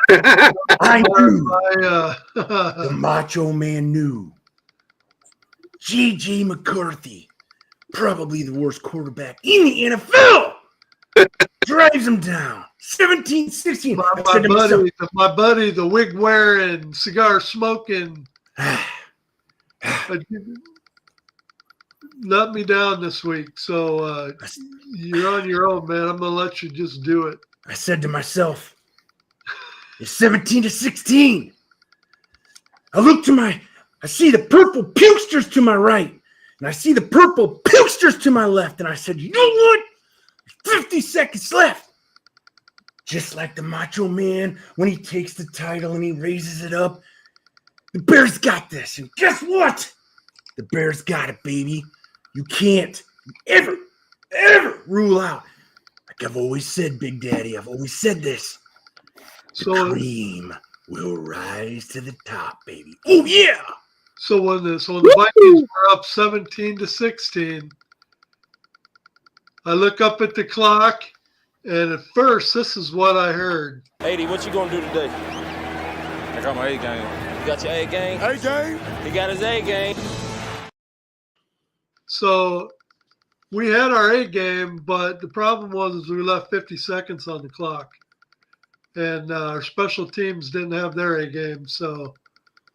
I knew. The Macho Man knew. J.J. McCarthy, probably the worst quarterback in the NFL, drives him down. 17-16.
My buddy, the wig wearing, cigar smoking. let me down this week. So you're on your own, man. I'm going to let you just do it.
I said to myself, it's 17-16. I see the purple pukesters to my right, and I see the purple pukesters to my left, and I said, you know what? 50 seconds left. Just like the Macho Man when he takes the title and he raises it up. The Bears got this, and guess what? The Bears got it, baby. You can't ever rule out. Like I've always said, Big Daddy, I've always said this. The cream will rise to the top, baby. Oh, yeah.
So when the Vikings were up 17-16, I look up at the clock, and at first, this is what I heard.
80, what you gonna do today?
I got my A game.
You got your A game?
A game?
He got his A game.
So we had our A game, but the problem was we left 50 seconds on the clock. And our special teams didn't have their A game, so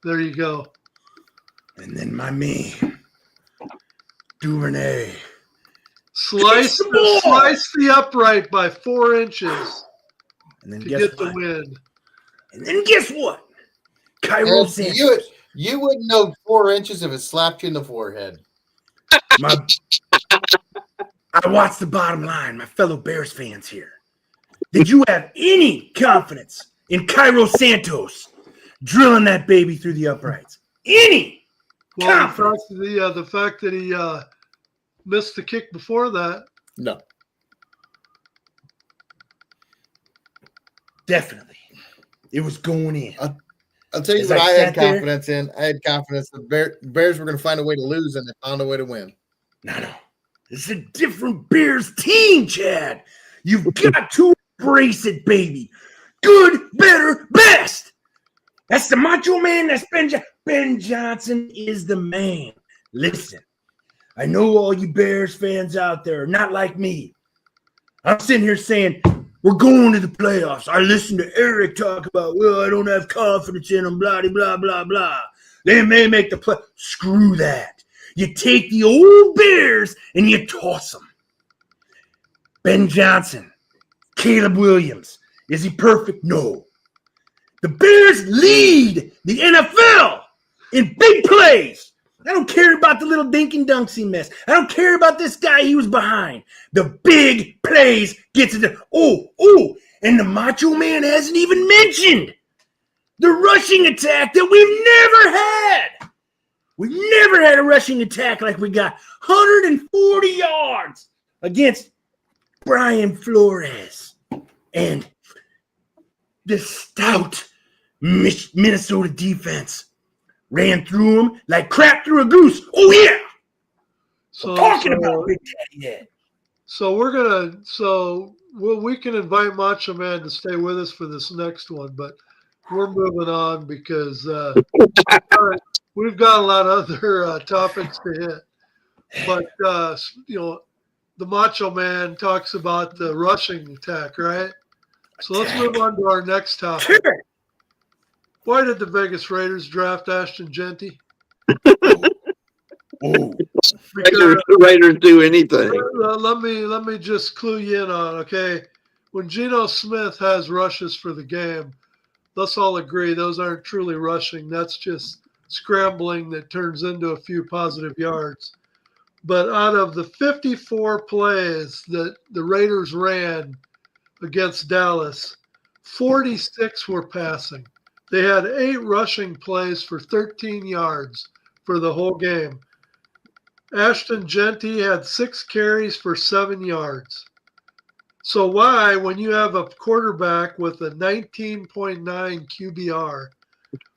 there you go.
And then my man, Duvernay.
Slice the upright by 4 inches
And then
to
guess
get
what?
the win.
And then guess what? Cairo Santos.
You wouldn't know 4 inches if it slapped you in the forehead.
I watched the bottom line, my fellow Bears fans here. Did you have any confidence in Cairo Santos drilling that baby through the uprights? Any confidence?
The fact that he missed the kick before that.
No.
Definitely. It was going in.
I'll tell you
As
what
I
I had
sat there-
confidence in. I had confidence the Bears were going to find a way to lose, and they found a way to win.
No. This is a different Bears team, Chad. You've got to embrace it, baby. Good, better, best. That's the Macho Man. That's Ben Johnson. Ben Johnson is the man. Listen, I know all you Bears fans out there are not like me. I'm sitting here saying, we're going to the playoffs. I listened to Eric talk about, well, I don't have confidence in them, blah, blah, blah, blah. They may make the play. Screw that. You take the old Bears and you toss them. Ben Johnson, Caleb Williams. Is he perfect? No. The Bears lead the NFL in big plays. I don't care about the little dink and dunks he missed. I don't care about this guy he was behind. The big plays gets it. And the Macho Man hasn't even mentioned the rushing attack that we've never had. We've never had a rushing attack like we got. 140 yards against Brian Flores and the stout Minnesota defense ran through him like crap through a goose. Oh yeah.
So
Talking about Big Daddy Ed.
So we can invite Macho Man to stay with us for this next one, but we're moving on because we've got a lot of other topics to hit. But the Macho Man talks about the rushing attack, right? So let's move on to our next topic.
Sure.
Why did the Vegas Raiders draft Ashton Genty?
Oh,
Raiders do anything.
Let me just clue you in on, okay? When Geno Smith has rushes for the game, let's all agree those aren't truly rushing. That's just scrambling that turns into a few positive yards. But out of the 54 plays that the Raiders ran against Dallas, 46 were passing. They had 8 rushing plays for 13 yards for the whole game. Ashton Genty had 6 carries for 7 yards. So why, when you have a quarterback with a 19.9 QBR,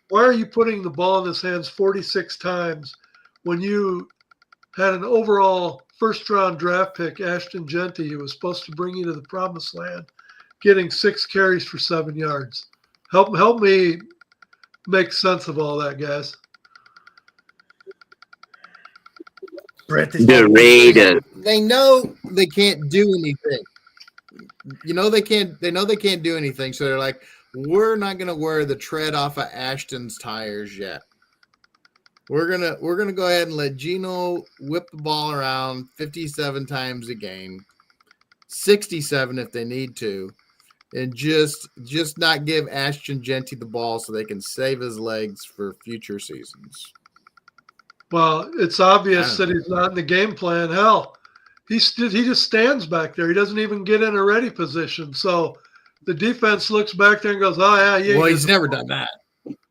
why are you putting the ball in his hands 46 times when you had an overall first-round draft pick, Ashton Genty, who was supposed to bring you to the promised land, getting 6 carries for 7 yards? Help me make sense of all that, guys.
Brett,
The Raiders.
They know they can't do anything. They know they can't do anything. So they're like, we're not going to wear the tread off of Ashton's tires yet. We're gonna go ahead and let Geno whip the ball around 57 times a game, 67 if they need to, and just not give Ashton Genty the ball so they can save his legs for future seasons.
Well, it's obvious that he's not in the game plan. Hell, he just stands back there. He doesn't even get in a ready position. So the defense looks back there and goes, "Oh yeah,
he's never done that.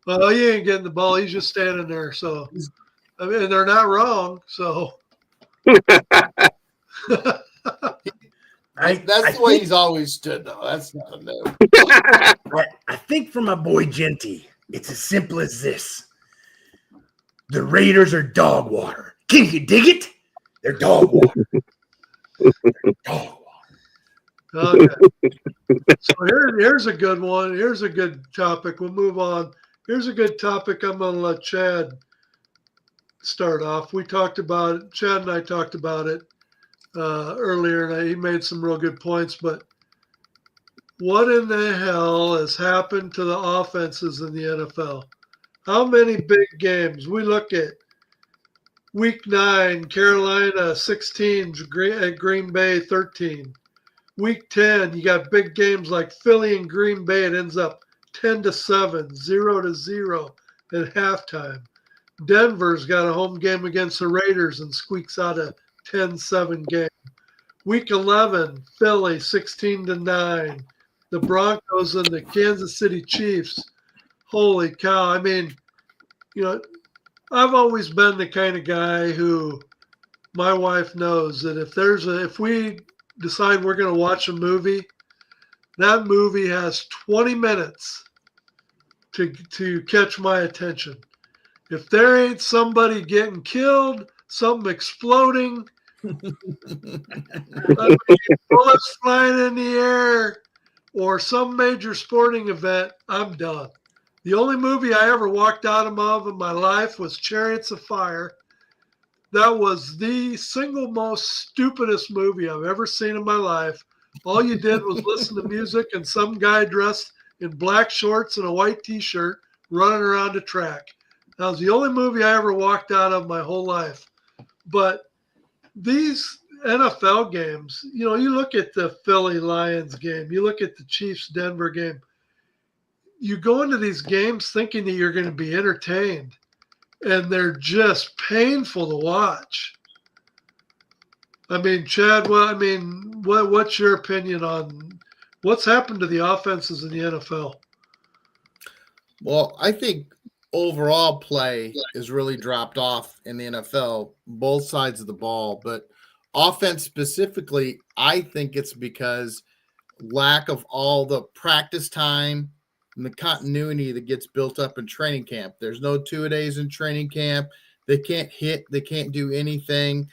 Well, he ain't getting the ball. He's just standing there." So, I mean, they're not wrong. So,
that's the way he's always stood, though. That's not a no.
I think for my boy Genty, it's as simple as this. The Raiders are dog water. Can you dig it? They're dog water. They're dog water.
Okay. So here's a good one. Here's a good topic. We'll move on. Here's a good topic. I'm going to let Chad start off. We talked about it. Chad and I talked about it earlier, and he made some real good points. But what in the hell has happened to the offenses in the NFL? How many big games? We look at Week 9, Carolina 16, Green Bay 13. Week 10, you got big games like Philly and Green Bay. It ends up 10-7, 0-0 at halftime. Denver's got a home game against the Raiders and squeaks out a 10-7 game. Week 11, Philly 16-9. The Broncos and the Kansas City Chiefs. Holy cow. I mean, I've always been the kind of guy who my wife knows that if we decide we're going to watch a movie, that movie has 20 minutes to catch my attention. If there ain't somebody getting killed, something exploding, bullets flying in the air, or some major sporting event, I'm done. The only movie I ever walked out of in my life was Chariots of Fire. That was the single most stupidest movie I've ever seen in my life. All you did was listen to music and some guy dressed in black shorts and a white T-shirt running around a track. That was the only movie I ever walked out of my whole life. But these NFL games, you look at the Philly Lions game, you look at the Chiefs Denver game, you go into these games thinking that you're going to be entertained, and they're just painful to watch. I mean, Chad, what's your opinion on what's happened to the offenses in the NFL?
Well, I think overall play is really dropped off in the NFL, both sides of the ball. But offense specifically, I think it's because lack of all the practice time and the continuity that gets built up in training camp. There's no 2-a-days in training camp. They can't hit. They can't do anything.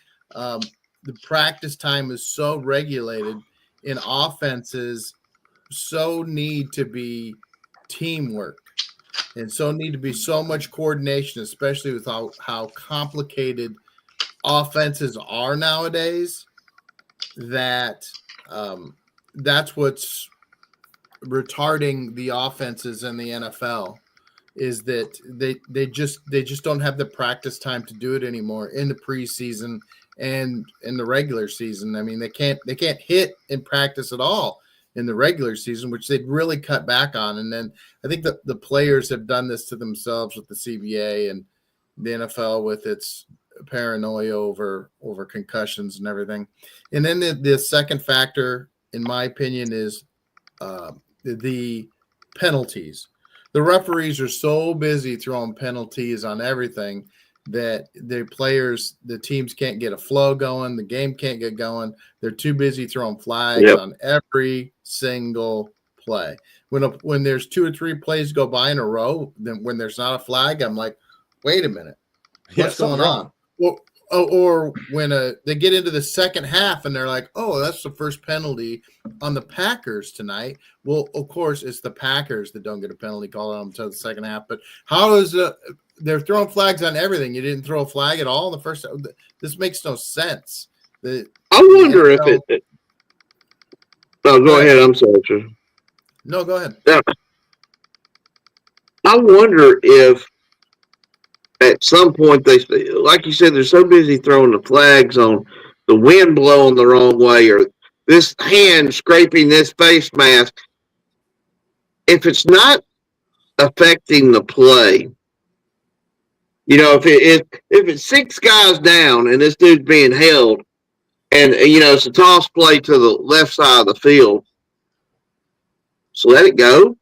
The practice time is so regulated in offenses, so need to be teamwork and so need to be so much coordination, especially with how complicated offenses are nowadays, that that's what's retarding the offenses in the NFL, is that they just don't have the practice time to do it anymore in the preseason and in the regular season. I mean, they can't hit in practice at all in the regular season, which they'd really cut back on. And then I think the players have done this to themselves with the CBA and the NFL with its paranoia over concussions and everything. And then the second factor, in my opinion, is the penalties. The referees are so busy throwing penalties on everything that the teams can't get a flow going. The game can't get going. They're too busy throwing flags on every single play. When there's 2 or 3 plays go by in a row, then when there's not a flag, I'm like, wait a minute, what's going on? Or when they get into the second half and they're like, oh, that's the first penalty on the Packers tonight. Well, of course, it's the Packers that don't get a penalty call on them until the second half. But how is they're throwing flags on everything? You didn't throw a flag at all in the first. This makes no sense.
I wonder if it. Oh, go ahead. I'm sorry, sir.
No, go ahead.
Yeah. I wonder if at some point, they, like you said, they're so busy throwing the flags on the wind blowing the wrong way or this hand scraping this face mask. If it's not affecting the play, if it's 6 guys down and this dude's being held, and it's a toss play to the left side of the field, so let it go.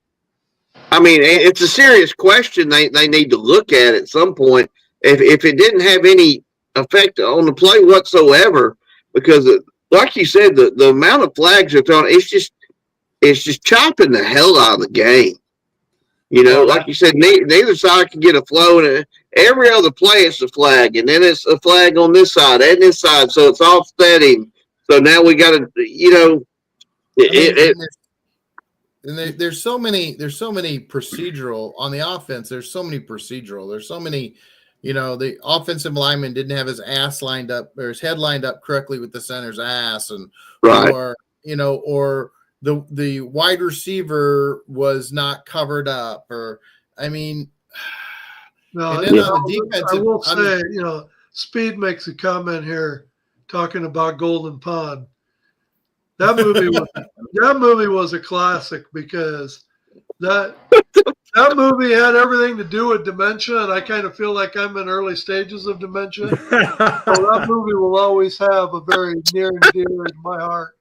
I mean, it's a serious question. They need to look at some point. If it didn't have any effect on the play whatsoever, because like you said, the amount of flags are thrown, it's just chopping the hell out of the game. Like you said, neither side can get a flow, and every other play it's a flag, and then it's a flag on this side and this side, so it's offsetting. So now we got to,
And there's so many procedural on the offense. There's so many procedural. There's so many, the offensive lineman didn't have his ass lined up or his head lined up correctly with the center's ass, and
right.
or the wide receiver was not covered up, or and then on the defensive,
I will say, Speed makes a comment here talking about Golden Pond. That movie was a classic because that movie had everything to do with dementia, and I kind of feel like I'm in early stages of dementia. So that movie will always have a very near and dear in my heart.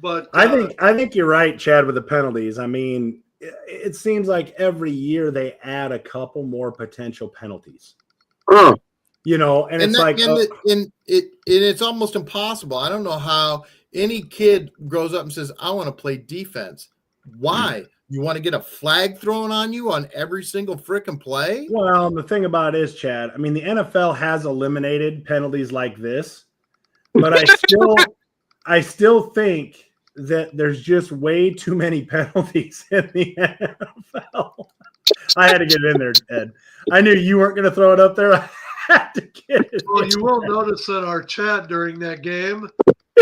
But
I think you're right, Chad, with the penalties. I mean, it seems like every year they add a couple more potential penalties.
Oh.
And
it's almost impossible. I don't know how any kid grows up and says, I want to play defense. Why? You want to get a flag thrown on you on every single freaking play?
Well, the thing about it is, Chad, I mean, the NFL has eliminated penalties like this, but I still think that there's just way too many penalties in the NFL. I had to get it in there, Ed. I knew you weren't going to throw it up there. I had to get it.
Well, you will notice in our chat during that game,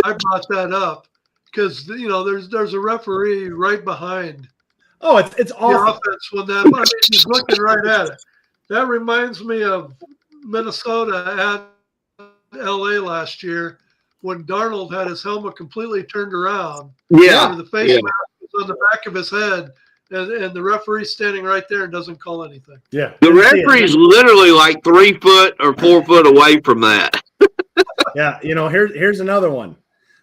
I brought that up because there's a referee right behind.
Oh, it's awful.
The offense he's looking right at it. That reminds me of Minnesota at LA last year when Darnold had his helmet completely turned around.
Yeah.
The face mask was on the back of his head, and the referee's standing right there and doesn't call anything.
Yeah.
The referee's literally like 3 foot or 4 foot away from that.
Yeah. Here's another one.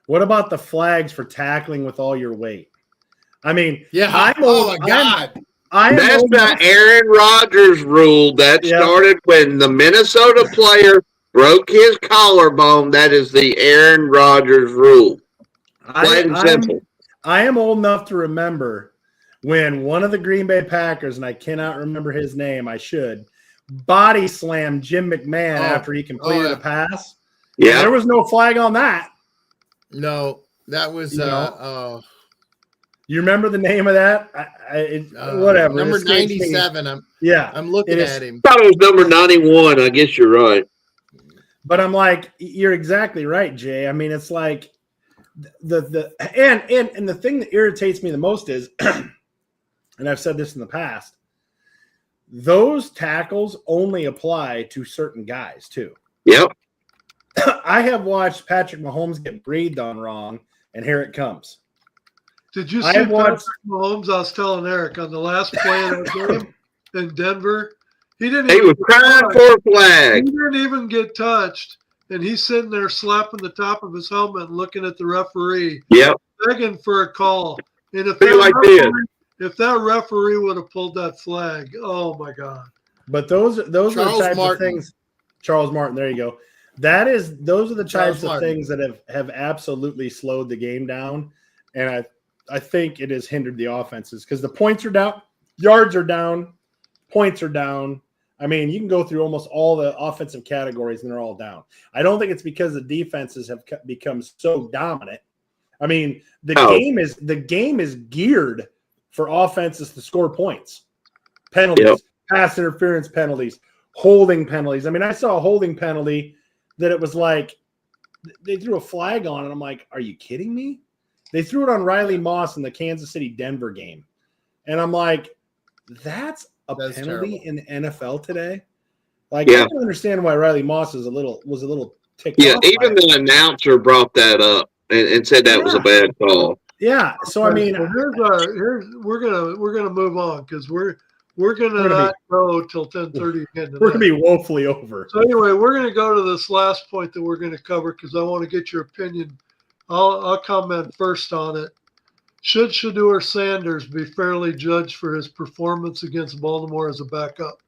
What about the flags for tackling with all your weight? I mean,
yeah. My God.
That's the Aaron Rodgers rule that started when the Minnesota player broke his collarbone. That is the Aaron Rodgers rule. Plain and simple.
I am old enough to remember when one of the Green Bay Packers, and I cannot remember his name, I should, body slammed Jim McMahon after he completed a pass.
Yeah.
There was no flag on that.
No, that was
you remember the name of that? Whatever.
Number 97. I'm looking at him.
I thought it was number 91. I guess you're right.
But I'm like, you're exactly right, Jay. I mean, it's like and the thing that irritates me the most is, and I've said this in the past, those tackles only apply to certain guys too.
Yep.
I have watched Patrick Mahomes get breathed on wrong, and here it comes.
Did you see Patrick Mahomes? I was telling Eric on the last play of that game in Denver. He was
crying for a flag.
He didn't even get touched, and he's sitting there slapping the top of his helmet and looking at the referee, begging for a call. And if that referee would have pulled that flag, oh my God!
But those are the types of things. Charles Martin, there you go. Those are the types of things that have absolutely slowed the game down, and I think it has hindered the offenses because the points are down, yards are down, points are down. I mean, you can go through almost all the offensive categories and they're all down. I don't think it's because the defenses have become so dominant. I mean, the game is geared for offenses to score points, penalties, pass interference penalties, holding penalties. I mean, I saw a holding penalty that it was like they threw a flag on it. I'm like, are you kidding me? They threw it on Riley Moss in the Kansas City Denver game. And I'm like, that's a penalty in the NFL today. Like
Yeah.
I can understand why Riley Moss was a little ticked
Yeah,
off. by
even
it.
the announcer brought that up and said that was a bad call.
Yeah. So I mean,
we're gonna move on because we're gonna
gonna
not go till 10:30 again
we're gonna
tonight.
be woefully over.
So anyway, we're gonna go to this last point that we're gonna cover because I want to get your opinion. I'll comment first on it. Should Shador Sanders be fairly judged for his performance against Baltimore as a backup?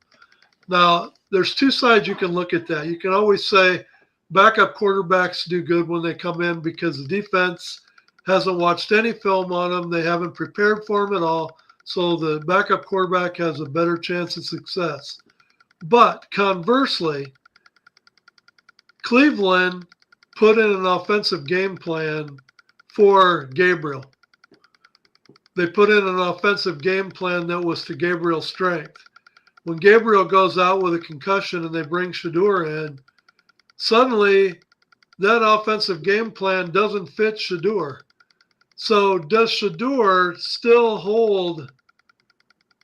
Now, there's two sides you can look at that. You can always say backup quarterbacks do good when they come in because the defense hasn't watched any film on them. They haven't prepared for them at all. So the backup quarterback has a better chance of success. But conversely, Cleveland put in an offensive game plan for Gabriel. They put in an offensive game plan that was to Gabriel's strength. When Gabriel goes out with a concussion and they bring Shador in, suddenly that offensive game plan doesn't fit Shador. So does Shador still hold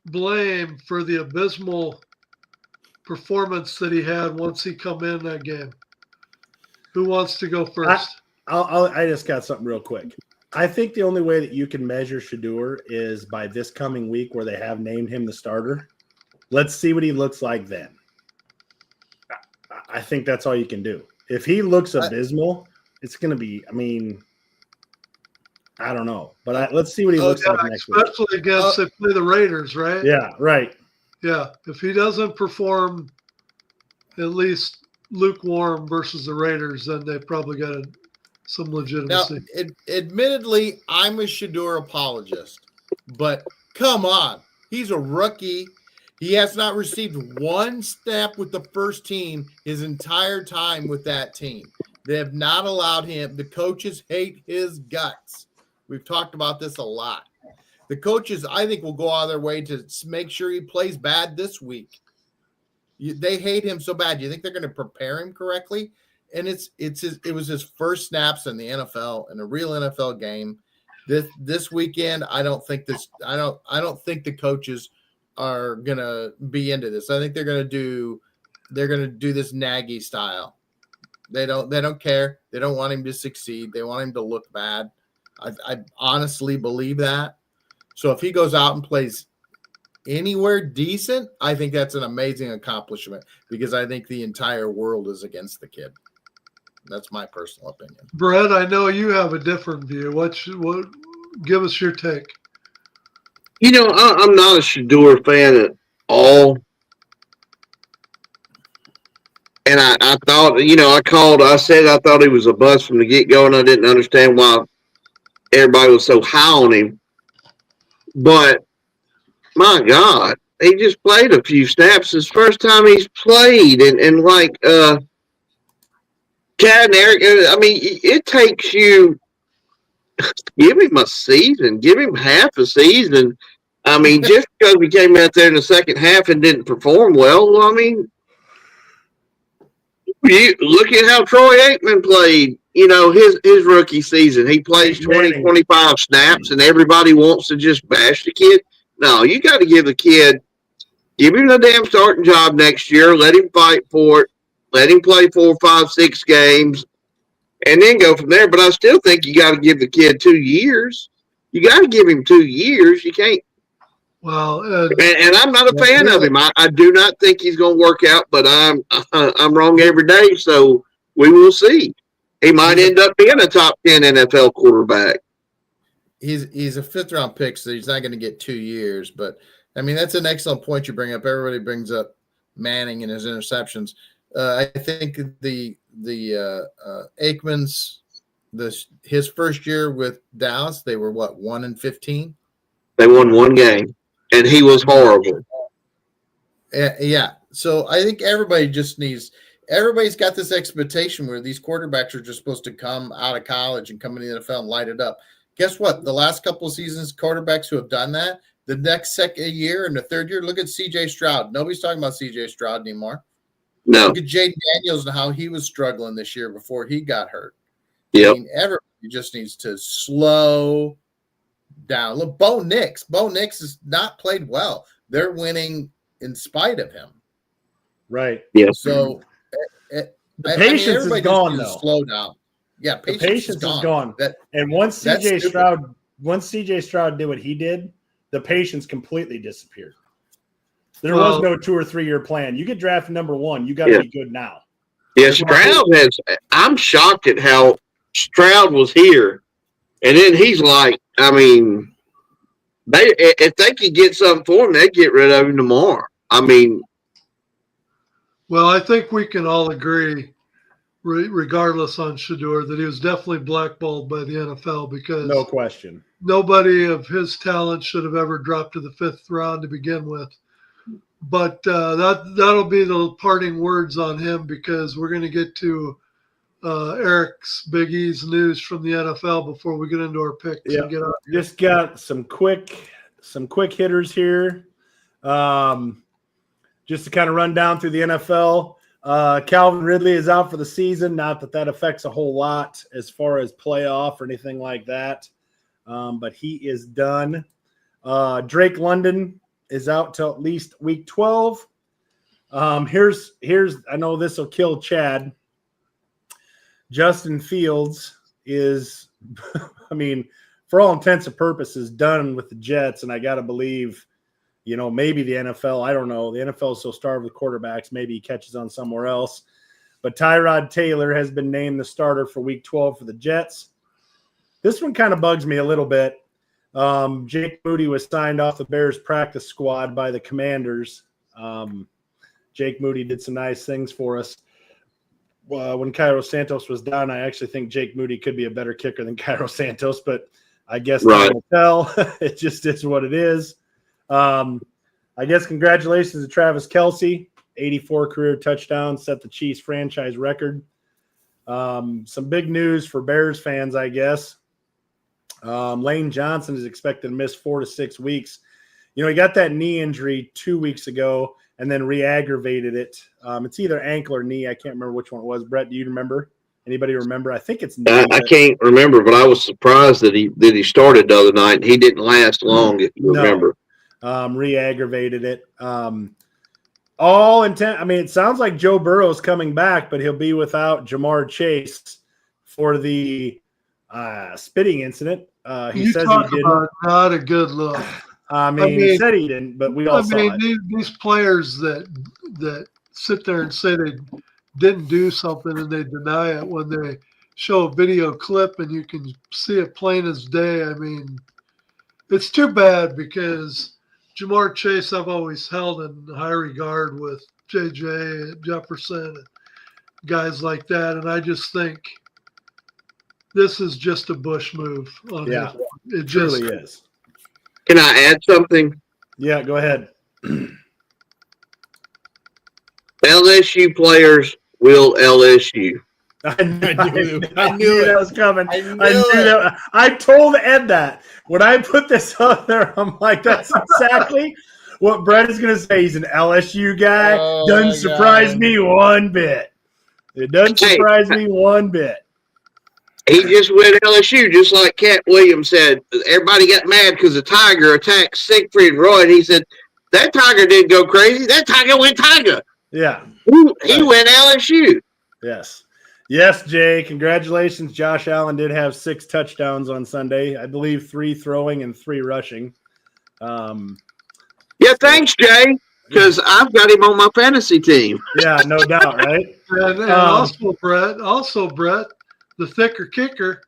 blame for the abysmal performance that he had once he come in that game? Who wants to go first?
I just got something real quick. I think the only way that you can measure Shador is by this coming week where they have named him the starter. Let's see what he looks like then. I think that's all you can do. If he looks abysmal, it's going to be, I mean, I don't know. But let's see what he looks like next week.
Especially against, they play the Raiders, right?
Yeah, right.
Yeah. If he doesn't perform at least lukewarm versus the Raiders, then they probably got some legitimacy.
Now, admittedly, I'm a Shador apologist, but come on. He's a rookie. He has not received one snap with the first team his entire time with that team. They have not allowed him. The coaches hate his guts. We've talked about this a lot. The coaches, I think, will go out of their way to make sure he plays bad this week. They hate him so bad. You think they're going to prepare him correctly? And it was his first snaps in the NFL, in a real NFL game. This weekend, I don't think the coaches are gonna be into this. I think they're gonna do this Nagy style. They don't care. They don't want him to succeed. They want him to look bad. I honestly believe that. So if he goes out and plays anywhere decent, I think that's an amazing accomplishment because I think the entire world is against the kid. That's my personal opinion.
Brett, I know you have a different view. Give us your take.
You know, I'm not a Shador fan at all. And I thought, I said I thought he was a bust from the get-go, and I didn't understand why everybody was so high on him. But, my God, he just played a few snaps. It's the first time he's played. And like Chad and Eric, I mean, it takes you – give him a season. Give him half a season. I mean, just because we came out there in the second half and didn't perform well, I mean, look at how Troy Aikman played, his rookie season. He plays 20, 25 snaps, and everybody wants to just bash the kid. No, you got to give the kid, give him the damn starting job next year, let him fight for it, let him play 4, 5, 6 games, and then go from there. But I still think you got to give the kid 2 years. You got to give him 2 years. You can't.
Well,
and I'm not a fan of him. I do not think he's going to work out, but I'm wrong every day, so we will see. He might end up being a top 10 NFL quarterback.
He's a 5th-round pick, so he's not going to get 2 years. But, I mean, that's an excellent point you bring up. Everybody brings up Manning and his interceptions. I think the Aikman's his first year with Dallas, they were, 1-15?
They won 1 game. And he was horrible.
Yeah. So I think everybody's got this expectation where these quarterbacks are just supposed to come out of college and come into the NFL and light it up. Guess what? The last couple of seasons, quarterbacks who have done that, the next second year and the third year, look at C.J. Stroud. Nobody's talking about C.J. Stroud anymore.
No.
Look at Jaden Daniels and how he was struggling this year before he got hurt.
Yep.
I mean, everybody just needs to slow down. Look, Bo Nix has not played well. They're winning in spite of him.
Right.
Yeah.
So
The patience is
everybody
gone,
just needs
though.
to slow down. Yeah,
The patience is gone. And once
that's
CJ
stupid.
Stroud did what he did, the patience completely disappeared. There
Well-
was no 2 or 3 year plan. You get drafted number 1, you got to
Yeah.
be good now.
Yeah, Stroud has. I'm shocked at how Stroud was here, and then he's like, I mean, if they could get something for him, they'd get rid of him tomorrow. I mean,
Well, I think we can all agree, regardless on Shador, that he was definitely blackballed by the NFL because
No question.
nobody of his talent should have ever dropped to the 5th round to begin with. But that'll be the parting words on him because we're going to get to Eric's Big E's news from the NFL before we get into our picks and get out.
Just got some quick hitters here. Just to kind of run down through the NFL. Calvin Ridley is out for the season. Not that affects a whole lot as far as playoff or anything like that. But he is done. Drake London is out till at least week 12. Here's I know this will kill Chad. Justin Fields is, I mean, for all intents and purposes, done with the Jets, and I got to believe, maybe the NFL, I don't know. The NFL is so starved with quarterbacks, maybe he catches on somewhere else. But Tyrod Taylor has been named the starter for week 12 for the Jets. This one kind of bugs me a little bit. Jake Moody was signed off the Bears practice squad by the Commanders. Jake Moody did some nice things for us. When Cairo Santos was down, I actually think Jake Moody could be a better kicker than Cairo Santos, but I guess time will tell. It just is what it is. I guess congratulations to Travis Kelce, 84 career touchdowns, set the Chiefs franchise record. Some big news for Bears fans, I guess. Lane Johnson is expected to miss 4 to 6 weeks. He got that knee injury 2 weeks ago and then re-aggravated it. It's either ankle or knee. I can't remember which one it was. Brett, do you remember? Anybody remember? I think it's knee.
I can't remember, but I was surprised that he started the other night. He didn't last long, if you remember.
Re-aggravated it. All intent. I mean, it sounds like Joe Burrow's coming back, but he'll be without Jamar Chase for the spitting incident. He says he didn't.
Not a good look.
I mean, he said he didn't, but we all saw it.
These players that sit there and say they didn't do something and they deny it when they show a video clip and you can see it plain as day. I mean, it's too bad because Jamar Chase I've always held in high regard with JJ Jefferson and guys like that, and I just think this is just a Bush move on his part. It
truly is.
Can I add something?
Yeah, go ahead.
LSU players will LSU.
I knew that was coming. I knew that. I told Ed that when I put this out there. I'm like, that's exactly what Brett is going to say. He's an LSU guy. Doesn't surprise me one bit. It doesn't surprise me one bit.
He just went LSU, just like Cat Williams said. Everybody got mad because the Tiger attacked Siegfried and Roy, and he said, that Tiger didn't go crazy. That Tiger went Tiger.
Yeah.
He went LSU.
Yes. Yes, Jay. Congratulations. Josh Allen did have 6 touchdowns on Sunday. I believe 3 throwing and 3 rushing.
Yeah, thanks, Jay, because I've got him on my fantasy team.
Yeah, no doubt, right?
And also, Brett, the thicker kicker.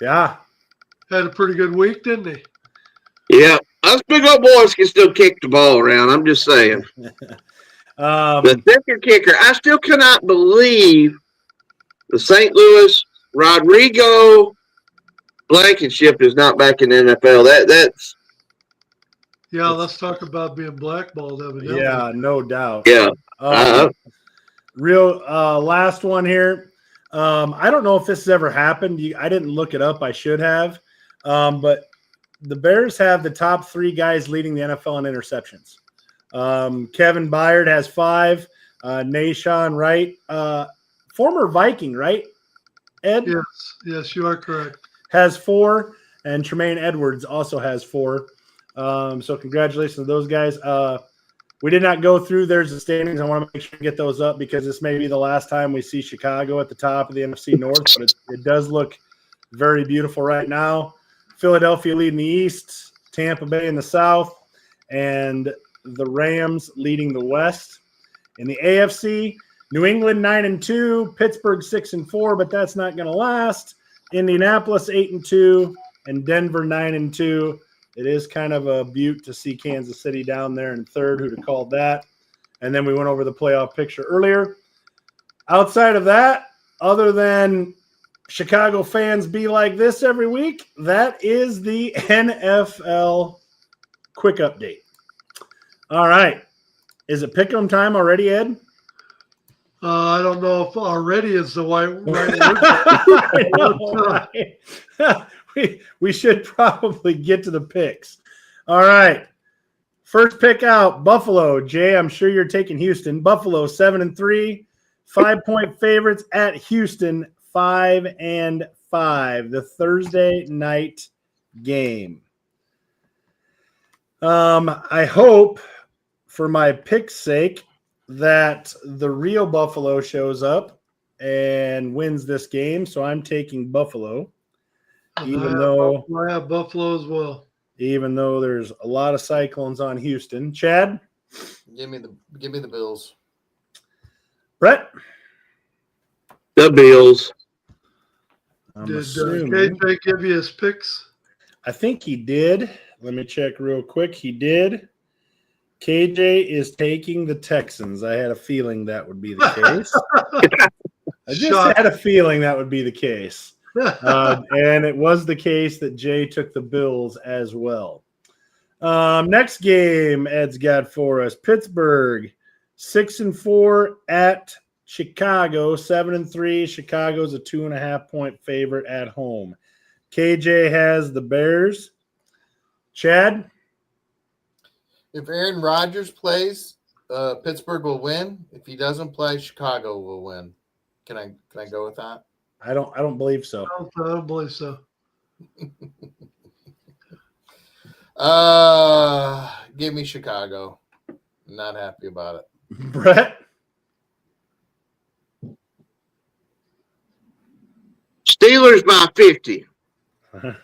Yeah.
Had a pretty good week, didn't he?
Yeah. Us big old boys can still kick the ball around. I'm just saying. The thicker kicker. I still cannot believe the St. Louis Rodrigo Blankenship is not back in the NFL. That's
Yeah, let's talk about being blackballed, evidently.
Yeah, no doubt.
Yeah.
Real last one here. I don't know if this has ever happened. I didn't look it up. I should have. But the Bears have the top 3 guys leading the NFL in interceptions. Kevin Byard has 5. Nashawn Wright, former Viking, right? Ed?
Yes, you are correct.
Has 4. And Tremaine Edwards also has 4. So congratulations to those guys. We did not go through there's the standings. I want to make sure to get those up because this may be the last time we see Chicago at the top of the NFC North, but it does look very beautiful right now. Philadelphia leading the East, Tampa Bay in the South, and the Rams leading the West. In the AFC, New England 9-2, Pittsburgh 6-4, but that's not going to last. Indianapolis 8-2, and Denver 9-2. It is kind of a beaut to see Kansas City down there in third. Who'd have called that? And then we went over the playoff picture earlier. Outside of that, other than Chicago fans be like this every week, that is the NFL quick update. All right. Is it pick'em time already, Ed?
I don't know if already is the right word.
We should probably get to the picks. All right. First pick out, Buffalo. Jay, I'm sure you're taking Houston. Buffalo 7-3, 5-point favorites at Houston 5-5. The Thursday night game. I hope, for my pick's sake, that the real Buffalo shows up and wins this game. So I'm taking Buffalo. Even though
I have Buffalo as well.
Even though there's a lot of Cyclones on Houston. Chad?
Give me the Bills.
Brett?
The Bills.
Did KJ give you his picks?
I think he did. Let me check real quick. He did. KJ is taking the Texans. I had a feeling that would be the case. I just had a feeling that would be the case. And it was the case that Jay took the Bills as well. Next game Ed's got for us. Pittsburgh 6-4 at Chicago 7-3. Chicago's a 2.5-point favorite at home. KJ has the Bears. Chad?
If Aaron Rodgers plays, Pittsburgh will win. If he doesn't play, Chicago will win. Can I go with that?
I don't believe so.
I don't believe so.
Give me Chicago. Not happy about it.
Brett?
Steelers by 50.
I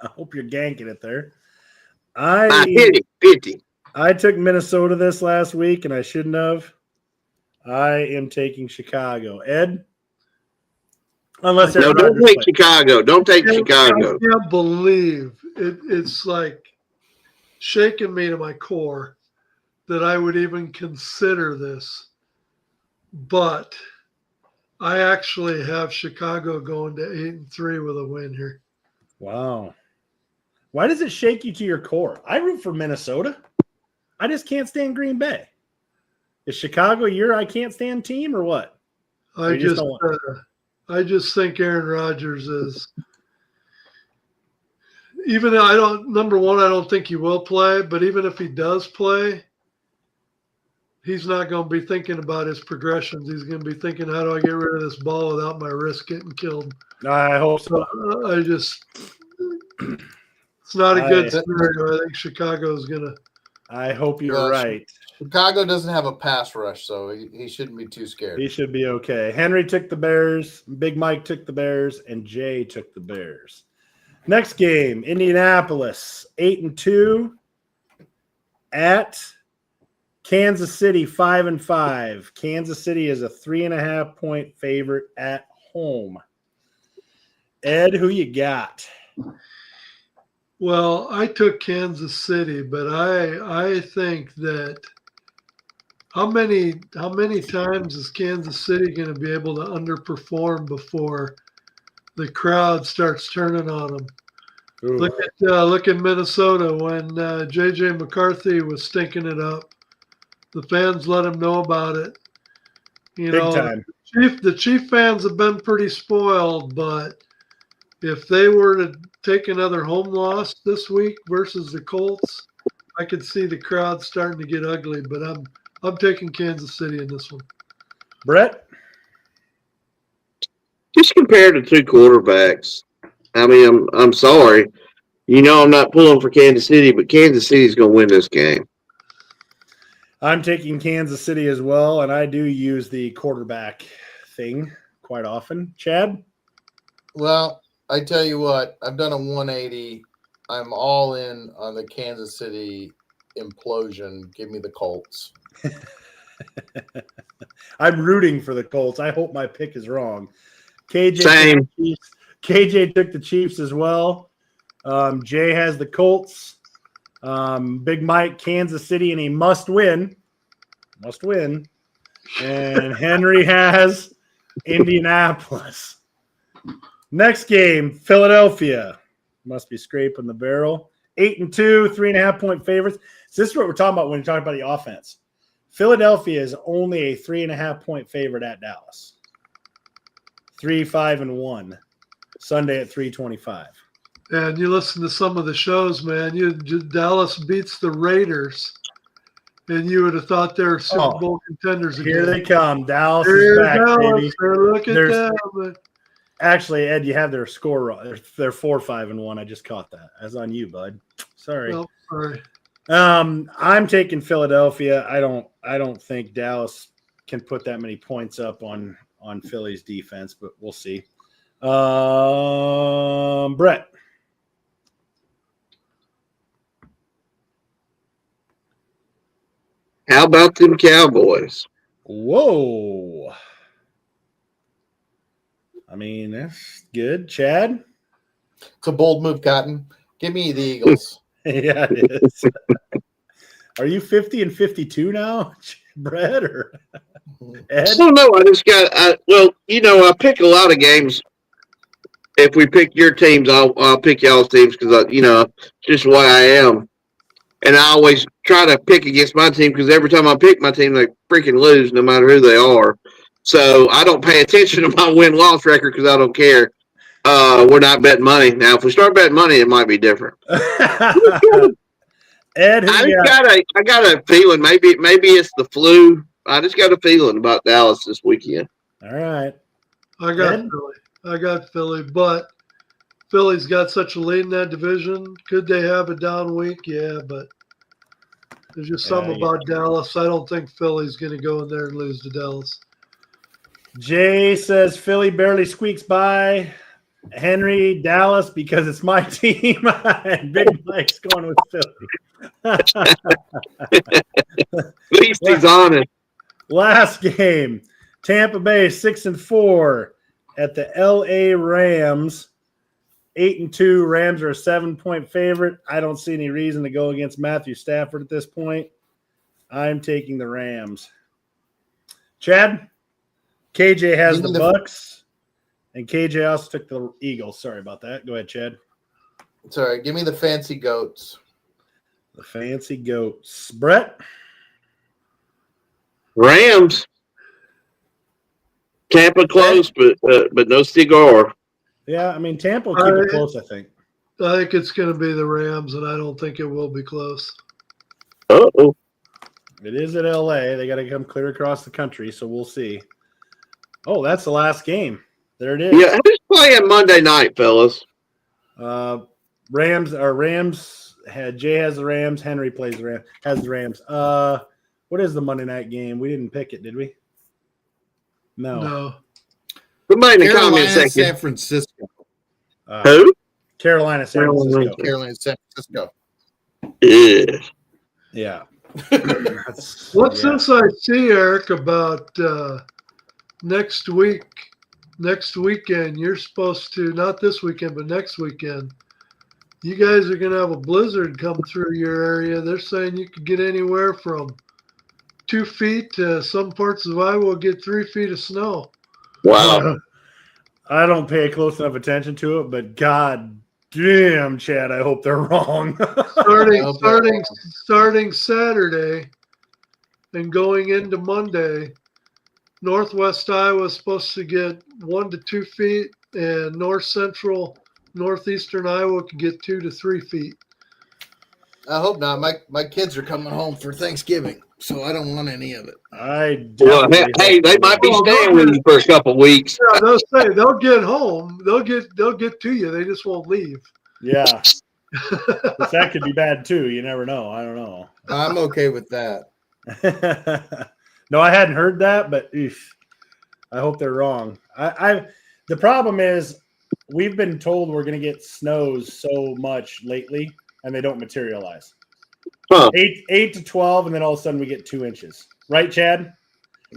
hope you're ganking it there.
By 50.
I took Minnesota this last week, and I shouldn't have. I am taking Chicago. Ed? Unless
no, don't take Chicago. Don't take Chicago.
I can't believe it's like shaking me to my core that I would even consider this. But I actually have Chicago going to 8-3 with a win here.
Wow. Why does it shake you to your core? I root for Minnesota. I just can't stand Green Bay. Is Chicago your I can't stand team or what?
I just think Aaron Rodgers is even I don't think he will play, but even if he does play, he's not going to be thinking about his progressions. He's going to be thinking, how do I get rid of this ball without my wrist getting killed?
I hope so.
It's not a good scenario. I think Chicago's going to.
I hope you're right.
Chicago doesn't have a pass rush, so he shouldn't be too scared.
He should be okay. Henry took the Bears. Big Mike took the Bears. And Jay took the Bears. Next game, Indianapolis, 8-2 at Kansas City, 5-5. Kansas City is a 3.5-point favorite at home. Ed, who you got?
Well, I took Kansas City, but I think that how many times is Kansas City going to be able to underperform before the crowd starts turning on them? Ooh. Look at Minnesota when J.J. McCarthy was stinking it up. The fans let him know about it.
Big time.
The Chief fans have been pretty spoiled, but if they were to take another home loss this week versus the Colts, I could see the crowd starting to get ugly. But I'm taking Kansas City in this one.
Brett?
Just compare the two quarterbacks. I mean, I'm sorry. I'm not pulling for Kansas City, but Kansas City's going to win this game.
I'm taking Kansas City as well, and I do use the quarterback thing quite often. Chad?
Well, I tell you what, I've done a 180. I'm all in on the Kansas City implosion. Give me the Colts.
I'm rooting for the Colts. I hope my pick is wrong. KJ
Same.
KJ took the Chiefs as well. Jay has the Colts. Big Mike, Kansas City, and he must win. Must win. And Henry has Indianapolis. Next game, Philadelphia. Must be scraping the barrel. 8-2, 3.5-point favorites. So this is what we're talking about when you're talking about the offense. Philadelphia is only a 3.5-point favorite at Dallas. 3-5-1. Sunday at 3:25.
And you listen to some of the shows, man. Dallas beats the Raiders, and you would have thought they're Super Bowl contenders again.
Here they come. Dallas is back, baby.
Look at them.
Actually, Ed, you have their score wrong. They're 4-5-1. I just caught that. That's on you, bud. Sorry.
Oh, sorry.
I'm taking Philadelphia. I don't think Dallas can put that many points up on Philly's defense, but we'll see. Brett.
How about them Cowboys?
Whoa. I mean, that's good. Chad?
It's a bold move, Cotton. Give me the Eagles.
Yeah, it is. Are you 50-52 now, Brett, or Ed?
I don't know. I just got I pick a lot of games. If we pick your teams, I'll pick y'all's teams because just the way I am. And I always try to pick against my team because every time I pick my team, they freaking lose no matter who they are. So I don't pay attention to my win-loss record because I don't care. We're not betting money. Now, if we start betting money, it might be different.
Ed,
I got a feeling. Maybe it's the flu. I just got a feeling about Dallas this weekend.
All right.
I got Philly, but Philly's got such a lead in that division. Could they have a down week? Yeah, but there's just something about Dallas. I don't think Philly's going to go in there and lose to Dallas.
Jay says Philly barely squeaks by. Henry, Dallas, because it's my team. And Big Mike's going with Philly.
At least he's honest.
Last game, Tampa Bay 6-4 at the LA Rams. 8-2. Rams are a 7-point favorite. I don't see any reason to go against Matthew Stafford at this point. I'm taking the Rams. Chad? KJ has the Bucks, and KJ also took the Eagles. Sorry about that. Go ahead, Chad.
Sorry, give me the fancy goats.
The fancy goats. Brett?
Rams. Tampa close, but no cigar.
Yeah, I mean, Tampa will keep it close, I think.
I think it's going to be the Rams, and I don't think it will be close.
Uh-oh.
It is at LA. They got to come clear across the country, so we'll see. Oh, that's the last game. There it is.
Yeah, who's playing Monday night, fellas?
Rams. Jay has the Rams. Henry plays the Rams. Has the Rams. What is the Monday night game? We didn't pick it, did we? No.
Somebody in the comments section.
San Francisco.
Who?
Carolina, San Francisco.
Carolina, San Francisco.
Yeah.
What's this I see, Eric, about next weekend? You're supposed to, not this weekend, but next weekend, you guys are going to have a blizzard come through your area. They're saying you could get anywhere from 2 feet to some parts of Iowa get 3 feet of snow.
Wow.
I don't pay close enough attention to it, but God damn, Chad, I hope they're wrong.
starting Saturday and going into Monday, Northwest Iowa is supposed to get 1 to 2 feet, and north central, northeastern Iowa could get 2 to 3 feet.
I hope not. My kids are coming home for Thanksgiving, so I don't want any of it.
Hey, they might be staying with you for a couple weeks.
Yeah, they'll get home. They'll get to you. They just won't leave.
Yeah. But that could be bad too. You never know. I don't know.
I'm okay with that.
No, I hadn't heard that, but I hope they're wrong. The problem is we've been told we're going to get snows so much lately, and they don't materialize.
Huh.
8 to 12, and then all of a sudden we get 2 inches. Right, Chad?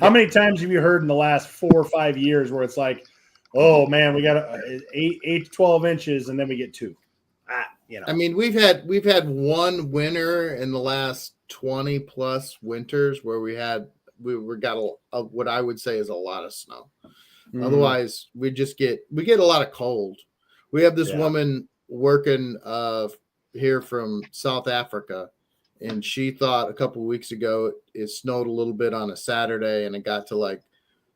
How many times have you heard in the last 4 or 5 years where it's like, oh man, we got 8 to 12 inches, and then we get 2?
I mean, we've had one winter in the last 20 plus winters where we got what I would say is a lot of snow. Otherwise, we get a lot of cold. We have this woman working here from South Africa, and she thought a couple of weeks ago it snowed a little bit on a Saturday, and it got to like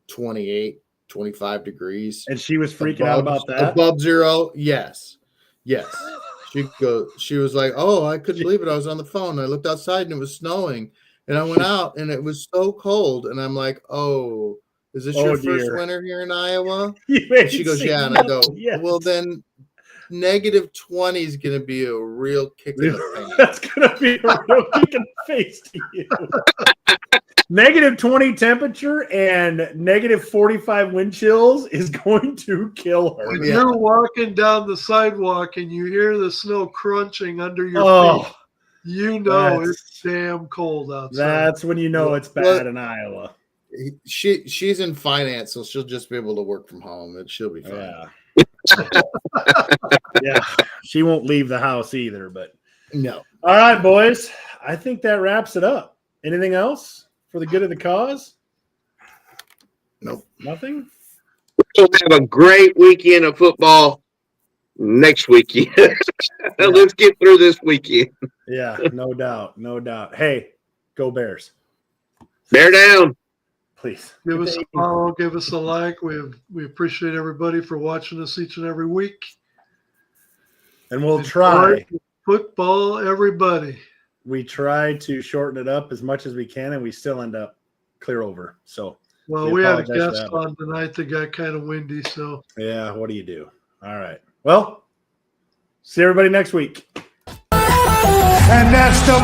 28, 25 degrees.
And she was freaking out about that?
Above zero, yes. She was like, oh, I couldn't believe it. I was on the phone. I looked outside and it was snowing. And I went out and it was so cold. And I'm like, oh, is this your first winter here in Iowa? And she goes, yeah. And I go, well, then -20 is going to be a real kick in the face.
That's going to be a real kick in the face to you. -20 temperature and -45 wind chills is going to kill her.
When you're walking down the sidewalk and you hear the snow crunching under your feet, you know it's damn cold outside.
That's when you know it's bad in Iowa.
She's in finance, so she'll just be able to work from home, and she'll be fine.
Yeah, she won't leave the house either. But
no.
All right, boys. I think that wraps it up. Anything else for the good of the cause?
Nope.
Nothing?
We'll have a great weekend of football next weekend. Let's get through this weekend.
Yeah, no doubt. No doubt. Hey, go Bears.
Bear down.
Please.
Give us a follow, give us a like. We appreciate everybody for watching us each and every week.
And we'll try.
Football, everybody.
We try to shorten it up as much as we can, and we still end up clear over. So,
well, we had a guest on tonight that got kind of windy. So,
yeah, what do you do? All right. Well, see everybody next week.
And that's the